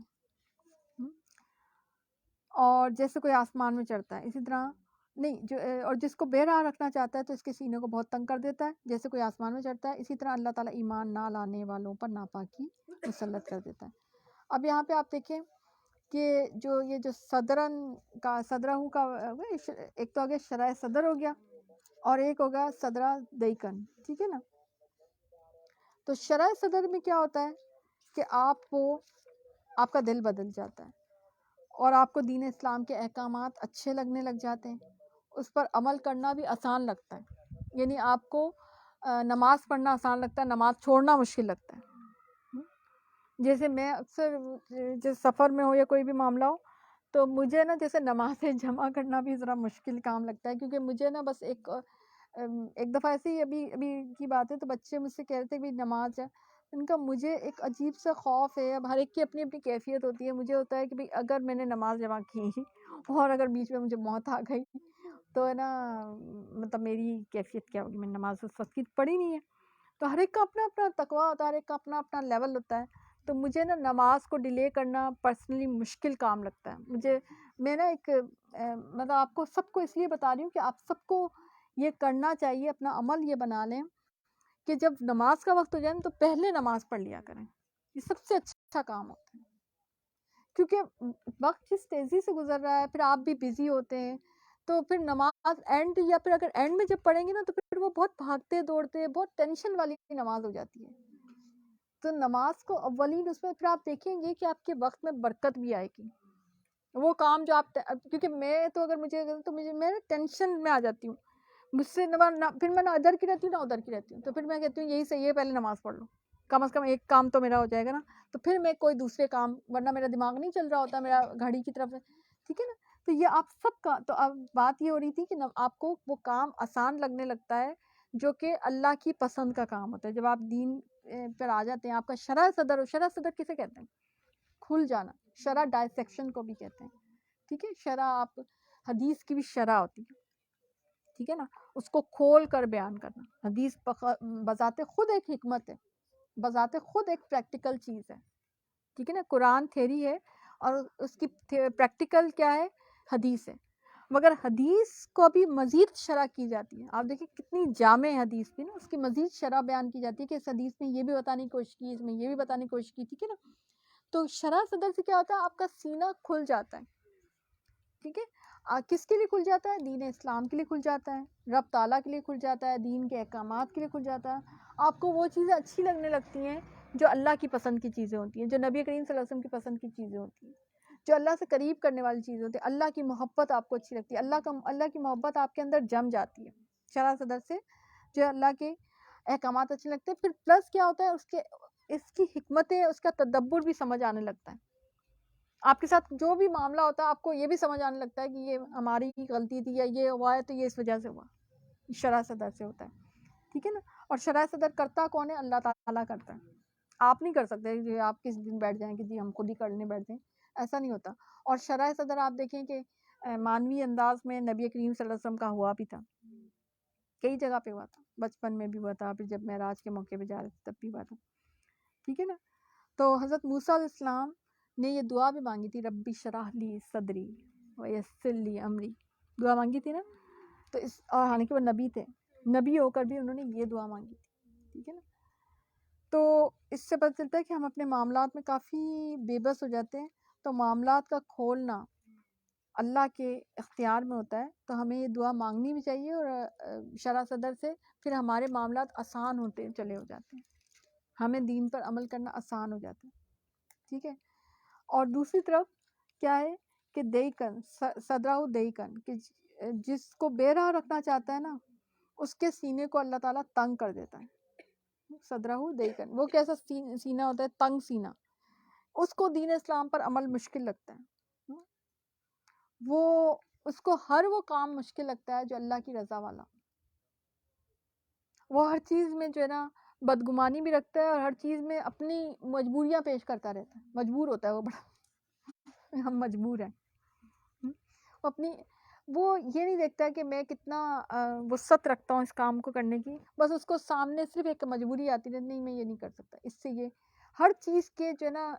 اور جیسے کوئی آسمان میں چڑھتا ہے اسی طرح نہیں اور جس کو بے راہ رکھنا چاہتا ہے تو اس کے سینے کو بہت تنگ کر دیتا ہے، جیسے کوئی آسمان میں چڑھتا ہے اسی طرح اللہ تعالیٰ ایمان نہ لانے والوں پر ناپاکی مسلط کر دیتا ہے۔ اب یہاں پہ آپ دیکھیں کہ یہ جو صدرہ کا ایک تو آگے شرح صدر ہو گیا اور ایک ہوگا صدرہ دیکن۔ ٹھیک ہے نا، تو شرح صدر میں کیا ہوتا ہے کہ آپ کا دل بدل جاتا ہے اور آپ کو دین اسلام کے احکامات اچھے لگنے لگ جاتے ہیں، اس پر عمل کرنا بھی آسان لگتا ہے، یعنی آپ کو نماز پڑھنا آسان لگتا ہے، نماز چھوڑنا مشکل لگتا ہے۔ جیسے میں اکثر جیسے سفر میں ہو یا کوئی بھی معاملہ ہو تو مجھے نا جیسے نمازیں جمع کرنا بھی ذرا مشکل کام لگتا ہے، کیونکہ مجھے نا بس ایک دفعہ ایسے ہی ابھی کی بات ہے، تو بچے مجھ سے کہہ رہے تھے کہ نماز ہے، ان کا مجھے ایک عجیب سا خوف ہے، اب ہر ایک کی اپنی اپنی کیفیت ہوتی ہے، مجھے ہوتا ہے کہ بھئی اگر میں نے نماز جمع کی اور اگر بیچ میں مجھے موت آ گئی تو ہے نا مطلب میری کیفیت کیا ہوگی، میں نے نماز اس وقت کی پڑھی نہیں ہے۔ تو ہر ایک کا اپنا اپنا تقویٰ ہوتا ہے، ہر ایک کا اپنا اپنا لیول ہوتا ہے، تو مجھے نا نماز کو ڈیلے کرنا پرسنلی مشکل کام لگتا ہے۔ میں نا مطلب آپ کو سب کو اس لیے بتا رہی ہوں کہ آپ سب کو یہ کرنا چاہیے، اپنا عمل یہ بنا لیں کہ جب نماز کا وقت ہو جائے نا تو پہلے نماز پڑھ لیا کریں، یہ سب سے اچھا کام ہوتا ہے، کیونکہ وقت جس تیزی سے گزر رہا ہے، پھر آپ بھی بزی ہوتے ہیں، تو پھر نماز اینڈ یا پھر اگر اینڈ میں جب پڑھیں گے نا تو پھر وہ بہت بھاگتے دوڑتے بہت ٹینشن والی نماز ہو جاتی ہے۔ تو نماز کو اولین اس میں پھر آپ دیکھیں گے کہ آپ کے وقت میں برکت بھی آئے گی، وہ کام جو آپ کیونکہ میں تو اگر میں ٹینشن میں آ جاتی ہوں، مجھ سے پھر میں نہ ادھر کی رہتی ہوں نہ ادھر کی رہتی ہوں، تو پھر میں کہتی ہوں یہی صحیح ہے، پہلے نماز پڑھ لو، کم از کم ایک کام تو میرا ہو جائے گا نا، تو پھر میں کوئی دوسرے کام، ورنہ میرا دماغ نہیں چل رہا ہوتا میرا گھڑی کی طرف، ٹھیک ہے نا۔ تو یہ آپ سب کا، تو اب بات یہ ہو رہی تھی کہ آپ کو وہ کام آسان لگنے لگتا ہے جو کہ اللہ کی پسند کا کام ہوتا ہے، جب آپ دین پر آ جاتے ہیں، آپ کا شرح صدر کسے کہتے ہیں؟ کھل جانا، شرح ڈائسیکشن کو بھی کہتے ہیں، ٹھیک ہے، شرح آپ حدیث کی بھی شرح ہوتی ہے، ٹھیک ہے نا، اس کو کھول کر بیان کرنا۔ حدیث بذات خود ایک حکمت ہے، بذات خود ایک پریکٹیکل چیز ہے، ٹھیک ہے نا، قرآن تھیری ہے اور اس کی پریکٹیکل کیا ہے؟ حدیث ہے، مگر حدیث کو بھی مزید شرح کی جاتی ہے، آپ دیکھیں کتنی جامع حدیث بھی نا، اس کی مزید شرح بیان کی جاتی ہے کہ اس حدیث میں یہ بھی بتانے کی کوشش کی، اس میں یہ بھی بتانے کی کوشش کی، ٹھیک ہے نا۔ تو شرح صدر سے کیا ہوتا ہے؟ آپ کا سینہ کھل جاتا ہے، ٹھیک ہے، کس کے لیے کھل جاتا ہے؟ دین اسلام کے لیے کھل جاتا ہے، رب تعالیٰ کے لیے کھل جاتا ہے، دین کے احکامات کے لیے کھل جاتا ہے، آپ کو وہ چیزیں اچھی لگنے لگتی ہیں جو اللہ کی پسند کی چیزیں ہوتی ہیں، جو نبی کریم صلی اللہ علیہ وسلم کی پسند کی چیزیں ہوتی ہیں، جو اللہ سے قریب کرنے والی چیزیں ہوتی ہیں، اللہ کی محبت آپ کو اچھی لگتی ہے، اللہ کی محبت آپ کے اندر جم جاتی ہے شرح صدر سے، جو اللہ کے احکامات اچھے لگتے ہیں، پھر پلس کیا ہوتا ہے، اس کی حکمتیں، اس کا تدبر بھی سمجھ آنے لگتا ہے، آپ کے ساتھ جو بھی معاملہ ہوتا ہے آپ کو یہ بھی سمجھ آنے لگتا ہے کہ یہ ہماری غلطی تھی یا یہ ہوا ہے تو یہ اس وجہ سے ہوا، شرح صدر سے ہوتا ہے، ٹھیک ہے نا۔ اور شرح صدر کرتا کون ہے؟ اللہ تعالیٰ کرتا ہے، آپ نہیں کر سکتے کہ آپ کس دن بیٹھ جائیں کہ جی ہم خود ہی کرنے بیٹھ جائیں، ایسا نہیں ہوتا۔ اور شرح صدر آپ دیکھیں کہ مانوی انداز میں نبی کریم صلی اللہ علیہ وسلم کا ہوا بھی تھا، کئی جگہ پہ ہوا تھا، بچپن میں بھی ہوا تھا، پھر جب معراج کے موقع پہ جا رہے تھے تب بھی ہوا تھا، ٹھیک ہے نا۔ تو حضرت موسیٰ علیہ السلام نے یہ دعا بھی مانگی تھی، ربی شرح لی صدری ویسر لی امری، دعا مانگی تھی نا، تو اور حالانکہ وہ نبی تھے، نبی ہو کر بھی انہوں نے یہ دعا مانگی تھی، ٹھیک ہے نا۔ تو اس سے پتہ چلتا ہے کہ ہم اپنے معاملات میں کافی بے بس ہو جاتے ہیں، تو معاملات کا کھولنا اللہ کے اختیار میں ہوتا ہے، تو ہمیں یہ دعا مانگنی بھی چاہیے، اور شرح صدر سے پھر ہمارے معاملات آسان ہوتے چلے ہو جاتے ہیں، ہمیں دین پر عمل کرنا آسان ہو جاتا ہے، ٹھیک ہے۔ اور دوسری طرف کیا ہے کہ دیکن صدرہ دیکن، کہ جس کو بے راہ رکھنا چاہتا ہے نا اس کے سینے کو اللہ تعالیٰ تنگ کر دیتا ہے، صدرہ دیکن، وہ کیسا سینہ ہوتا ہے؟ تنگ سینہ، اس کو دین اسلام پر عمل مشکل لگتا ہے، وہ اس کو ہر وہ کام مشکل لگتا ہے جو اللہ کی رضا والا، وہ ہر چیز میں جو ہے نا بدگمانی بھی رکھتا ہے، اور ہر چیز میں اپنی مجبوریاں پیش کرتا رہتا ہے، مجبور ہوتا ہے وہ بڑا ہم مجبور ہیں، وہ یہ نہیں دیکھتا کہ میں کتنا وسعت رکھتا ہوں اس کام کو کرنے کی، بس اس کو سامنے صرف ایک مجبوری آتی ہے، نہیں میں یہ نہیں کر سکتا، اس سے یہ ہر چیز کے جو ہے نا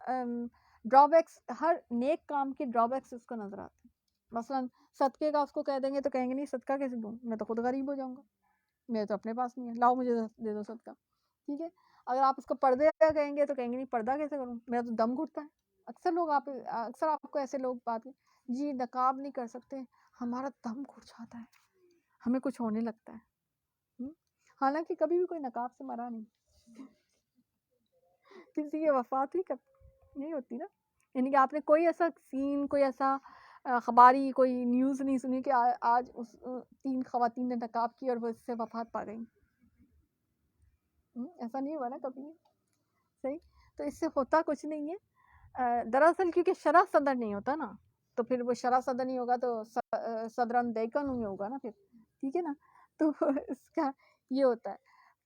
ڈرا بیکس، ہر نیک کام کے ڈرا بیکس اس کو نظر آتے ہیں، مثلاً صدقے کا اس کو کہہ دیں گے تو کہیں گے نہیں صدقہ کیسے دوں، میں تو خود غریب ہو جاؤں گا، میرے تو اپنے پاس نہیں ہے، لاؤ مجھے دے دو صدقہ، ٹھیک ہے۔ اگر آپ اس کو پردے کا کہیں گے تو کہیں گے نہیں پردہ کیسے کروں، میرا تو دم گھٹتا ہے، اکثر آپ کو ایسے لوگ بات جی نقاب نہیں کر سکتے، ہمارا دم گھٹ جاتا ہے، ہمیں کچھ ہونے لگتا ہے، حالانکہ کبھی بھی کوئی نقاب سے مرا نہیں، کسی کی وفات ہوئی کب نہیں ہوتی نا. یعنی کہ آپ نے کوئی ایسا سین، کوئی ایسا خباری کوئی نیوز نہیں سنی کہ آج اس 3 خواتین نے نقاب کی اور وہ اس سے وفات پا گئیں. ایسا نہیں ہوا نا کبھی. صحیح. تو اس سے ہوتا کچھ نہیں ہے. دراصل کیونکہ شرح صدر نہیں ہوتا نا، تو پھر وہ شرح صدر نہیں ہوگا تو صدرن دیکن نہیں ہوگا نا پھر. ٹھیک ہے نا. تو اس کا یہ ہوتا ہے.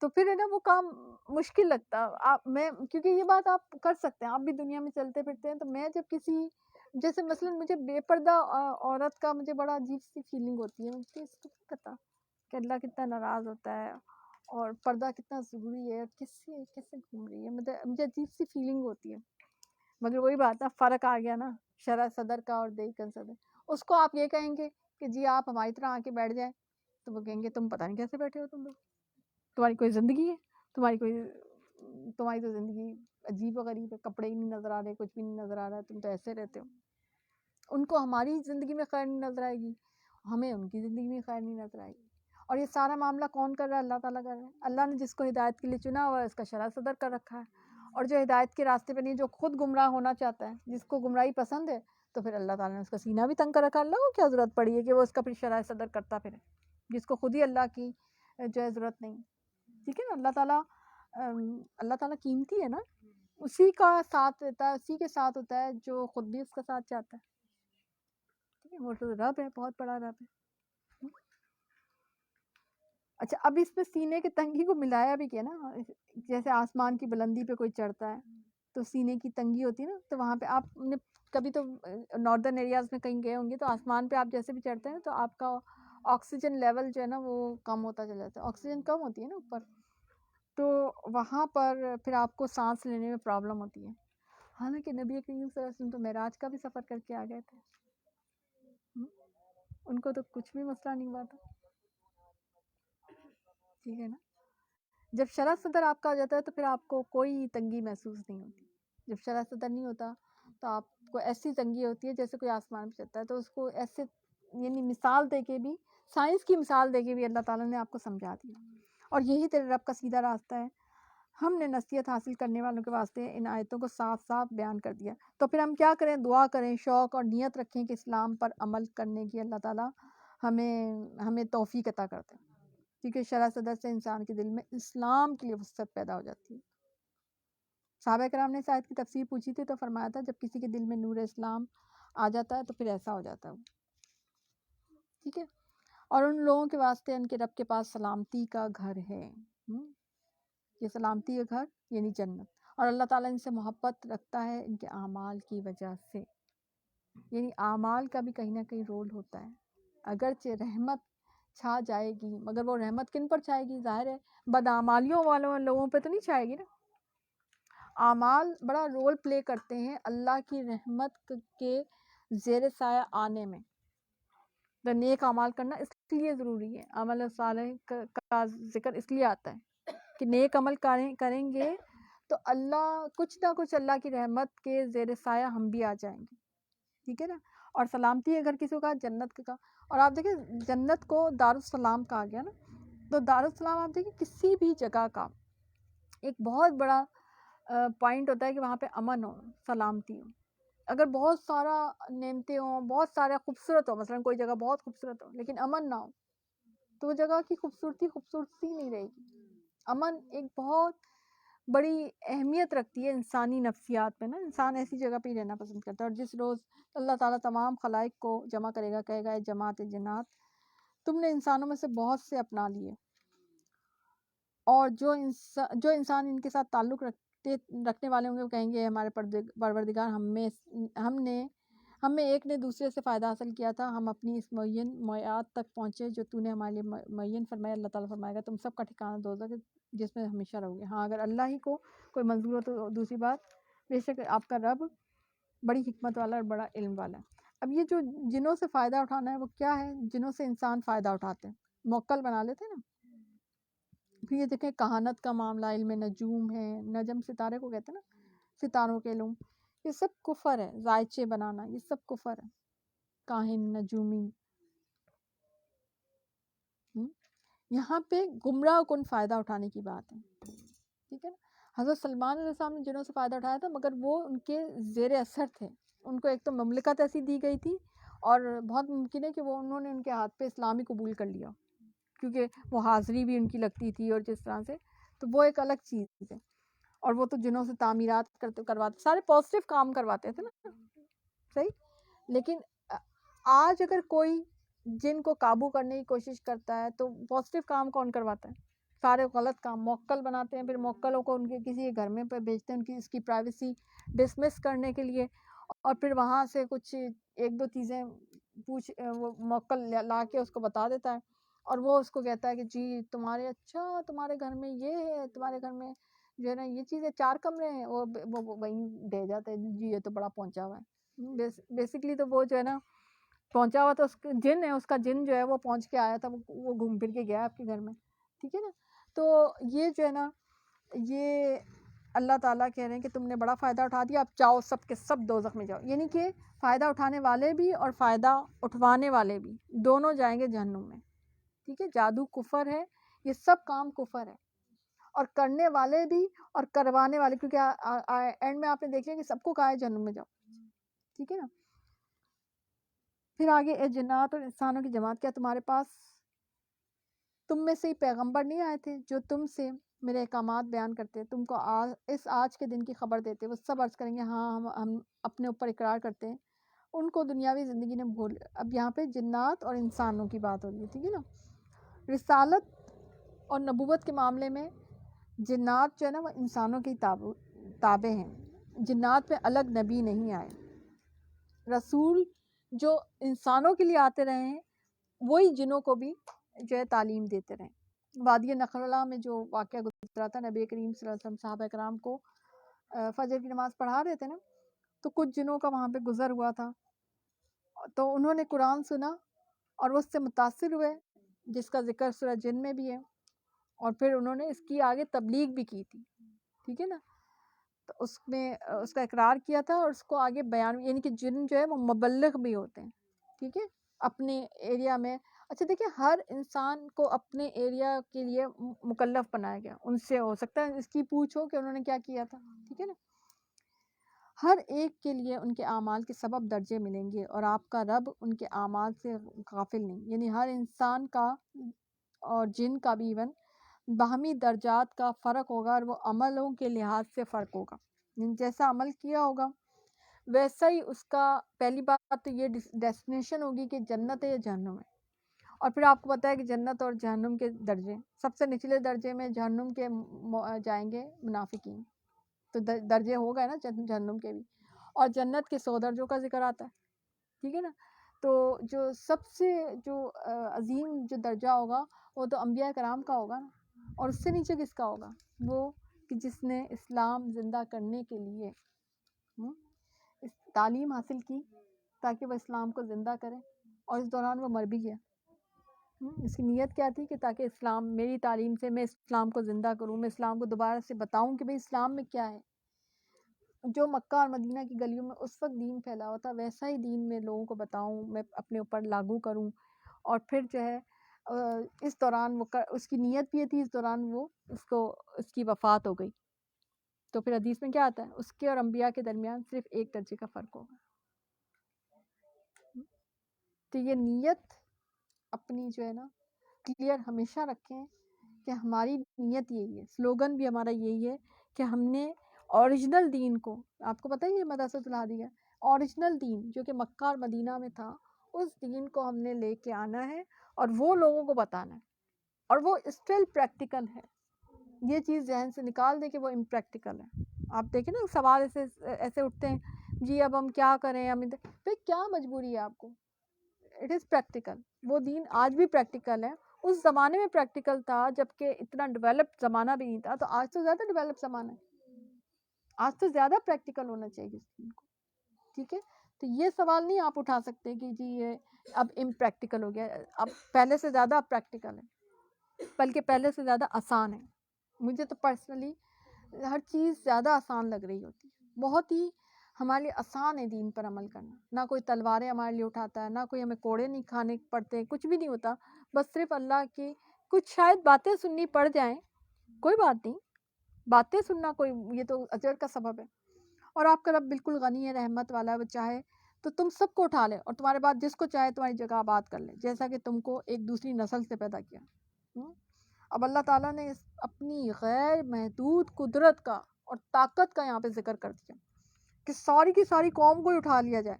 تو پھر ہے نا وہ کام مشکل لگتا. میں کیونکہ یہ بات آپ کر سکتے ہیں، آپ بھی دنیا میں چلتے پھرتے ہیں. تو میں جب کسی جیسے مثلاً مجھے بے پردہ عورت کا مجھے بڑا عجیب سی فیلنگ ہوتی ہے. مجھے اس کو پتا کہ اللہ کتنا ناراض ہوتا ہے اور پردہ کتنا ضروری ہے، کیسے گھوم رہی ہے. مجھے عجیب سی فیلنگ ہوتی ہے. مگر وہی بات ہے، فرق آ گیا نا شرح صدر کا اور دیکن صدر. اس کو آپ یہ کہیں گے کہ جی آپ ہماری طرح آ کے بیٹھ جائیں، تو وہ کہیں گے تم پتہ نہیں کیسے بیٹھے ہو تم لوگ، تمہاری کوئی زندگی ہے، تمہاری تو زندگی عجیب و غریب ہے، کپڑے ہی نہیں نظر آ رہے، کچھ بھی نہیں نظر آ رہا ہے، تم تو ایسے رہتے ہو. ان کو ہماری زندگی میں خیر نہیں نظر آئے گی، ہمیں ان کی زندگی میں خیر نہیں نظر آئے گی. اور یہ سارا معاملہ کون کر رہا ہے؟ اللہ تعالیٰ کر رہا ہے. اللہ نے جس کو ہدایت کے لیے چنا ہوا ہے اس کا شرح صدر کر رکھا ہے. اور جو ہدایت کے راستے پہ نہیں، جو خود گمراہ ہونا چاہتا ہے، جس کو گمراہی پسند ہے، تو پھر اللہ تعالیٰ نے اس کا سینہ بھی تنگ کر رکھا. اللہ کو کیا ضرورت پڑی ہے کہ وہ اس کا پھر شرح صدر کرتا پھرے، جس کو خود ہی اللہ کی جو ہے ضرورت نہیں. ٹھیک ہے نا. اللہ تعالیٰ قیمتی ہے نا، اسی کا ساتھ دیتا ہے، اسی کے ساتھ ہوتا ہے جو خود بھی اس کا ساتھ چاہتا ہے. ٹھیک ہے. وہ تو رب ہے، بہت بڑا رب ہے. اچھا، اب اس میں سینے کی تنگی کو ملایا بھی کیا نا. جیسے آسمان کی بلندی پہ کوئی چڑھتا ہے تو سینے کی تنگی ہوتی ہے نا. تو وہاں پہ آپ نے کبھی تو ناردرن ایریاز میں کہیں گئے ہوں گے، تو آسمان پہ آپ جیسے بھی چڑھتے ہیں تو آپ کا آکسیجن لیول جو ہے نا وہ کم ہوتا چلا جاتا ہے. آکسیجن کم ہوتی ہے نا اوپر، تو وہاں پر پھر آپ کو سانس لینے میں پرابلم ہوتی ہے. حالانکہ نبی کریم صلی اللہ علیہ وسلم تو معراج کا بھی سفر کر کے آ گئے تھے. ان کو تو کچھ بھی مسئلہ نہیں ہوا تھا. ٹھیک ہے نا. جب شرح صدر آپ کا ہو جاتا ہے تو پھر آپ کو کوئی تنگی محسوس نہیں ہوتی. جب شرح صدر نہیں ہوتا تو آپ کو ایسی تنگی ہوتی ہے جیسے کوئی آسمان پہ چلتا ہے. تو اس کو ایسے یعنی مثال دے کے بھی، سائنس کی مثال دے کے بھی اللہ تعالیٰ نے آپ کو سمجھا دیا. اور یہی تیرے رب کا سیدھا راستہ ہے. ہم نے نصیحت حاصل کرنے والوں کے واسطے ان آیتوں کو صاف صاف بیان کر دیا. تو پھر ہم کیا کریں؟ دعا کریں، شوق اور نیت رکھیں کہ اسلام پر عمل کرنے کی اللہ تعالیٰ ہمیں توفیق عطا کرتے ہیں. کیونکہ شرح صدر سے انسان کے دل میں اسلام کے لیے وسعت پیدا ہو جاتی ہے. صحابہ کرام نے اس آیت کی تفسیر پوچھی تھی تو فرمایا تھا جب کسی کے دل میں نور اسلام آ جاتا ہے تو پھر ایسا ہو جاتا ہے. ٹھیک ہے. اور ان لوگوں کے واسطے ان کے رب کے پاس سلامتی کا گھر ہے. یہ سلامتی کا گھر یعنی جنت. اور اللہ تعالیٰ ان سے محبت رکھتا ہے ان کے اعمال کی وجہ سے. یعنی اعمال کا بھی کہیں نہ کہیں رول ہوتا ہے. اگرچہ رحمت چھا جائے گی، مگر وہ رحمت کن پر چھائے گی؟ ظاہر ہے بدعمالیوں والوں لوگوں پہ تو نہیں چھائے گی نا. اعمال بڑا رول پلے کرتے ہیں اللہ کی رحمت کے زیر سایہ آنے میں. تو نیک اعمال کرنا اس لیے ضروری ہے. عمل صالح کا ذکر اس لیے آتا ہے کہ نیک عمل کریں گے تو اللہ کچھ نہ کچھ اللہ کی رحمت کے زیر سایہ ہم بھی آ جائیں گے. ٹھیک ہے نا. اور سلامتی اگر کسی کو کہا جنت کا، اور آپ دیکھیں جنت کو دارالسلام کہا گیا نا. تو دارالسلام آپ دیکھیں کسی بھی جگہ کا ایک بہت بڑا پوائنٹ ہوتا ہے کہ وہاں پہ امن ہو، سلامتی ہو. اگر بہت سارا نعمتیں ہوں، بہت سارا خوبصورت ہو، مثلا کوئی جگہ بہت خوبصورت ہو لیکن امن نہ ہو، تو وہ جگہ کی خوبصورتی نہیں رہے گی. امن ایک بہت بڑی اہمیت رکھتی ہے انسانی نفسیات میں نا. انسان ایسی جگہ پہ ہی رہنا پسند کرتا ہے. اور جس روز اللہ تعالیٰ تمام خلائق کو جمع کرے گا، کہے گا اے جماعت جنات، تم نے انسانوں میں سے بہت سے اپنا لیے، اور جو انسان ان کے ساتھ تعلق رکھنے والے ہوں گے وہ کہیں گے ہمارے پروردگار، ہم میں ایک نے دوسرے سے فائدہ حاصل کیا تھا، ہم اپنی اس معین میعاد تک پہنچے جو تو نے ہمارے لیے معین فرمایا. اللہ تعالیٰ فرمائے گا تم سب کا ٹھکانہ دوزخ ہے جس میں ہمیشہ رہو گے. ہاں اگر اللہ ہی کو کوئی منظور ہو تو دوسری بات، بے شک آپ کا رب بڑی حکمت والا اور بڑا علم والا ہے. اب یہ جو جنوں سے فائدہ اٹھانا ہے وہ کیا ہے؟ جنوں سے انسان فائدہ اٹھاتے ہیں، موکل بنا لیتے ہیں نا. پھر یہ دیکھیں کہانت کا معاملہ، علم نجوم ہے، نجم ستارے کو کہتے ہیں نا، ستاروں کے علوم، یہ سب کفر ہے. زائچے بنانا یہ سب کفر ہے. کاہن، نجومی، یہاں پہ گمراہ کن فائدہ اٹھانے کی بات ہے. ٹھیک ہے نا. حضرت سلمان علیہ السلام نے جنوں سے فائدہ اٹھایا تھا، مگر وہ ان کے زیر اثر تھے. ان کو ایک تو مملکت ایسی دی گئی تھی، اور بہت ممکن ہے کہ انہوں نے ان کے ہاتھ پہ اسلام ہی قبول کر لیا، کیونکہ وہ حاضری بھی ان کی لگتی تھی اور جس طرح سے، تو وہ ایک الگ چیز ہے. اور وہ تو جنوں سے تعمیرات کرواتے، سارے پازیٹیو کام کرواتے تھے نا، صحیح. لیکن آج اگر کوئی جن کو قابو کرنے کی کوشش کرتا ہے تو پازیٹیو کام کون کرواتا ہے؟ سارے غلط کام موکل بناتے ہیں، پھر موکلوں کو ان کے کسی گھر میں پہ بھیجتے ہیں، ان کی اس کی پرائیویسی ڈسمس کرنے کے لیے، اور پھر وہاں سے کچھ ایک دو چیزیں وہ موکل لا کے اس کو بتا دیتا ہے، اور وہ اس کو کہتا ہے کہ جی تمہارے گھر میں یہ ہے، تمہارے گھر میں جو ہے نا یہ چیزیں 4 کمرے ہیں، وہ وہیں دے جاتے ہیں، جی یہ تو بڑا پہنچا ہوا ہے. بیسکلی تو وہ جو ہے نا پہنچا ہوا تو اس کا جن ہے، اس کا جن جو ہے وہ پہنچ کے آیا تھا، وہ گھوم پھر کے گیا آپ کے گھر میں، ٹھیک ہے نا. تو یہ جو ہے نا، یہ اللہ تعالیٰ کہہ رہے ہیں کہ تم نے بڑا فائدہ اٹھا دیا، اب جاؤ سب کے سب دوزخ میں جاؤ. یعنی کہ فائدہ اٹھانے والے بھی اور فائدہ اٹھوانے والے بھی دونوں جائیں گے جہنم میں، ٹھیک ہے. جادو کفر ہے، یہ سب کام کفر ہے، اور کرنے والے بھی اور کروانے والے، کیونکہ اینڈ میں آپ نے دیکھ لیا کہ سب کو کہا ہے جہنم میں جاؤ، ٹھیک ہے نا. پھر آگے، اے جنات اور انسانوں کی جماعت، کیا تمہارے پاس تم میں سے ہی پیغمبر نہیں آئے تھے جو تم سے میرے احکامات بیان کرتے، تم کو اس آج کے دن کی خبر دیتے؟ وہ سب عرض کریں گے ہاں، ہم اپنے اوپر اقرار کرتے ہیں. ان کو دنیاوی زندگی نے بھول. اب یہاں پہ جنات اور انسانوں کی بات ہو رہی ہے، ٹھیک ہے نا. رسالت اور نبوت کے معاملے میں جنات جو ہے نا وہ انسانوں کی تابع ہیں. جنات پہ الگ نبی نہیں آئے. رسول جو انسانوں کے لیے آتے رہے ہیں وہی جنوں کو بھی جو ہے تعلیم دیتے رہے. وادی نخلا میں جو واقعہ گزرا تھا، نبی کریم صلی اللہ علیہ وسلم صحابہ کرام کو فجر کی نماز پڑھا رہے تھے نا، تو کچھ جنوں کا وہاں پہ گزر ہوا تھا، تو انہوں نے قرآن سنا اور وہ اس سے متاثر ہوئے، جس کا ذکر سورہ جن میں بھی ہے، اور پھر انہوں نے اس کی آگے تبلیغ بھی کی تھی، ٹھیک ہے نا. تو اس میں اس کا اقرار کیا تھا اور اس کو آگے بیان، یعنی کہ جن جو ہے وہ مبلغ بھی ہوتے ہیں، ٹھیک ہے، اپنے ایریا میں. اچھا دیکھیں، ہر انسان کو اپنے ایریا کے لیے مکلف بنایا گیا. ان سے ہو سکتا ہے اس کی پوچھو کہ انہوں نے کیا کیا تھا، ٹھیک ہے نا. ہر ایک کے لیے ان کے اعمال کے سبب درجے ملیں گے، اور آپ کا رب ان کے اعمال سے غافل نہیں. یعنی ہر انسان کا اور جن کا بھی ایون باہمی درجات کا فرق ہوگا، اور وہ عملوں کے لحاظ سے فرق ہوگا. جیسا عمل کیا ہوگا ویسا ہی اس کا، پہلی بات تو یہ ڈیسٹینیشن ہوگی کہ جنت ہے یا جہنم ہے. اور پھر آپ کو پتہ ہے کہ جنت اور جہنم کے درجے، سب سے نچلے درجے میں جہنم کے جائیں گے منافقین، تو درجے ہو گئے نا جہنم کے بھی. اور جنت کے 100 درجوں کا ذکر آتا ہے، ٹھیک ہے نا. تو جو سب سے جو عظیم جو درجہ ہوگا وہ تو انبیاء کرام کا ہوگا نا. اور اس سے نیچے کس کا ہوگا؟ وہ کہ جس نے اسلام زندہ کرنے کے لیے اس تعلیم حاصل کی تاکہ وہ اسلام کو زندہ کرے، اور اس دوران وہ مر بھی گیا. اس کی نیت کیا تھی کہ تاکہ اسلام، میری تعلیم سے میں اسلام کو زندہ کروں، میں اسلام کو دوبارہ سے بتاؤں کہ بھئی اسلام میں کیا ہے. جو مکہ اور مدینہ کی گلیوں میں اس وقت دین پھیلا ہوا تھا، ویسا ہی دین میں لوگوں کو بتاؤں، میں اپنے اوپر لاگو کروں. اور پھر جو ہے اس دوران وہ اس کی نیت بھی تھی، اس دوران وہ اس کی وفات ہو گئی. تو پھر حدیث میں کیا آتا ہے؟ اس کے اور انبیاء کے درمیان صرف 1 درجے کا فرق ہوگا. تو یہ نیت اپنی جو ہے نا کلیئر ہمیشہ رکھیں کہ ہماری نیت یہی ہے. سلوگن بھی ہمارا یہی ہے کہ ہم نے اوریجنل دین کو، آپ کو پتہ ہے یہ مدرسۃ الہادیہ اوریجنل دین جو کہ مکہ اور مدینہ میں تھا، اس دین کو ہم نے لے کے آنا ہے اور وہ لوگوں کو بتانا ہے. اور وہ اسٹل پریکٹیکل ہے. یہ چیز ذہن سے نکال دیں کہ وہ امپریکٹیکل ہے. آپ دیکھیں نا سوال ایسے اٹھتے ہیں، جی اب ہم کیا کریں، پھر کیا مجبوری ہے آپ کو؟ It is practical. وہ دین آج بھی پریکٹیکل ہے. اس زمانے میں پریکٹیکل تھا جبکہ اتنا ڈیولپڈ زمانہ بھی نہیں تھا، تو آج تو زیادہ ڈیولپ زمانہ ہے. آج تو زیادہ پریکٹیکل ہونا چاہیے اس دین کو، ٹھیک ہے. تو یہ سوال نہیں آپ اٹھا سکتے کہ جی یہ اب امپریکٹیکل ہو گیا. اب پہلے سے زیادہ پریکٹیکل ہے، بلکہ پہلے سے زیادہ آسان ہے. مجھے تو پرسنلی ہر چیز زیادہ آسان لگ رہی ہوتی ہے. بہت ہی ہمارے لیے آسان ہے دین پر عمل کرنا. نہ کوئی تلواریں ہمارے لیے اٹھاتا ہے، نہ کوئی ہمیں کوڑے نہیں کھانے پڑتے، کچھ بھی نہیں ہوتا. بس صرف اللہ کی کچھ شاید باتیں سننی پڑ جائیں، کوئی بات نہیں، باتیں سننا کوئی یہ تو اجر کا سبب ہے. اور آپ کا رب بالکل غنی ہے، رحمت والا ہے، وہ چاہے تو تم سب کو اٹھا لے اور تمہارے بعد جس کو چاہے تمہاری جگہ آباد کر لے، جیسا کہ تم کو ایک دوسری نسل سے پیدا کیا. اب اللہ تعالیٰ نے اپنی غیر محدود قدرت کا اور طاقت کا یہاں پہ ذکر کر دیا کہ ساری کی ساری قوم کو ہی اٹھا لیا جائے،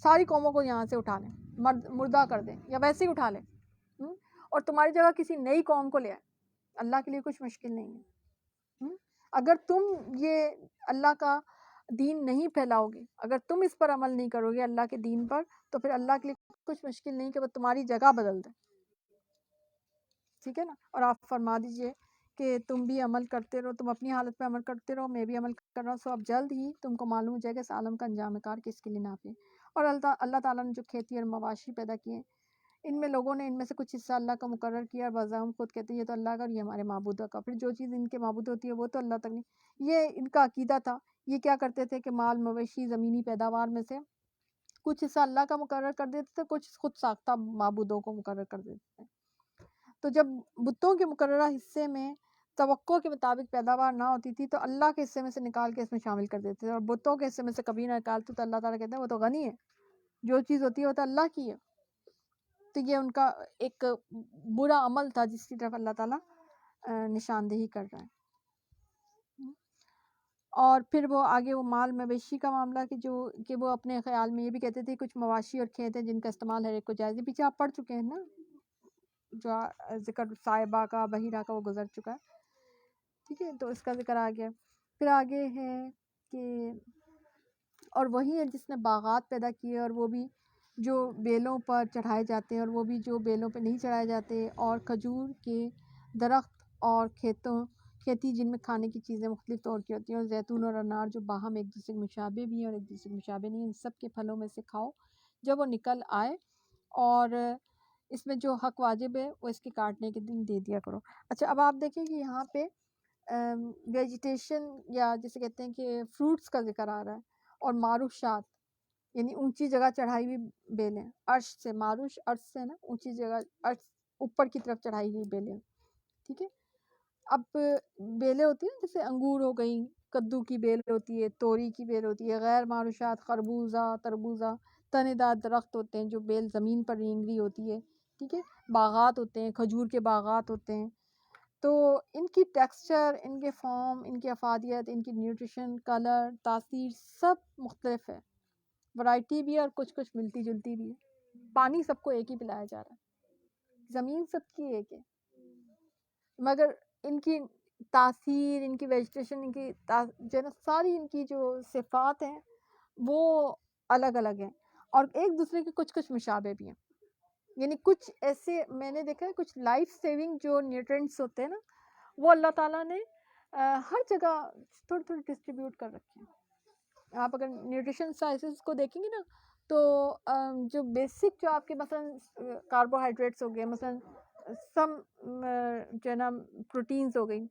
ساری قوموں کو یہاں سے اٹھا لیں، مردہ کر دیں یا ویسے ہی اٹھا لیں اور تمہاری جگہ کسی نئی قوم کو لے آئے. اللہ کے لیے کچھ مشکل نہیں ہے. اگر تم یہ اللہ کا دین نہیں پھیلاؤ گے، اگر تم اس پر عمل نہیں کرو گے اللہ کے دین پر، تو پھر اللہ کے لیے کچھ مشکل نہیں کہ وہ تمہاری جگہ بدل دے. ٹھیک ہے نا. اور آپ فرما دیجئے کہ تم بھی عمل کرتے رہو، تم اپنی حالت پہ عمل کرتے رہو، میں بھی عمل کر رہا ہوں. سو اب جلد ہی تم کو معلوم ہو جائے گا اس عالم کا انجام کار کس کے لیے نافع ہے. اور اللہ تعالیٰ نے جو کھیتی اور مواشی پیدا کیے، ان میں لوگوں نے ان میں سے کچھ حصہ اللہ کا مقرر کیا اور بازام خود کہتے ہیں یہ تو اللہ کا اور یہ ہمارے معبودہ کا. پھر جو چیز ان کے معبود ہوتی ہے وہ تو اللہ تک نہیں. یہ ان کا عقیدہ تھا. یہ کیا کرتے تھے کہ مال مویشی زمینی پیداوار میں سے کچھ حصہ اللہ کا مقرر کر دیتے تھے، کچھ خود ساختہ معبودوں کو مقرر کر دیتے تھے. تو جب بتوں کے مقررہ حصے میں توقع کے مطابق پیداوار نہ ہوتی تھی تو اللہ کے حصے میں سے نکال کے اس میں شامل کر دیتے تھے، اور بتوں کے حصے میں سے کبھی نہ نکالتے تو اللہ تعالیٰ کہتے ہیں وہ تو غنی ہے، جو چیز ہوتی ہے وہ تو اللہ کی ہے. تو یہ ان کا ایک برا عمل تھا جس کی طرف اللہ تعالیٰ نشاندہی کر رہا ہے. اور پھر وہ آگے وہ مال مویشی کا معاملہ کہ وہ اپنے خیال میں یہ بھی کہتے تھے کچھ مواشی اور کھیت ہیں جن کا استعمال ہر ایک کو جائز ہے. پیچھے آپ پڑھ چکے ہیں نا جو ذکر صاحبہ کا بحیرہ کا وہ گزر چکا ہے. ٹھیک ہے، تو اس کا ذکر آ گیا. پھر آگے ہے کہ اور وہی ہے جس نے باغات پیدا کیے اور وہ بھی جو بیلوں پر چڑھائے جاتے ہیں اور وہ بھی جو بیلوں پہ نہیں چڑھائے جاتے، اور کھجور کے درخت اور کھیتی جن میں کھانے کی چیزیں مختلف طور کی ہوتی ہیں، اور زیتون اور انار جو باہم ایک دوسرے کے مشابہ بھی ہیں اور ایک دوسرے کے مشابہ نہیں ہیں. ان سب کے پھلوں میں سے کھاؤ جب وہ نکل آئے، اور اس میں جو حق واجب ہے وہ اس کے کاٹنے کے دن دے دیا کرو. اچھا، اب آپ دیکھیں کہ یہاں پہ ویجیٹیشن یا جسے کہتے ہیں کہ فروٹس کا ذکر آ رہا ہے، اور معروشات یعنی اونچی جگہ چڑھائی ہوئی بیلیں. عرش سے معروش، عرش سے نا اونچی جگہ، عرش اوپر کی طرف چڑھائی ہوئی بیلیں. ٹھیک ہے. اب بیلیں ہوتی ہیں جیسے انگور ہو گئی، کدو کی بیل ہوتی ہے، توری کی بیل ہوتی ہے. غیر معروشات خربوزہ، تربوزہ، تنے دار درخت ہوتے ہیں جو بیل زمین پر رینگری ہوتی ہے. ٹھیک ہے. باغات ہوتے ہیں، کھجور کے باغات ہوتے ہیں. تو ان کی ٹیکسچر، ان کے فارم، ان کی افادیت، ان کی نیوٹریشن، کلر، تاثیر سب مختلف ہے. ورائٹی بھی ہے اور کچھ ملتی جلتی بھی ہے. پانی سب کو ایک ہی پلایا جا رہا ہے، زمین سب کی ایک ہے، مگر ان کی تاثیر، ان کی ویجیٹیشن، ان کی جو نا ساری ان کی جو صفات ہیں وہ الگ الگ ہیں، اور ایک دوسرے کے کچھ مشابہ بھی ہیں. یعنی کچھ ایسے میں نے دیکھا ہے کچھ لائف سیونگ جو نیوٹرینٹس ہوتے ہیں نا، وہ اللہ تعالیٰ نے ہر جگہ تھوڑی تھوڑی ڈسٹریبیوٹ کر رکھے ہیں. آپ اگر نیوٹریشن سائنسز کو دیکھیں گے نا تو جو بیسک جو آپ کے مثلا کاربوہائیڈریٹس ہو گئے، مثلا سم جو ہے نا پروٹینز ہو گئی،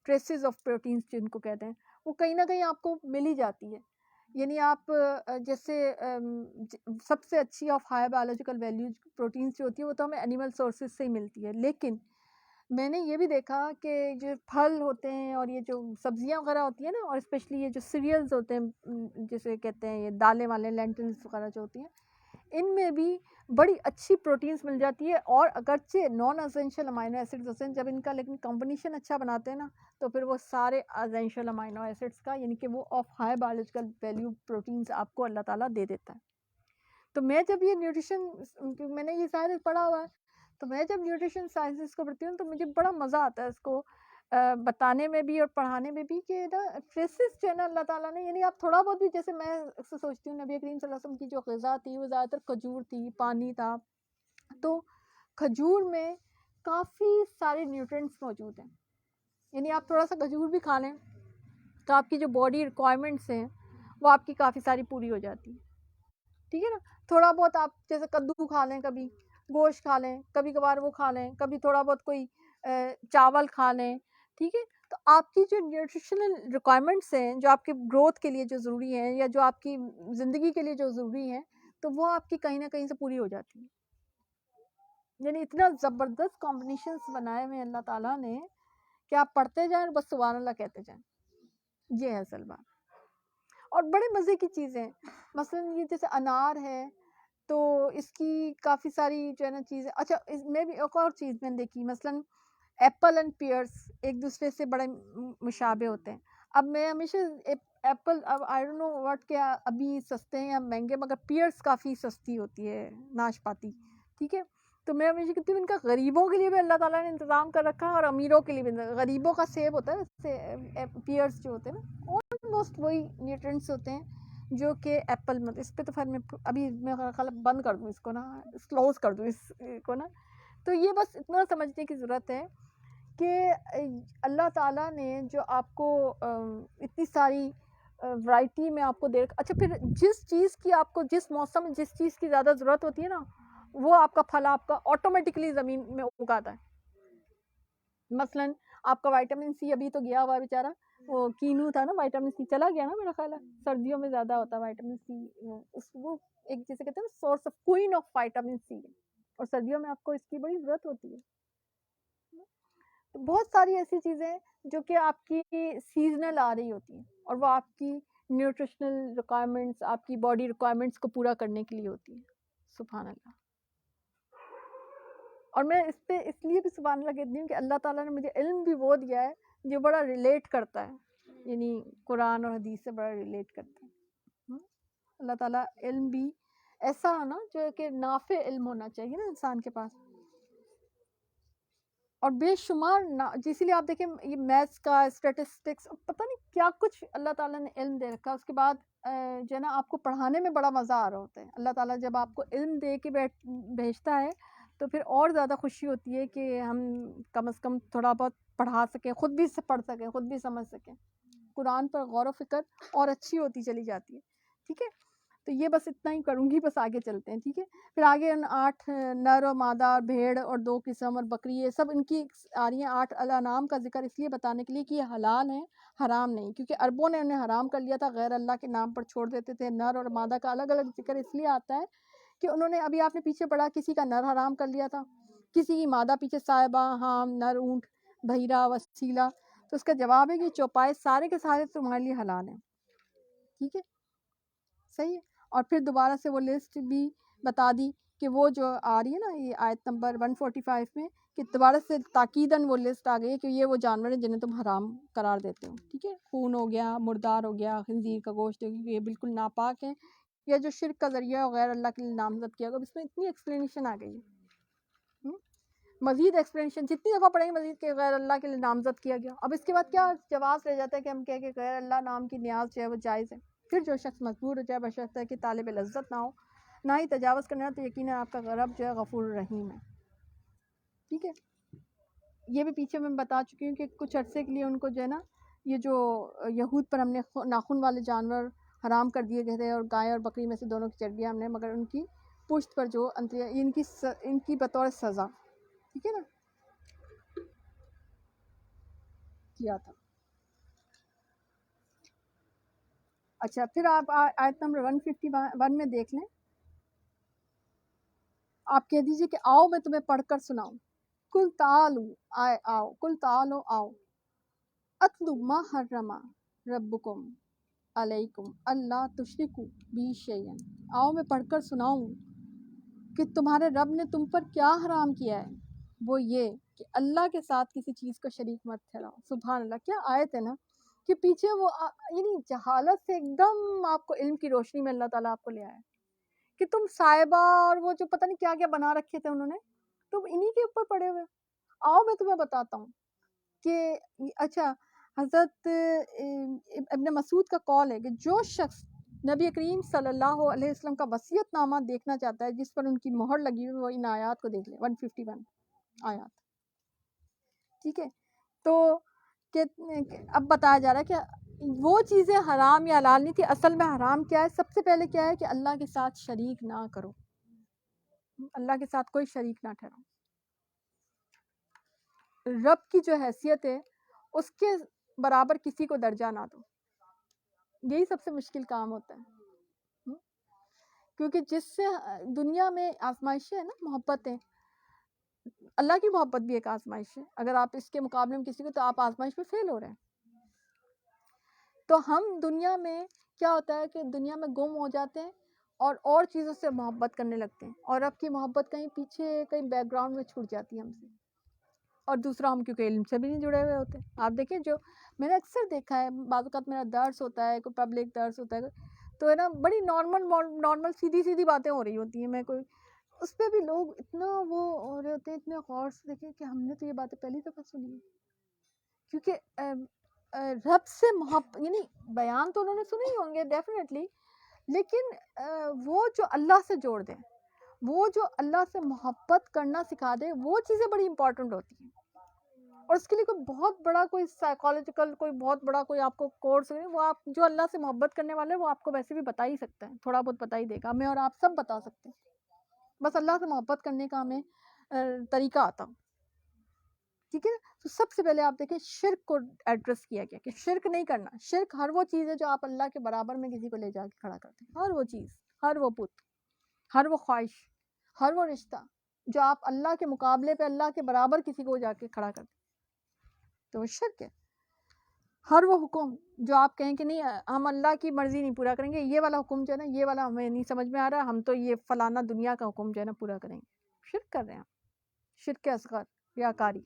ٹریسز آف پروٹینز جن کو کہتے ہیں، وہ کہیں نہ کہیں آپ کو مل ہی جاتی ہے. یعنی آپ جیسے سب سے اچھی of high biological value proteins جو ہوتی ہے وہ تو ہمیں اینیمل سورسز سے ہی ملتی ہے. لیکن میں نے یہ بھی دیکھا کہ جو پھل ہوتے ہیں اور یہ جو سبزیاں وغیرہ ہوتی ہیں نا، اور اسپیشلی یہ جو سیریلز ہوتے ہیں جیسے کہتے ہیں یہ دالیں والے لینٹلز وغیرہ جو ہوتی ہیں، ان میں بھی بڑی اچھی پروٹینز مل جاتی ہے. اور اگرچہ نان اسینشیل امائنو ایسڈز ہوتے ہیں، جب ان کا لیکن کمبینیشن اچھا بناتے ہیں نا تو پھر وہ سارے اسینشیل امائنو ایسڈز کا یعنی کہ وہ of high biological value proteins آپ کو اللہ تعالیٰ دے دیتا ہے. تو میں جب یہ نیوٹریشن میں نے یہ سارے پڑھا ہوا ہے، تو میں جب نیوٹریشن سائنسز کو پڑھتی ہوں تو مجھے بڑا مزہ آتا ہے اس کو بتانے میں بھی اور پڑھانے میں بھی کہ نا ٹریسز جو ہے نا اللہ تعالیٰ نے، یعنی آپ تھوڑا بہت بھی، جیسے میں اکثر سوچتی ہوں نبی کریم صلی اللہ علیہ وسلم کی جو غذا تھی وہ زیادہ تر کھجور تھی، پانی تھا. تو کھجور میں کافی سارے نیوٹرینٹس موجود ہیں. یعنی آپ تھوڑا سا کھجور بھی کھا لیں تو آپ کی جو باڈی ریکوائرمنٹس ہیں وہ آپ کی کافی ساری پوری ہو جاتی ہیں. ٹھیک ہے نا. تھوڑا بہت آپ جیسے کدو کھا لیں، کبھی گوشت کھا لیں، کبھی کبھار وہ کھا لیں، کبھی تھوڑا بہت کوئی چاول کھا لیں. ٹھیک ہے. تو آپ کی جو نیوٹریشنل ریکوائرمنٹس ہیں جو آپ کے گروتھ کے لیے جو ضروری ہیں یا جو آپ کی زندگی کے لیے جو ضروری ہیں، تو وہ آپ کی کہیں نہ کہیں سے پوری ہو جاتی ہیں. یعنی اتنا زبردست کمبینیشنز بنائے ہوئے اللہ تعالیٰ نے کہ آپ پڑھتے جائیں اور بس سبحان اللہ کہتے جائیں. یہ ہے اصل بات. اور بڑے مزے کی چیزیں، مثلاً یہ جیسے انار ہے تو اس کی کافی ساری جو ہے نا چیزیں. اچھا اس میں بھی ایک اور چیز میں نے دیکھی، مثلاً ایپل اینڈ پیئرس ایک دوسرے سے بڑے مشابہ ہوتے ہیں. اب میں ہمیشہ ایپل، اب آئی ڈونٹ نو واٹ، کیا ابھی سستے ہیں یا مہنگے، مگر پیئرس کافی سستی ہوتی ہے، ناشپاتی. ٹھیک ہے، تو میں ہمیشہ کہتی ہوں ان کا غریبوں کے لیے بھی اللہ تعالیٰ نے انتظام کر رکھا ہے اور امیروں کے لیے بھی. غریبوں کا سیب ہوتا ہے، پیئرس جو ہوتے ہیں نا آلموسٹ وہی نیوٹرینٹس ہوتے ہیں جو کہ ایپل میں. اس پہ تو پھر میں ابھی میں خیال بند کر دوں اس کو نا، کلوز کر دوں اس کو نا. تو یہ بس اتنا سمجھنے کی ضرورت ہے کہ اللہ تعالیٰ نے جو آپ کو اتنی ساری ورائٹی میں آپ کو دے رکھا. اچھا پھر جس چیز کی آپ کو جس موسم میں جس چیز کی زیادہ ضرورت ہوتی ہے نا، وہ آپ کا پھل آپ کا آٹومیٹکلی زمین میں اگاتا ہے. مثلاً آپ کا وائٹامن سی ابھی تو گیا ہوا ہے بیچارہ، وہ کینو تھا نا، وائٹامن سی چلا گیا نا میرا خیال ہے. سردیوں میں زیادہ ہوتا ہے وائٹامن سی، وہ ایک جیسے کہتے ہیں نا source of coin of vitamin C ہے، اور سردیوں میں آپ کو اس کی بڑی ضرورت ہوتی ہے. تو بہت ساری ایسی چیزیں جو کہ آپ کی سیزنل آ رہی ہوتی ہیں، اور وہ آپ کی نیوٹریشنل ریکوائرمنٹس، آپ کی باڈی ریکوائرمنٹس کو پورا کرنے کے لیے ہوتی ہیں. سبحان اللہ. اور میں اس پہ اس لیے بھی سبحان اللہ کہتی ہوں کہ اللہ تعالیٰ نے مجھے علم بھی وہ دیا ہے جو بڑا ریلیٹ کرتا ہے، یعنی قرآن اور حدیث سے بڑا ریلیٹ کرتا ہے. اللہ تعالیٰ علم بھی ایسا ہے نا جو کہ نافع علم ہونا چاہیے نا انسان کے پاس. اور بے شمار اسی لیے آپ دیکھیں یہ میتھس کا، اسٹیٹسٹکس، پتہ نہیں کیا کچھ اللہ تعالیٰ نے علم دے رکھا. اس کے بعد جو ہے نا آپ کو پڑھانے میں بڑا مزہ آ رہا ہوتا ہے. اللہ تعالیٰ جب آپ کو علم دے کے بھیجتا ہے تو پھر اور زیادہ خوشی ہوتی ہے کہ ہم کم از کم تھوڑا بہت پڑھا سکیں، خود بھی پڑھ سکیں، خود بھی سمجھ سکیں. قرآن پر غور و فکر اور اچھی ہوتی چلی جاتی ہے. ٹھیک ہے، تو یہ بس اتنا ہی کروں گی، بس آگے چلتے ہیں. ٹھیک ہے، پھر آگے 8 نر اور مادہ، بھیڑ اور 2 قسم اور بکری، یہ سب ان کی آ رہی ہیں. 8 الانعام کا ذکر اس لیے بتانے کے لیے کہ یہ حلال ہیں، حرام نہیں، کیونکہ عربوں نے انہیں حرام کر لیا تھا، غیر اللہ کے نام پر چھوڑ دیتے تھے. نر اور مادہ کا الگ الگ ذکر اس لیے آتا ہے کہ انہوں نے، ابھی آپ نے پیچھے پڑھا، کسی کا نر حرام کر لیا تھا، کسی کی مادہ، پیچھے صاحبہ، حام، نر اونٹ، بحیرہ، وسیلہ. تو اس کا جواب ہے کہ چوپائے سارے کے سارے تمہارے لیے حلال ہیں. ٹھیک ہے، صحیح ہے. اور پھر دوبارہ سے وہ لسٹ بھی بتا دی کہ وہ جو آ رہی ہے نا یہ آیت نمبر 145 میں، کہ دوبارہ سے تاکیداً وہ لسٹ آ گئی ہے کہ یہ وہ جانور ہیں جنہیں تم حرام قرار دیتے ہو. ٹھیک ہے، خون ہو گیا، مردار ہو گیا، خنزیر کا گوشت ہو گیا، یہ بالکل ناپاک ہیں. یا جو شرک کا ذریعہ غیر اللہ کے لیے نامزد کیا گیا. اس میں اتنی ایکسپلینیشن آ گئی ہے، مزید ایکسپلینیشن جتنی دفعہ پڑھیں گے مزید کہ غیر اللہ کے لیے نامزد کیا گیا. اب اس کے بعد کیا جواز رہ جاتا ہے کہ ہم کہیں کہ غیر اللہ نام کی نیاز جو ہے وہ جائز ہے. پھر جو شخص مجبور ہو جائے بشرط کہ طالب لذت نہ ہو، نہ ہی تجاوز کرنا، تو یقیناً آپ کا رب جو ہے غفور الرحیم ہے. ٹھیک ہے، یہ بھی پیچھے میں بتا چکی ہوں کہ کچھ عرصے کے لیے ان کو جو ہے نا یہ جو یہود پر ہم نے ناخن والے جانور حرام کر دیے گئے تھے، اور گائے اور بکری میں سے دونوں کی چربیاں ہم نے، مگر ان کی پشت پر جو ان کی بطور سزا، ٹھیک ہے نا، کیا تھا. اچھا پھر آپ آیت نمبر 151 میں دیکھ لیں. آپ کہہ دیجئے کہ آؤ میں تمہیں پڑھ کر سناؤں. کل تعالو، آئے آؤ، کل تعالو آؤ، اتلو ما حرم ربکم علیکم اللہ تشرکو بی شیئن. آؤ میں پڑھ کر سناؤں کہ تمہارے رب نے تم پر کیا حرام کیا ہے، وہ یہ کہ اللہ کے ساتھ کسی چیز کو شریک مت ٹھہراؤ. سبحان اللہ، کیا آیت ہے نا کہ پیچھے وہ یعنی جہالت سے ایک دم آپ کو علم کی روشنی میں اللہ تعالیٰ آپ کو لے آیا کہ تم صاحبہ اور وہ جو پتہ نہیں کیا کیا بنا رکھے تھے انہوں نے، تم انہی کے اوپر پڑے ہوئے. آؤ میں تمہیں بتاتا ہوں کہ اچھا حضرت ابن مسعود کا قول ہے کہ جو شخص نبی کریم صلی اللہ علیہ وسلم کا وصیت نامہ دیکھنا چاہتا ہے جس پر ان کی مہر لگی ہوئی، وہ ان آیات کو دیکھ لیں. 151 آیات. ٹھیک ہے، تو اب بتایا جا رہا ہے کہ وہ چیزیں حرام یا حلال نہیں تھی. اصل میں حرام کیا ہے؟ سب سے پہلے کیا ہے کہ اللہ کے ساتھ شریک نہ کرو، اللہ کے ساتھ کوئی شریک نہ ٹھہراؤ. رب کی جو حیثیت ہے اس کے برابر کسی کو درجہ نہ دو. یہی سب سے مشکل کام ہوتا ہے، کیونکہ جس سے دنیا میں آزمائشیں ہیں نا، محبتیں، اللہ کی محبت بھی ایک آزمائش ہے. اگر آپ اس کے مقابلے میں کسی کو، تو آپ آزمائش میں فیل ہو رہے ہیں. تو ہم دنیا میں کیا ہوتا ہے کہ دنیا میں گم ہو جاتے ہیں اور چیزوں سے محبت کرنے لگتے ہیں، اور اب کی محبت کہیں پیچھے، کہیں بیک گراؤنڈ میں چھوٹ جاتی ہے ہم سے. اور دوسرا، ہم کیونکہ علم سے بھی نہیں جڑے ہوئے ہوتے. آپ دیکھیں، جو میں نے اکثر دیکھا ہے، بعض اوقات میرا درس ہوتا ہے، کوئی پبلک درس ہوتا ہے، تو ہے نا بڑی نارمل سیدھی باتیں ہو رہی ہوتی ہیں، میں کوئی اس پہ بھی لوگ اتنا وہ ہو رہے ہوتے ہیں، اتنے غور سے دیکھیں کہ ہم نے تو یہ باتیں پہلی دفعہ سنی ہے. کیونکہ رب سے محبت، یعنی بیان تو انہوں نے سنے ہی ہوں گے ڈیفینیٹلی، لیکن وہ جو اللہ سے جوڑ دیں، وہ جو اللہ سے محبت کرنا سکھا دے، وہ چیزیں بڑی امپورٹنٹ ہوتی ہیں. اور اس کے لیے کوئی بہت بڑا کوئی سائیکالوجیکل کوئی بہت بڑا کوئی آپ کو کورس ہے، وہ آپ جو اللہ سے محبت کرنے والے وہ آپ کو ویسے بھی بتا ہی سکتا ہے، تھوڑا بہت بتا ہی دے گا. میں اور آپ سب بتا سکتے ہیں، بس اللہ سے محبت کرنے کا ہمیں طریقہ آتا. ٹھیک ہے نا. تو سب سے پہلے آپ دیکھیں شرک کو ایڈریس کیا گیا کہ شرک نہیں کرنا. شرک ہر وہ چیز ہے جو آپ اللہ کے برابر میں کسی کو لے جا کے کھڑا کرتے ہیں. ہر وہ چیز، ہر وہ بت، ہر وہ خواہش، ہر وہ رشتہ جو آپ اللہ کے مقابلے پہ اللہ کے برابر کسی کو جا کے کھڑا کرتے ہیں، تو وہ شرک ہے. ہر وہ حکم جو آپ کہیں کہ نہیں ہم اللہ کی مرضی نہیں پورا کریں گے، یہ والا حکم جو ہے نا، یہ والا ہمیں نہیں سمجھ میں آ رہا، ہم تو یہ فلانا دنیا کا حکم جو ہے نا پورا کریں گے. شرک کر رہے ہیں. شرک اصغر، ریاکاری.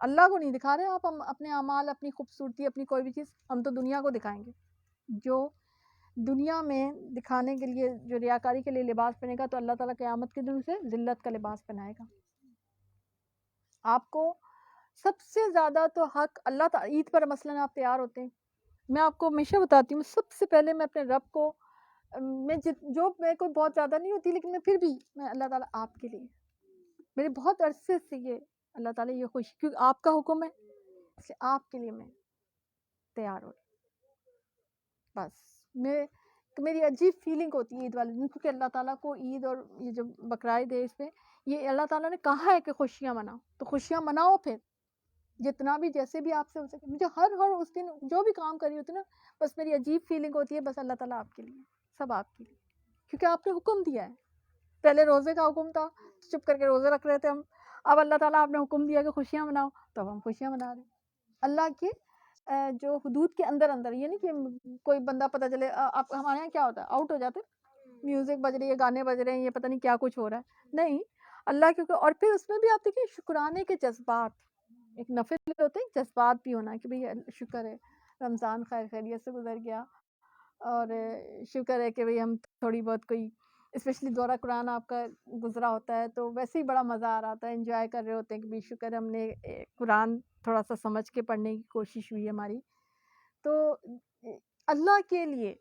اللہ کو نہیں دکھا رہے آپ، ہم اپنے اعمال، اپنی خوبصورتی، اپنی کوئی بھی چیز ہم تو دنیا کو دکھائیں گے. جو دنیا میں دکھانے کے لیے، جو ریاکاری کے لیے لباس پہنے گا، تو اللہ تعالیٰ قیامت کے دن سے ذلت کا لباس پہنائے گا. آپ کو سب سے زیادہ تو حق اللہ تعالیٰ، عید پر مثلاً آپ تیار ہوتے ہیں، میں آپ کو ہمیشہ بتاتی ہوں، سب سے پہلے میں اپنے رب کو، میں جو میں کوئی بہت زیادہ نہیں ہوتی، لیکن میں پھر بھی میں اللہ تعالیٰ آپ کے لیے، میرے بہت عرصے سے یہ اللہ تعالیٰ یہ خوش، کیونکہ آپ کا حکم ہے، اس لیے آپ کے لیے میں تیار ہو رہی. بس میری عجیب فیلنگ ہوتی ہے عید والے دن، کیونکہ اللہ تعالیٰ کو عید اور یہ جو بقرعید ہے، اس پہ یہ اللہ تعالیٰ نے کہا ہے کہ خوشیاں مناؤ، تو خوشیاں مناؤ پھر جتنا بھی جیسے بھی آپ سے ہو سکے. مجھے ہر اس دن جو بھی کام کری ہوتی ہے نا، بس میری عجیب فیلنگ ہوتی ہے، بس اللہ تعالیٰ آپ کے لیے، سب آپ کے لیے، کیونکہ آپ نے حکم دیا ہے. پہلے روزے کا حکم تھا، چپ کر کے روزے رکھ رہے تھے ہم. اب اللہ تعالیٰ آپ نے حکم دیا کہ خوشیاں مناؤ، تو اب ہم خوشیاں منا رہے ہیں اللہ کے جو حدود کے اندر. یہ نہیں کہ کوئی بندہ پتہ چلے، آپ ہمارے یہاں کیا ہوتا ہے، آؤٹ ہو جاتے، میوزک بج رہی ہے، گانے بج رہے ہیں، یہ پتہ نہیں کیا کچھ ہو رہا ہے. نہیں، اللہ کیونکہ، اور پھر اس میں بھی آپ دیکھیں شکرانے کے جذبات، ایک نفل ہوتے ہیں، جذبات بھی ہونا کہ بھئی شکر ہے رمضان خیریت سے گزر گیا، اور شکر ہے کہ بھئی ہم تھوڑی بہت کوئی اسپیشلی دورہ قرآن آپ کا گزرا ہوتا ہے، تو ویسے ہی بڑا مزہ آ رہا تھا، انجوائے کر رہے ہوتے ہیں کہ بھئی شکر ہم نے قرآن تھوڑا سا سمجھ کے پڑھنے کی کوشش ہوئی ہماری. تو اللہ کے لیے.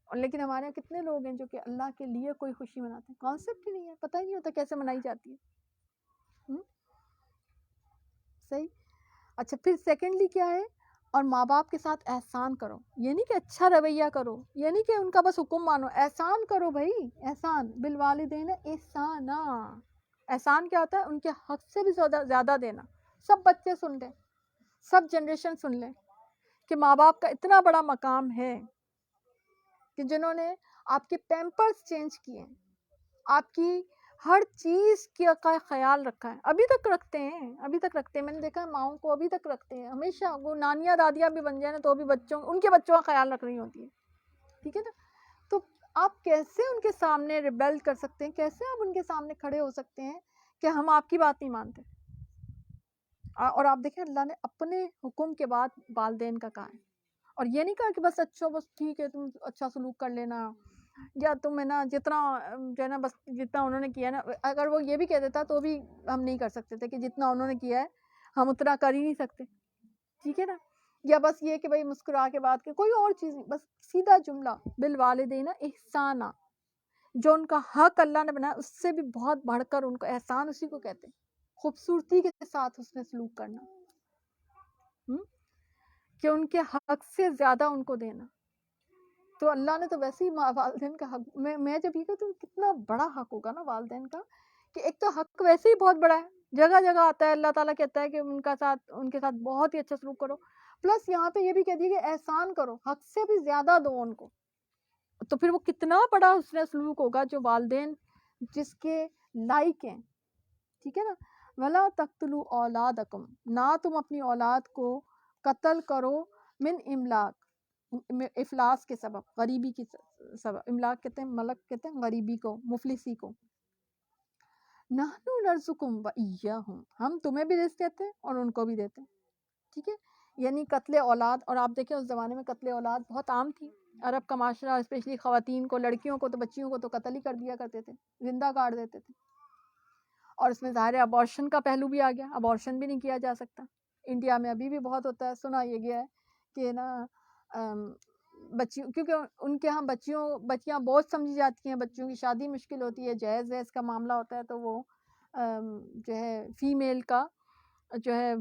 لیکن ہمارے یہاں کتنے لوگ ہیں جو کہ اللہ کے لیے کوئی خوشی مناتے ہیں، کانسیپٹ ہی نہیں ہے، پتہ ہی نہیں ہوتا کیسے منائی جاتی ہے. صحیح. اچھا، پھر سیکنڈلی کیا ہے، اور ماں باپ کے ساتھ احسان کرو. یہ نہیں کہ اچھا رویہ کرو، یہ نہیں کہ ان کا بس حکم مانو، احسان کرو بھائی. احسان بالوالدین احسانا. احسان کیا ہوتا ہے؟ ان کے حق سے بھی زیادہ دینا. سب بچے سن لیں، سب جنریشن سن لیں کہ ماں باپ کا اتنا بڑا مقام ہے کہ جنہوں نے آپ کے پیمپرز چینج کیے، آپ کی ہر چیز کا خیال رکھا ہے. ابھی تک رکھتے ہیں. میں نے دیکھا ہے ماؤں کو ابھی تک رکھتے ہیں ہمیشہ. وہ نانیاں دادیاں بھی بن جائیں نا، تو بھی ان کے بچوں کا خیال رکھ رہی ہوتی ہے. ٹھیک ہے نا. تو آپ کیسے ان کے سامنے ریبیل کر سکتے ہیں، کیسے آپ ان کے سامنے کھڑے ہو سکتے ہیں کہ ہم آپ کی بات نہیں مانتے. اور آپ دیکھیں اللہ نے اپنے حکم کے بعد والدین کا کہا ہے، اور یہ نہیں کہا کہ بس ٹھیک ہے تم اچھا سلوک کر لینا، یا تم ہے نا جتنا جو ہے نا بس جتنا انہوں نے کیا ہے نا. اگر وہ یہ بھی کہہ دیتا تو بھی ہم نہیں کر سکتے تھے کہ جتنا انہوں نے کیا ہے ہم اتنا کر ہی نہیں سکتے. ٹھیک ہے نا. یا بس یہ کہ بھائی مسکرا کے بات کہ کوئی اور چیز نہیں، بس سیدھا جملہ بالوالدین احسانا. جو ان کا حق اللہ نے بنایا اس سے بھی بہت بڑھ کر ان کو احسان اسی کو کہتے ہیں، خوبصورتی کے ساتھ اس نے سلوک کرنا، کہ ان کے حق سے زیادہ ان کو دینا. تو اللہ نے تو ویسے ہی والدین کا حق، میں جب یہ کہتا ہوں کتنا بڑا حق ہوگا نا والدین کا، کہ ایک تو حق ویسے ہی بہت بڑا ہے، جگہ جگہ آتا ہے اللہ تعالیٰ کہتا ہے کہ ان کے ساتھ بہت ہی اچھا سلوک کرو، پلس یہاں پہ یہ بھی کہہ دیا کہ احسان کرو، حق سے بھی زیادہ دو ان کو. تو پھر وہ کتنا بڑا حسن سلوک ہوگا جو والدین جس کے لائق ہیں، ٹھیک ہے نا. ولا تقتلوا اولادکم، نہ تم اپنی اولاد کو قتل کرو من املاق، افلاس کے سبب، غریبی کی سبب. املاق کہتے ہیں، ملک کہتے ہیں غریبی کو، مفلسی کو. نحنو نرزقکم و ایہم، ہم تمہیں بھی رزق دیتے ہیں اور ان کو بھی دیتے ہیں. ٹھیک ہے، یعنی قتل اولاد. اور آپ دیکھیں اس زمانے میں قتل اولاد بہت عام تھی. عرب کا معاشرہ اسپیشلی خواتین کو، لڑکیوں کو تو، بچیوں کو تو قتل ہی کر دیا کرتے تھے، زندہ کاٹ دیتے تھے. اور اس میں ظاہر ابارشن کا پہلو بھی آ گیا، ابارشن بھی نہیں کیا جا سکتا. انڈیا میں ابھی بھی بہت ہوتا ہے، سنا یہ گیا ہے کہ نا بچیوں، کیونکہ ان کے ہاں بچیاں بہت سمجھی جاتی ہیں، بچوں کی شادی مشکل ہوتی ہے، جہیز وہیز کا معاملہ ہوتا ہے، تو وہ جو ہے فیمیل کا جو ہے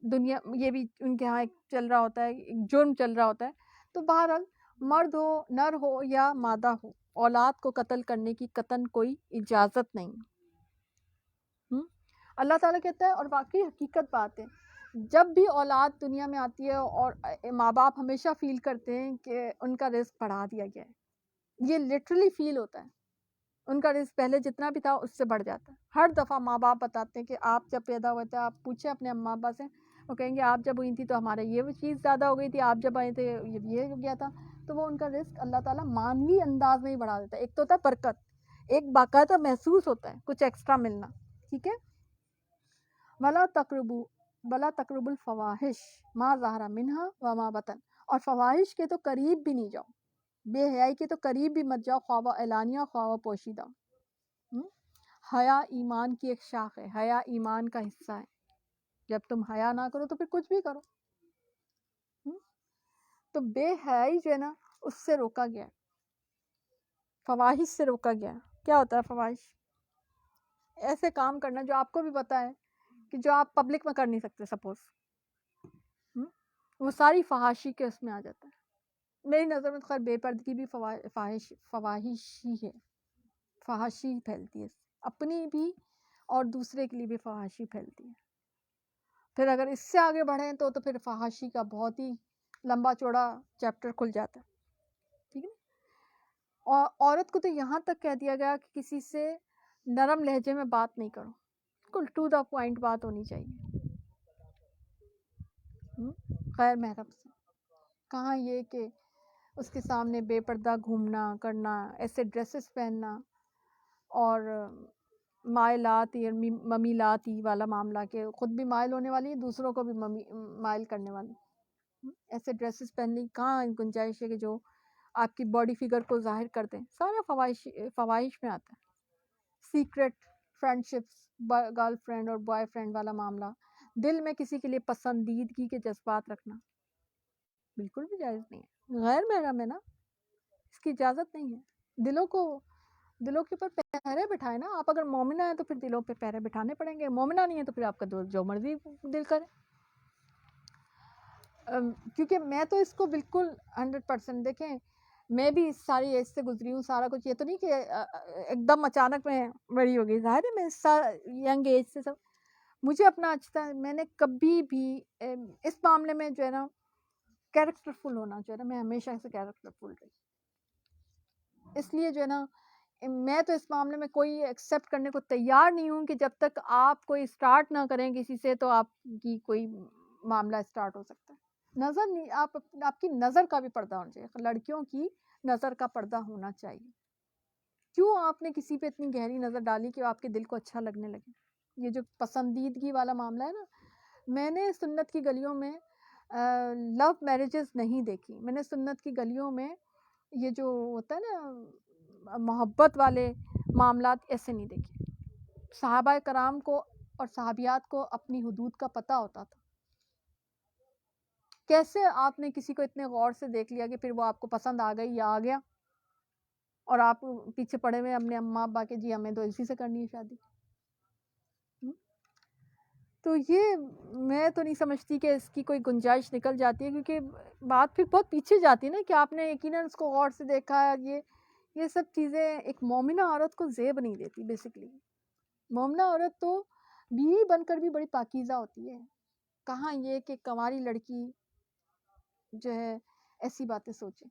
دنیا، یہ بھی ان کے ہاں ایک چل رہا ہوتا ہے، ایک جرم چل رہا ہوتا ہے. تو بہرحال مرد ہو، نر ہو یا مادہ ہو، اولاد کو قتل کرنے کی قطعاً کوئی اجازت نہیں. اللہ تعالیٰ کہتا ہے، اور واقعی حقیقت بات ہے، جب بھی اولاد دنیا میں آتی ہے اور ماں باپ ہمیشہ فیل کرتے ہیں کہ ان کا رزق بڑھا دیا گیا ہے. یہ لٹرلی فیل ہوتا ہے، ان کا رزق پہلے جتنا بھی تھا اس سے بڑھ جاتا ہے. ہر دفعہ ماں باپ بتاتے ہیں کہ آپ جب پیدا ہوئے تھے، آپ پوچھیں اپنے اماں ابا سے، وہ کہیں گے آپ جب ہوئی تھی تو ہمارے یہ چیز زیادہ ہو گئی تھی، آپ جب آئے تھے یہ ہو گیا تھا. تو وہ ان کا رزق اللہ تعالیٰ مانوی انداز میں ہی بڑھا دیتا ہے. ایک تو ہوتا ہے برکت، ایک باقاعدہ محسوس ہوتا ہے کچھ ایکسٹرا ملنا. ٹھیک ہے. ولا تقربوا الفواحش ما ظہر منها وما بطن، اور فواحش کے تو قریب بھی نہیں جاؤ، بے حیائی کے تو قریب بھی مت جاؤ، خواہ اعلانیہ خواہ پوشیدہ. حیا ایمان کی ایک شاخ ہے، حیا ایمان کا حصہ ہے. جب تم حیا نہ کرو تو پھر کچھ بھی کرو. تو بے حیائی جو ہے نا، اس سے روکا گیا ہے، فواحش سے روکا گیا ہے. کیا ہوتا ہے فواحش؟ ایسے کام کرنا جو آپ کو بھی پتا ہے کہ جو آپ پبلک میں کر نہیں سکتے. سپوز وہ ساری فحاشی کے اس میں آ جاتا ہے. میری نظر میں خیر بے پردگی بھی فواحش ہی ہے، فحاشی پھیلتی ہے، اپنی بھی اور دوسرے کے لیے بھی فحاشی پھیلتی ہے. پھر اگر اس سے آگے بڑھیں تو پھر فحاشی کا بہت ہی لمبا چوڑا چیپٹر کھل جاتا ہے. ٹھیک ہے. اور عورت کو تو یہاں تک کہہ دیا گیا کہ کسی سے نرم لہجے میں بات نہیں کرو، بالکل ٹو دا پوائنٹ بات ہونی چاہیے، غیر محرم سے. کہاں یہ کہ اس کے سامنے بے پردہ گھومنا کرنا، ایسے ڈریسز پہننا، اور مائلاتی ممیلاتی والا معاملہ کہ خود بھی مائل ہونے والی ہے، دوسروں کو بھی مائل کرنے والی. ایسے ڈریسز پہننے کی کہاں گنجائش ہے کہ جو آپ کی باڈی فگر کو ظاہر کر دیں. سارا فواہش میں آتا ہے. سیکرٹ فرینڈشپس، گرل فرینڈ اور بوائے فرینڈ والا معاملہ، دل میں کسی کے لیے پسندیدگی کے جذبات رکھنا بالکل بھی جائز نہیں ہے، غیر محرم ہے نا، اس کی اجازت نہیں ہے. دلوں کے اوپر پہرے بٹھائے نا. آپ اگر مومنہ ہیں تو پھر دلوں پہ پہرے بٹھانے پڑیں گے، مومنہ نہیں ہے تو پھر آپ کا جو مرضی دل کرے. کیونکہ میں تو اس کو بالکل 100% دیکھیں، میں بھی ساری ایج سے گزری ہوں. سارا کچھ یہ تو نہیں کہ ایک دم اچانک میں بڑی ہو گئی. ظاہر ہے میں ینگ ایج سے سب مجھے اپنا اچھا، میں نے کبھی بھی اس معاملے میں جو ہے نا کیریکٹر فل ہونا جو ہے نا، میں ہمیشہ سے کیریکٹر فل رہی. اس لیے جو ہے نا میں تو اس معاملے میں کوئی ایکسیپٹ کرنے کو تیار نہیں ہوں کہ جب تک آپ کوئی اسٹارٹ نہ کریں کسی سے تو آپ کی کوئی معاملہ اسٹارٹ ہو سکتا ہے. نظر نہیں، آپ کی نظر کا بھی پردہ ہونا چاہیے. لڑکیوں کی نظر کا پردہ ہونا چاہیے. کیوں آپ نے کسی پہ اتنی گہری نظر ڈالی کہ آپ کے دل کو اچھا لگنے لگے؟ یہ جو پسندیدگی والا معاملہ ہے نا، میں نے سنت کی گلیوں میں لو میرجز نہیں دیکھی. میں نے سنت کی گلیوں میں یہ جو ہوتا ہے نا محبت والے معاملات ایسے نہیں دیکھے. صحابہ کرام کو اور صحابیات کو اپنی حدود کا پتہ ہوتا تھا. کیسے آپ نے کسی کو اتنے غور سے دیکھ لیا کہ پھر وہ آپ کو پسند آ گئی یا آ گیا، اور آپ پیچھے پڑے ہوئے اپنے اماں ابا کے جی ہمیں تو اسی سے کرنی ہے شادی. تو یہ میں تو نہیں سمجھتی کہ اس کی کوئی گنجائش نکل جاتی ہے، کیونکہ بات پھر بہت پیچھے جاتی ہے نا کہ آپ نے یقیناً اس کو غور سے دیکھا ہے. یہ سب چیزیں ایک مومنہ عورت کو زیب نہیں دیتی. بیسکلی مومنہ عورت تو بیوی بن کر بھی بڑی پاکیزہ ہوتی ہے. کہاں یہ کہ کنواری لڑکی جو ہے ایسی باتیں سوچے.